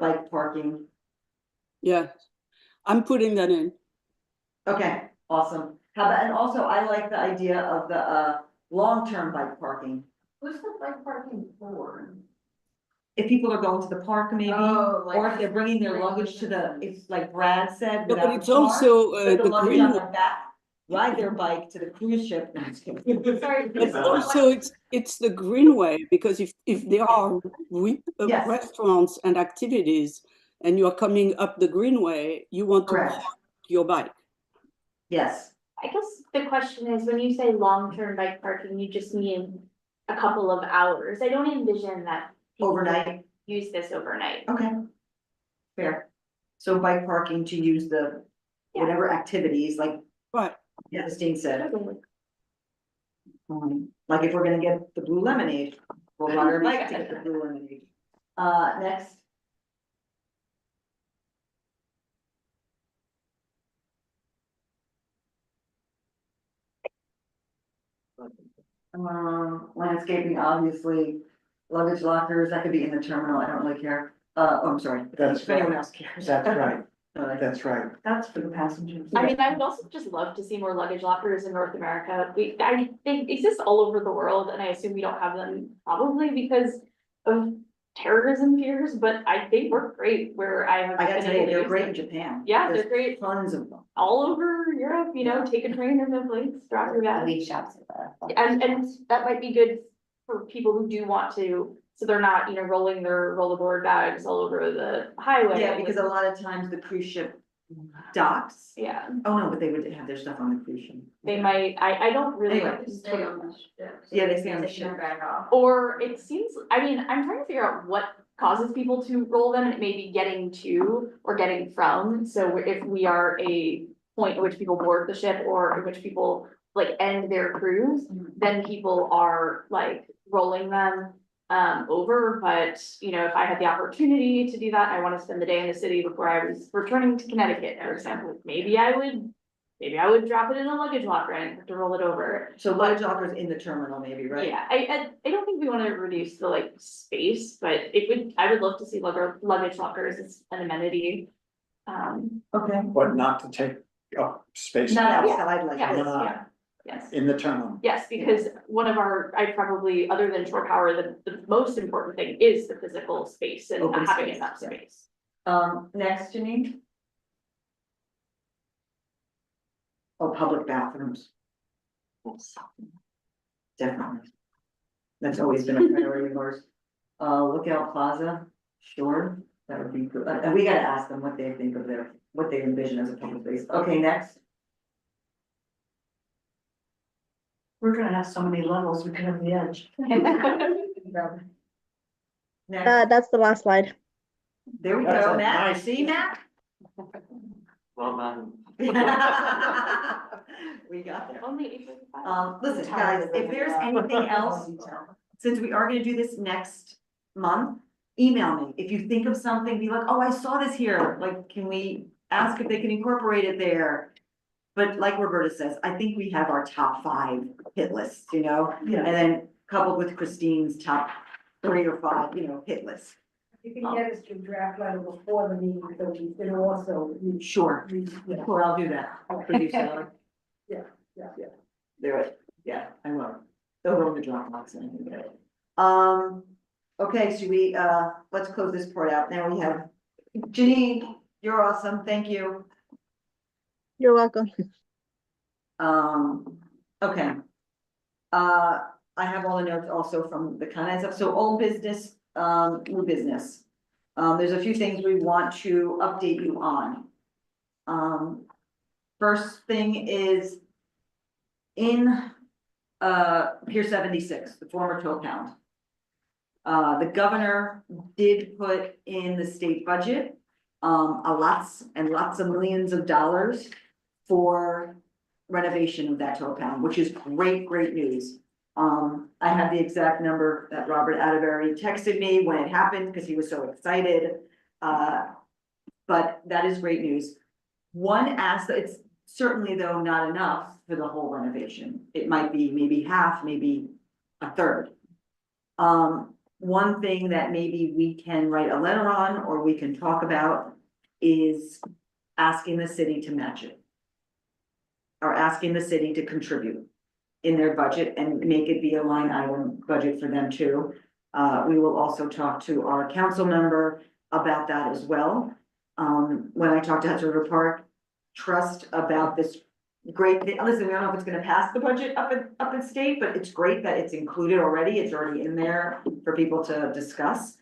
bike parking, Yeah, I'm putting that in. okay, awesome. How about, and also, I like the idea of the, long-term bike parking. Who's the bike parking for? If people are going to the park maybe, Oh, like- or if they're bringing their luggage to the, it's like Brad said, No, without but the it's car, also put the the luggage green. on their back, ride their bike to the cruise ship. No, I'm just kidding. Sorry. But also it's the greenway, because if there are Yes. restaurants and activities and you are coming up the greenway, you want to Correct. park your bike. Yes, I guess the question is, when you say long-term bike parking, you just mean a couple of hours. I don't envision that. people overnight, Use this overnight. okay. Fair. So bike parking to use the, Yeah. whatever activities, like Right. Christine said. Like if we're gonna get the blue lemonade, we'll ride our bike to get the blue lemonade. Next. Landscaping, obviously, luggage lockers, that could be in the terminal, I don't really care. Oh, I'm sorry, That's if anyone right. else cares. That's right, Uh, that's right. That's for the passengers. I mean, I would also just love to see more luggage lockers in North America. They exist all over the world, and I assume we don't have them probably because of terrorism fears, but they work great where I have. I gotta been tell you, able to they're use great them. in Japan. Yeah, There's they're great tons of them. all over Europe, take a train in the place, drop your bag. lead shops at the. And that might be good for people who do want to, so they're not, rolling their rollerboard bags all over the highway. Yeah, because a lot of times the cruise ship docks, Yeah, oh no, but they would have their stuff on the cruise ship. they might, I don't really. Anyway. Stay on the ship. Yeah, they stay on the Taking their ship. bag off. Or it seems, I'm trying to figure out what causes people to roll them, and it may be getting to or getting from. So if we are a point at which people board the ship or at which people like end their cruise, then people are like rolling them over. But if I had the opportunity to do that, I want to spend the day in the city before I was returning to Connecticut, for example, maybe I would drop it in a luggage locker and have to roll it over. So luggage lockers in the terminal maybe, right? Yeah, I don't think we want to reduce the like space, but I would love to see luggage lockers as an amenity. Okay. But not to take up space. Not outside like Yes, this. yeah, yes. In the terminal. Yes, because other than shore power, the most important thing is the physical space and Open having space, enough yeah. space. Next, Janine? Oh, public bathrooms. Definitely. That's always been a priority of ours. Lookout Plaza, sure, that would be good, and we gotta ask them what they think of what they envision as a public space. Okay, next. We're gonna have so many levels, we could have the edge. Next, That's the last slide. there we That's go, a Matt, nice- see, Matt? Well done. We got there. Only 8:45. Listen, guys, if there's anything else, since we are gonna do this next month, email me. If you think of something, be like, oh, I saw this here, like, can we ask if they can incorporate it there? But like Roberta says, I think we have our top 5 hit lists, Yeah. and then coupled with Christine's top 3 or 5, hit list. You can get us your draft letter before the meeting, so we can also. Sure, Yeah. sure, I'll do that. For you, Sally. Yeah. Do it, yeah, I will. They'll go in the Dropbox and I can get it. Okay, should we, let's close this part out. Now we have Janine, you're awesome, thank you. You're welcome. Okay. I have all the notes also from the kind of stuff, so old business, new business. There's a few things we want to update you on. First thing is in, Pier 76, the former tow pound. The governor did put in the state budget, a lots and lots of millions of dollars for renovation of that tow pound, which is great, great news. I have the exact number that Robert Atterbury texted me when it happened, because he was so excited. But that is great news. It's certainly though not enough for the whole renovation. It might be maybe half, maybe a third. One thing that maybe we can write a letter on, or we can talk about, is asking the city to match it. Or asking the city to contribute in their budget and make it be a line item budget for them too. We will also talk to our council member about that as well. When I talked to Hudson River Park Trust about this great thing, listen, we don't know if it's gonna pass the budget up in state, but it's great that it's included already. It's already in there for people to discuss.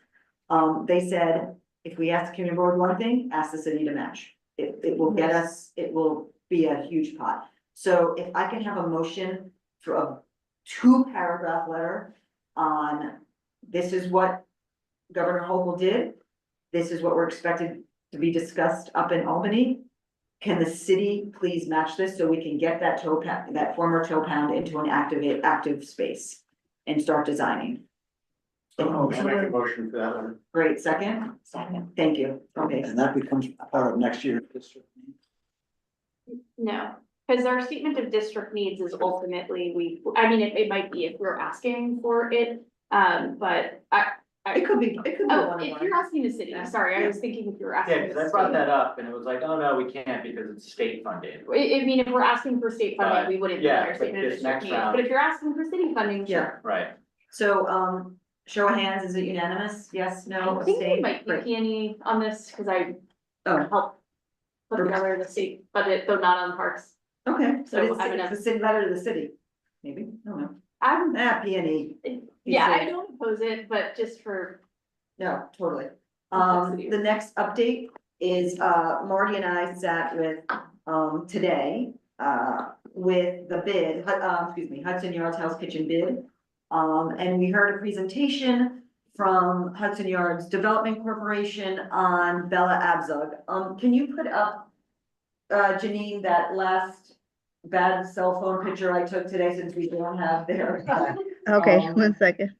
They said, if we ask the community board one thing, ask the city to match. It will get us, it will be a huge pot. So if I can have a motion for a 2-paragraph letter on, this is what Governor Hochul did. This is what we're expected to be discussed up in Albany. Can the city please match this so we can get that tow pound, that former tow pound, into an active space and start designing? I'll make a motion for that one. Great, second? Second. Thank you. Okay. And that becomes part of next year's district. No, because our statement of district needs is ultimately, it might be if we're asking for it, but It could be one of if our. you're asking the city, sorry, I was thinking if you were asking. Yeah, because I brought that up and it was like, oh no, we can't because it's state funded. I mean, if we're asking for state funding, we wouldn't be yeah, our but statement of this district next needs, round- but if you're asking for city funding, sure. Right. So, show of hands, is it unanimous? Yes, no, I think we abstain? might be Great. peony on this, because I Oh, helped put together the state budget, though not on parks. okay, so So it's I'm gonna- it's a city letter to the city, maybe, I don't know. I'm, P&E, yeah, I don't oppose it, but just for, no, totally. Complexity. The next update is, Marty and I sat with, today, with the bid, Hudson Yards House Kitchen bid. And we heard a presentation from Hudson Yards Development Corporation on Bella Abzug. Can you put up, Janine, that last bad cell phone picture I took today, since we don't have their. Okay, Um, 1 second.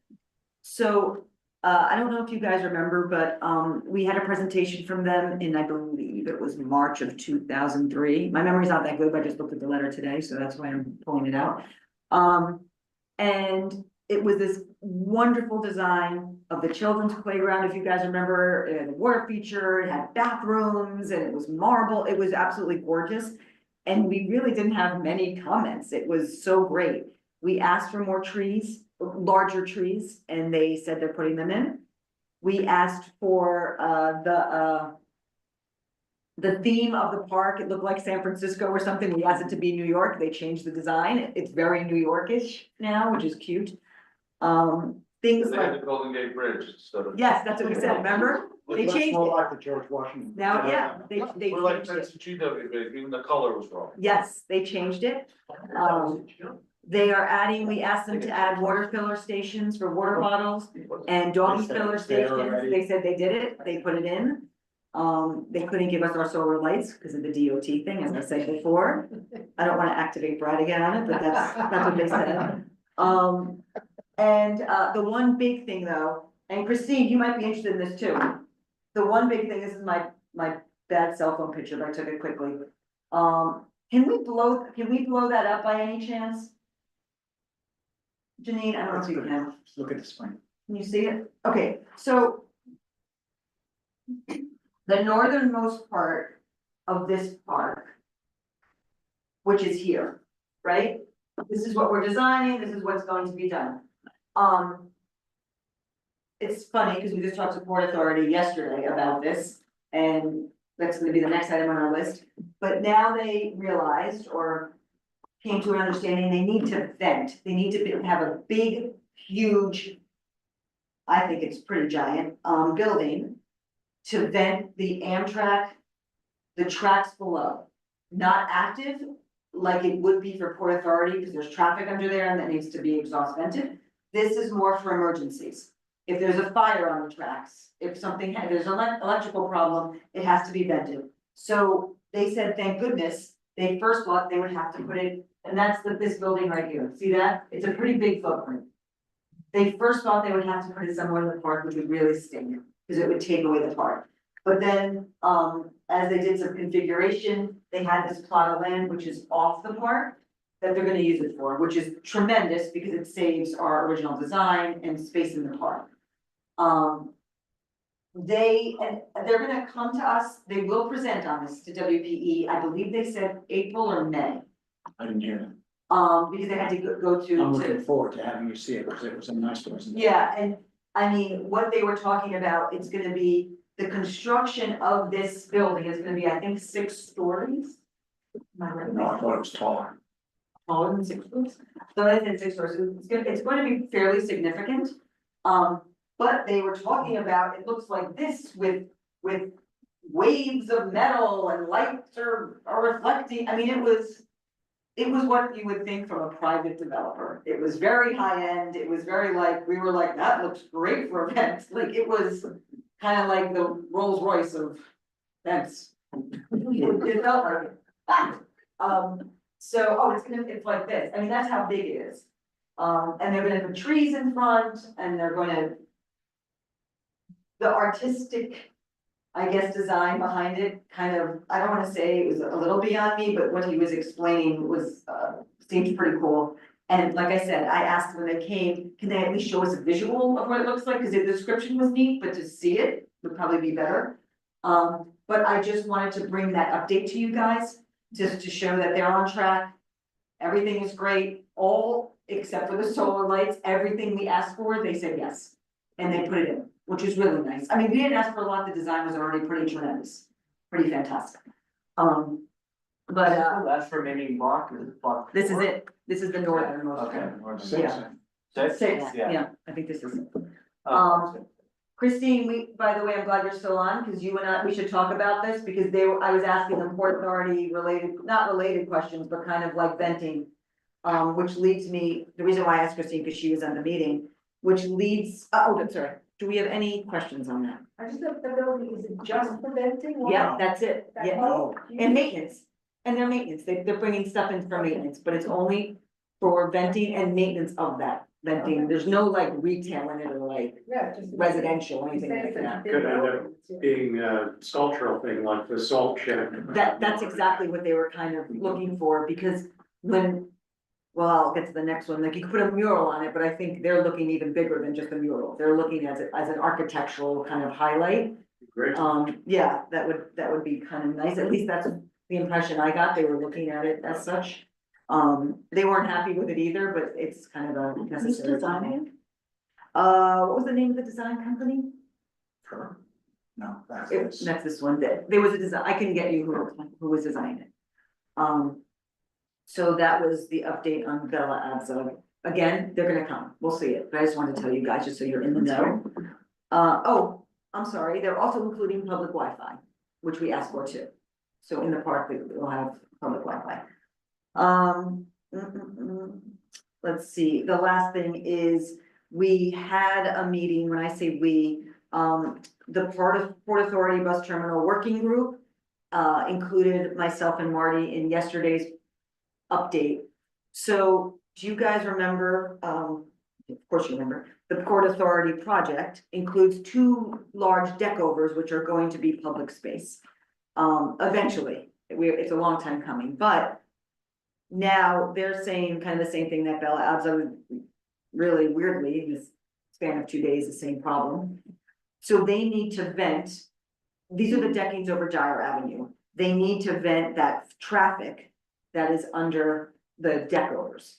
So, I don't know if you guys remember, but, we had a presentation from them in, I believe it was March of 2003. My memory's not that good, but I just looked at the letter today, so that's why I'm pulling it out. And it was this wonderful design of the children's playground, if you guys remember, it had a water feature, it had bathrooms, and it was marble, it was absolutely gorgeous. And we really didn't have many comments, it was so great. We asked for more trees, larger trees, and they said they're putting them in. We asked for, the theme of the park, it looked like San Francisco or something, we asked it to be New York, they changed the design, it's very New Yorkish now, which is cute. Things They had like, the Golden Gate Bridge instead of. yes, that's what we said, remember? They Looks changed more it, like the George Washington. now, yeah, they We're like, changed that's it, the GW, but even the color was wrong. yes, they changed it. They are adding, we asked them to add water filler stations for water bottles and doggy They said filler it's there stations, already. they said they did it, they put it in. They couldn't give us our solar lights because of the DOT thing, as I said before. I don't wanna activate Brad again on it, but that's what they said. And the one big thing though, and Christine, you might be interested in this too. The one big thing, this is my bad cell phone picture, but I took it quickly. Can we blow that up by any chance? Janine, I don't know if you can. Look at the spring. Can you see it? Okay, so the northernmost part of this park, which is here, right? This is what we're designing, this is what's going to be done. It's funny, because we just talked to Port Authority yesterday about this, and that's gonna be the next item on our list. But now they realized, or came to an understanding, they need to vent, they need to have a big, huge, I think it's pretty giant, building to vent the Amtrak the tracks below, not active like it would be for Port Authority, because there's traffic under there and that needs to be exhaust vented. This is more for emergencies. If there's a fire on the tracks, if there's an electrical problem, it has to be vented. So they said, thank goodness, they first thought they would have to put it, and that's this building right here, see that? It's a pretty big footprint. They first thought they would have to put it somewhere in the park, which would really stink, because it would take away the park. But then, as they did some configuration, they had this plot of land which is off the park that they're gonna use it for, which is tremendous because it saves our original design and space in the park. They're gonna come to us, they will present on this to WPE, I believe they said April or May. I didn't hear that. Because they had to go to. I'm looking forward to having you see it, because it was a nice presentation. Yeah, and I mean, what they were talking about, it's gonna be, the construction of this building is gonna be, I think, 6 stories. Am I right? No, I thought it was taller. Taller than 6 stories? So I said 6 stories, so it's going to be fairly significant. But they were talking about, it looks like this with waves of metal and lights are reflecting, I mean, it was what you would think from a private developer. It was very high end, it was very we were like, that looks great for events, like it was kind of like the Rolls Royce of events. It felt like it. So, it's like this, I mean, that's how big it is. And they're gonna put trees in front, and they're gonna. The artistic, I guess, design behind it, kind of, I don't wanna say it was a little beyond me, but what he was explaining was, seemed pretty cool. And like I said, I asked when they came, can they at least show us a visual of what it looks like, because the description was neat, but to see it would probably be better. But I just wanted to bring that update to you guys, just to show that they're on track. Everything is great, all except for the solar lights, everything we asked for, they said yes. And they put it in, which is really nice. I mean, we didn't ask for a lot, the design was already pretty tremendous, pretty fantastic. But That's for maybe block, is it block? this is it, this is the northernmost. Okay. one. Six. Yeah. Six, yeah, I think this is it. Christine, by the way, I'm glad you're still on, because you and I, we should talk about this, because I was asking them Port Authority related, not related questions, but kind of like venting. Which leads me, the reason why I asked Christine, because she was on the meeting, which leads, sorry, do we have any questions on that? I just thought the building, is it just for venting? Yeah, that's it, That's yeah, all? and maintenance, and their maintenance, they're bringing stuff in for maintenance, but it's only for venting and maintenance of that venting, there's no like retail in it or like Yeah, just. residential or anything like that. Could end up being a sculptural thing like the salt shed. That's exactly what they were kind of looking for, because well, I'll get to the next one, like you could put a mural on it, but I think they're looking even bigger than just a mural, they're looking at it as an architectural kind of highlight. Great. Yeah, that would be kind of nice, at least that's the impression I got, they were looking at it as such. They weren't happy with it either, but it's kind of a necessary. Who's designing it? What was the name of the design company? No, that's That's this one, there was a design, I can get you who was designing it. So that was the update on Bella Abza. Again, they're gonna come, we'll see it, but I just wanted to tell you guys, just so you're in the know. Oh, I'm sorry, they're also including public Wi-Fi, which we asked for too. So in the park, we'll have public Wi-Fi. Let's see, the last thing is, we had a meeting, when I say we, the Port Authority Bus Terminal Working Group included myself and Marty in yesterday's update. So do you guys remember, of course you remember, the Port Authority project includes 2 large deck overs, which are going to be public space. Eventually, it's a long time coming, but now they're saying kind of the same thing that Bella Abza, really weirdly, in this span of 2 days, the same problem. So they need to vent, these are the deckings over Gyre Avenue. They need to vent that traffic that is under the deck overs.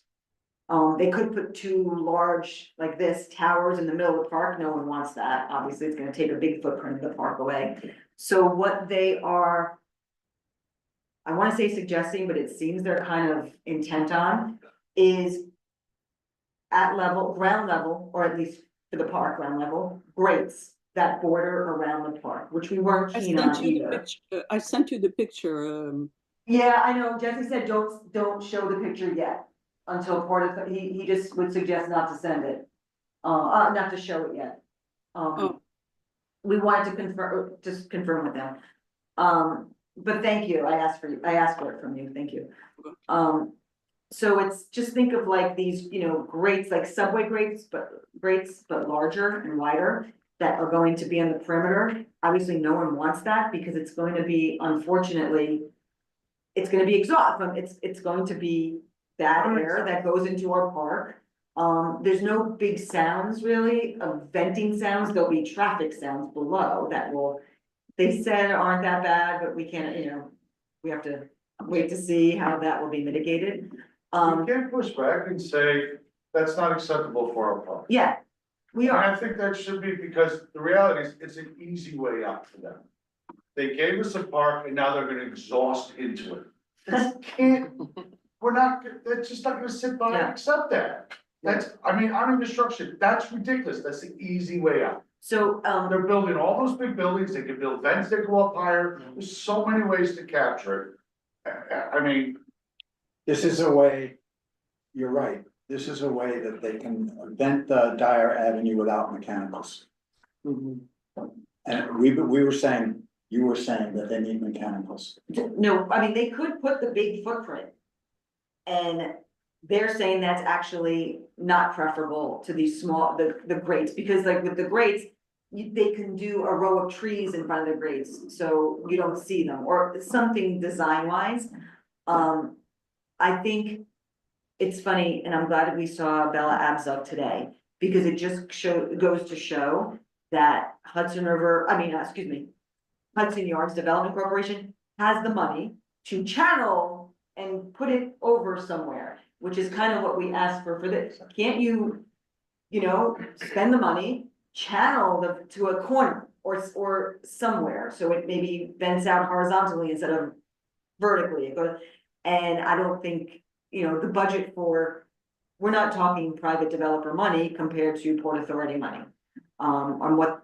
They could put 2 large, like this, towers in the middle of the park, no one wants that, obviously it's gonna take a big footprint of the park away. So what they are, I wanna say suggesting, but it seems they're kind of intent on, is at ground level, or at least for the park, ground level, grates that border around the park, which we weren't I keen sent on you the either. picture, I sent you the picture, Yeah, I know, Jesse said, don't show the picture yet, until he just would suggest not to send it. Not to show it yet. Oh. We wanted to confirm with them. But thank you, I asked for it from you, thank you. So it's, just think of like these, you know, grates, like subway grates, but larger and wider, that are going to be on the perimeter. Obviously, no one wants that, because it's going to be, unfortunately, it's gonna be exhaust, it's going to be bad air that goes into our park. There's no big sounds really of venting sounds, there'll be traffic sounds below that will, they said aren't that bad, but we can't, you know, we have to wait to see how that will be mitigated. You can't push back and say, that's not acceptable for our park. Yeah, we And are, I think that should be, because the reality is, it's an easy way out for them. They gave us a park and now they're gonna exhaust into it. That can't, they're just not gonna sit by and accept that. That's, I mean, under construction, that's ridiculous, that's the easy way out. so, They're building all those big buildings, they can build vents that go up higher, there's so many ways to capture it. I mean, This is a way, you're right, this is a way that they can vent the Dyer Avenue without mechanicals. And we were saying, you were saying that they need mechanicals. no, I mean, they could put the big footprint. And they're saying that's actually not preferable to these small, the grates, because like with the grates, they can do a row of trees in front of the grates, so you don't see them, or something design wise. I think it's funny, and I'm glad that we saw Bella Abzug today, because it just goes to show that Hudson Yards Development Corporation has the money to channel and put it over somewhere, which is kind of what we asked for this. Can't you, you know, spend the money, channel to a corner or somewhere, so it maybe vents out horizontally instead of vertically. It goes, and I don't think, you know, the budget for, we're not talking private developer money compared to Port Authority money. On what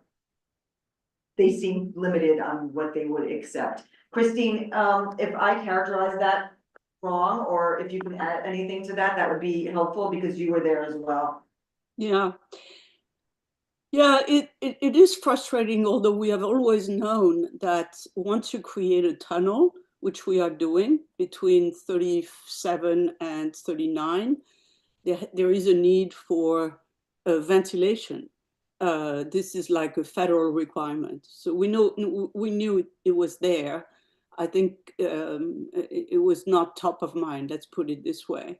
they seem limited on what they would accept. Christine, if I characterize that wrong, or if you can add anything to that, that would be helpful, because you were there as well. yeah. Yeah, it is frustrating, although we have always known that once you create a tunnel, which we are doing between 37 and 39, there is a need for ventilation. This is like a federal requirement. So we knew it was there. I think it was not top of mind, let's put it this way.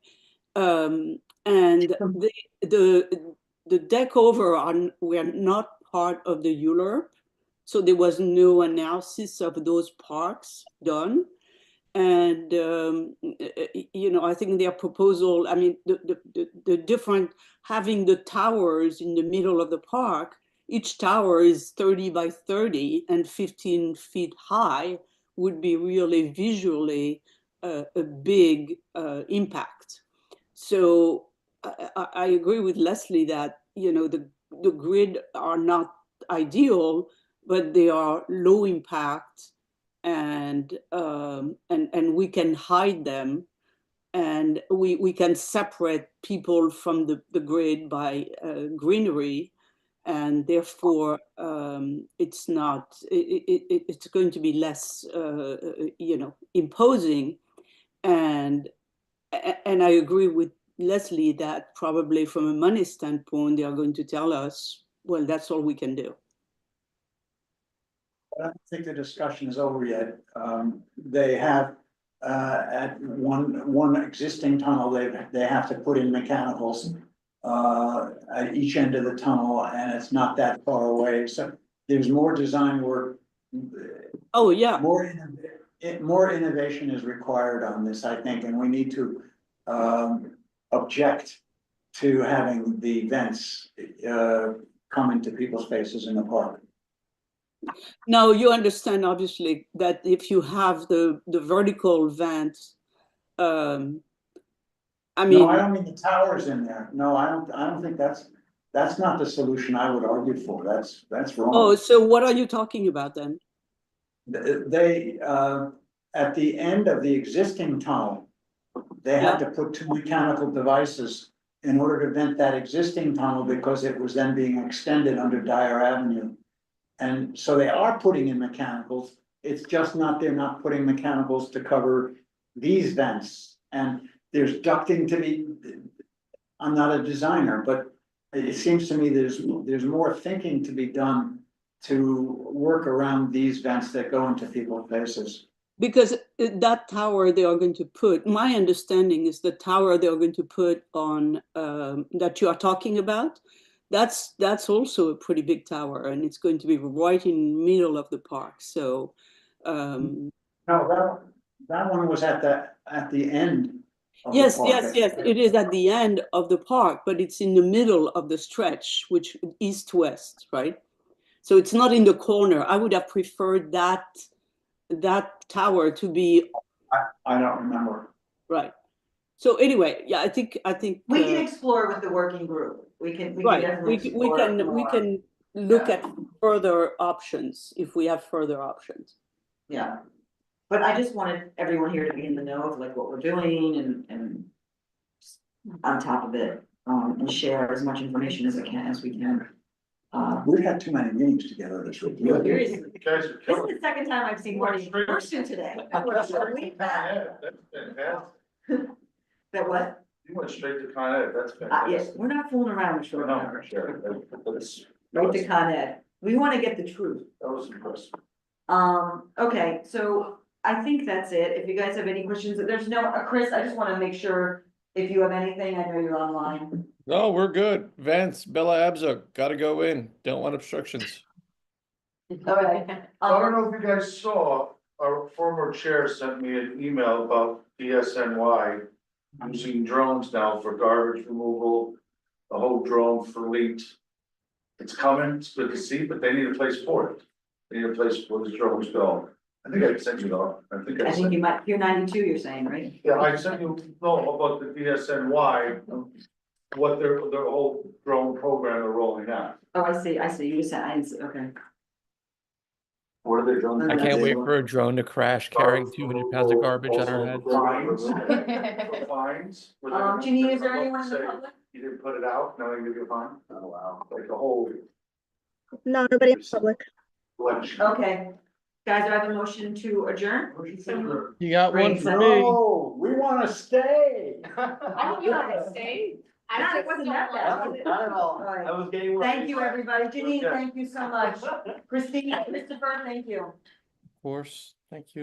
And the deck over were not part of the ULURP, so there was no analysis of those parks done. And you know, I think their proposal, I mean, the different, having the towers in the middle of the park, each tower is 30 by 30 and 15 feet high, would be really visually a big impact. So I agree with Leslie that, you know, the grid are not ideal, but they are low impact, and we can hide them, and we can separate people from the grid by greenery, and therefore it's going to be less you know, imposing. And I agree with Leslie that probably from a money standpoint, they are going to tell us, well, that's all we can do. I don't think the discussion is over yet. They have, at one existing tunnel, they have to put in mechanicals at each end of the tunnel, and it's not that far away. So there's more design work. Oh, yeah. More innovation is required on this, I think, and we need to object to having the vents come into people's faces in the park. Now, you understand, obviously, that if you have the vertical vent, I mean. No, I don't mean the towers in there. No, I don't think that's That's not the solution I would argue for. That's wrong. Oh, so what are you talking about then? They, at the end of the existing tunnel, they had to put two mechanical devices in order to vent that existing tunnel because it was then being extended under Dyer Avenue. And so they are putting in mechanicals. It's just not, they're not putting mechanicals to cover these vents. And there's ducting to be, I'm not a designer, but it seems to me there's more thinking to be done to work around these vents that go into people's faces. Because that tower they are going to put, my understanding is the tower they are going to put on, that you are talking about, that's also a pretty big tower, and it's going to be right in the middle of the park, so. No, that one was at the end. of the Yes, park. yes, it is at the end of the park, but it's in the middle of the stretch, which east-west, right? So it's not in the corner. I would have preferred that tower to be. I don't remember. Right. So anyway, yeah, I think. We can explore with the working group. We can Right, definitely we explore it can more. look at further options if we have further options. Yeah, but I just wanted everyone here to be in the know of like what we're doing and on top of it, and share as much information as we can. We've had too many meetings together this week. Seriously. You guys are This killing is the second time I've seen Marty in person today. Con Ed, that's fantastic. That what? You went straight to Con Ed, that's Yes, fantastic. we're not fooling around with short No, term. sure, that's. Right to Con Ed. We want to get the truth. That was impressive. Okay, so I think that's it. If you guys have any questions, there's no, Chris, I just want to make sure if you have anything, I know you're online. No, we're good. Vance, Bella Abza, gotta go in. Don't want obstructions. Okay. I don't know if you guys saw, our former chair sent me an email about DSNY using drones now for garbage removal, the whole drone fleet. It's coming, it's good to see, but they need a place for it. They need a place for the drones go. I think I sent you though, I think I I think sent. you might, you're 92, you're saying, right? Yeah, I sent you, no, about the DSNY, what their whole drone program are rolling out. Oh, I see, you just said, I didn't see, okay. What are the drones? I can't wait for a drone to crash carrying 200 pounds of garbage on our heads. Fines. Janine, is there anyone in the public? You didn't put it out, now they give you a fine? Oh, wow. Like the whole No, nobody in public. collection. Okay, guys, do I have a motion to adjourn? You got one Great. for me. Oh, we want to stay. I think you want to stay. I Not, it just wasn't don't that bad, want was it? Not at all, All right. I was getting worried. Thank you, everybody. Janine, Okay. thank you so much. Christine, Christopher, thank you. Of course, thank you.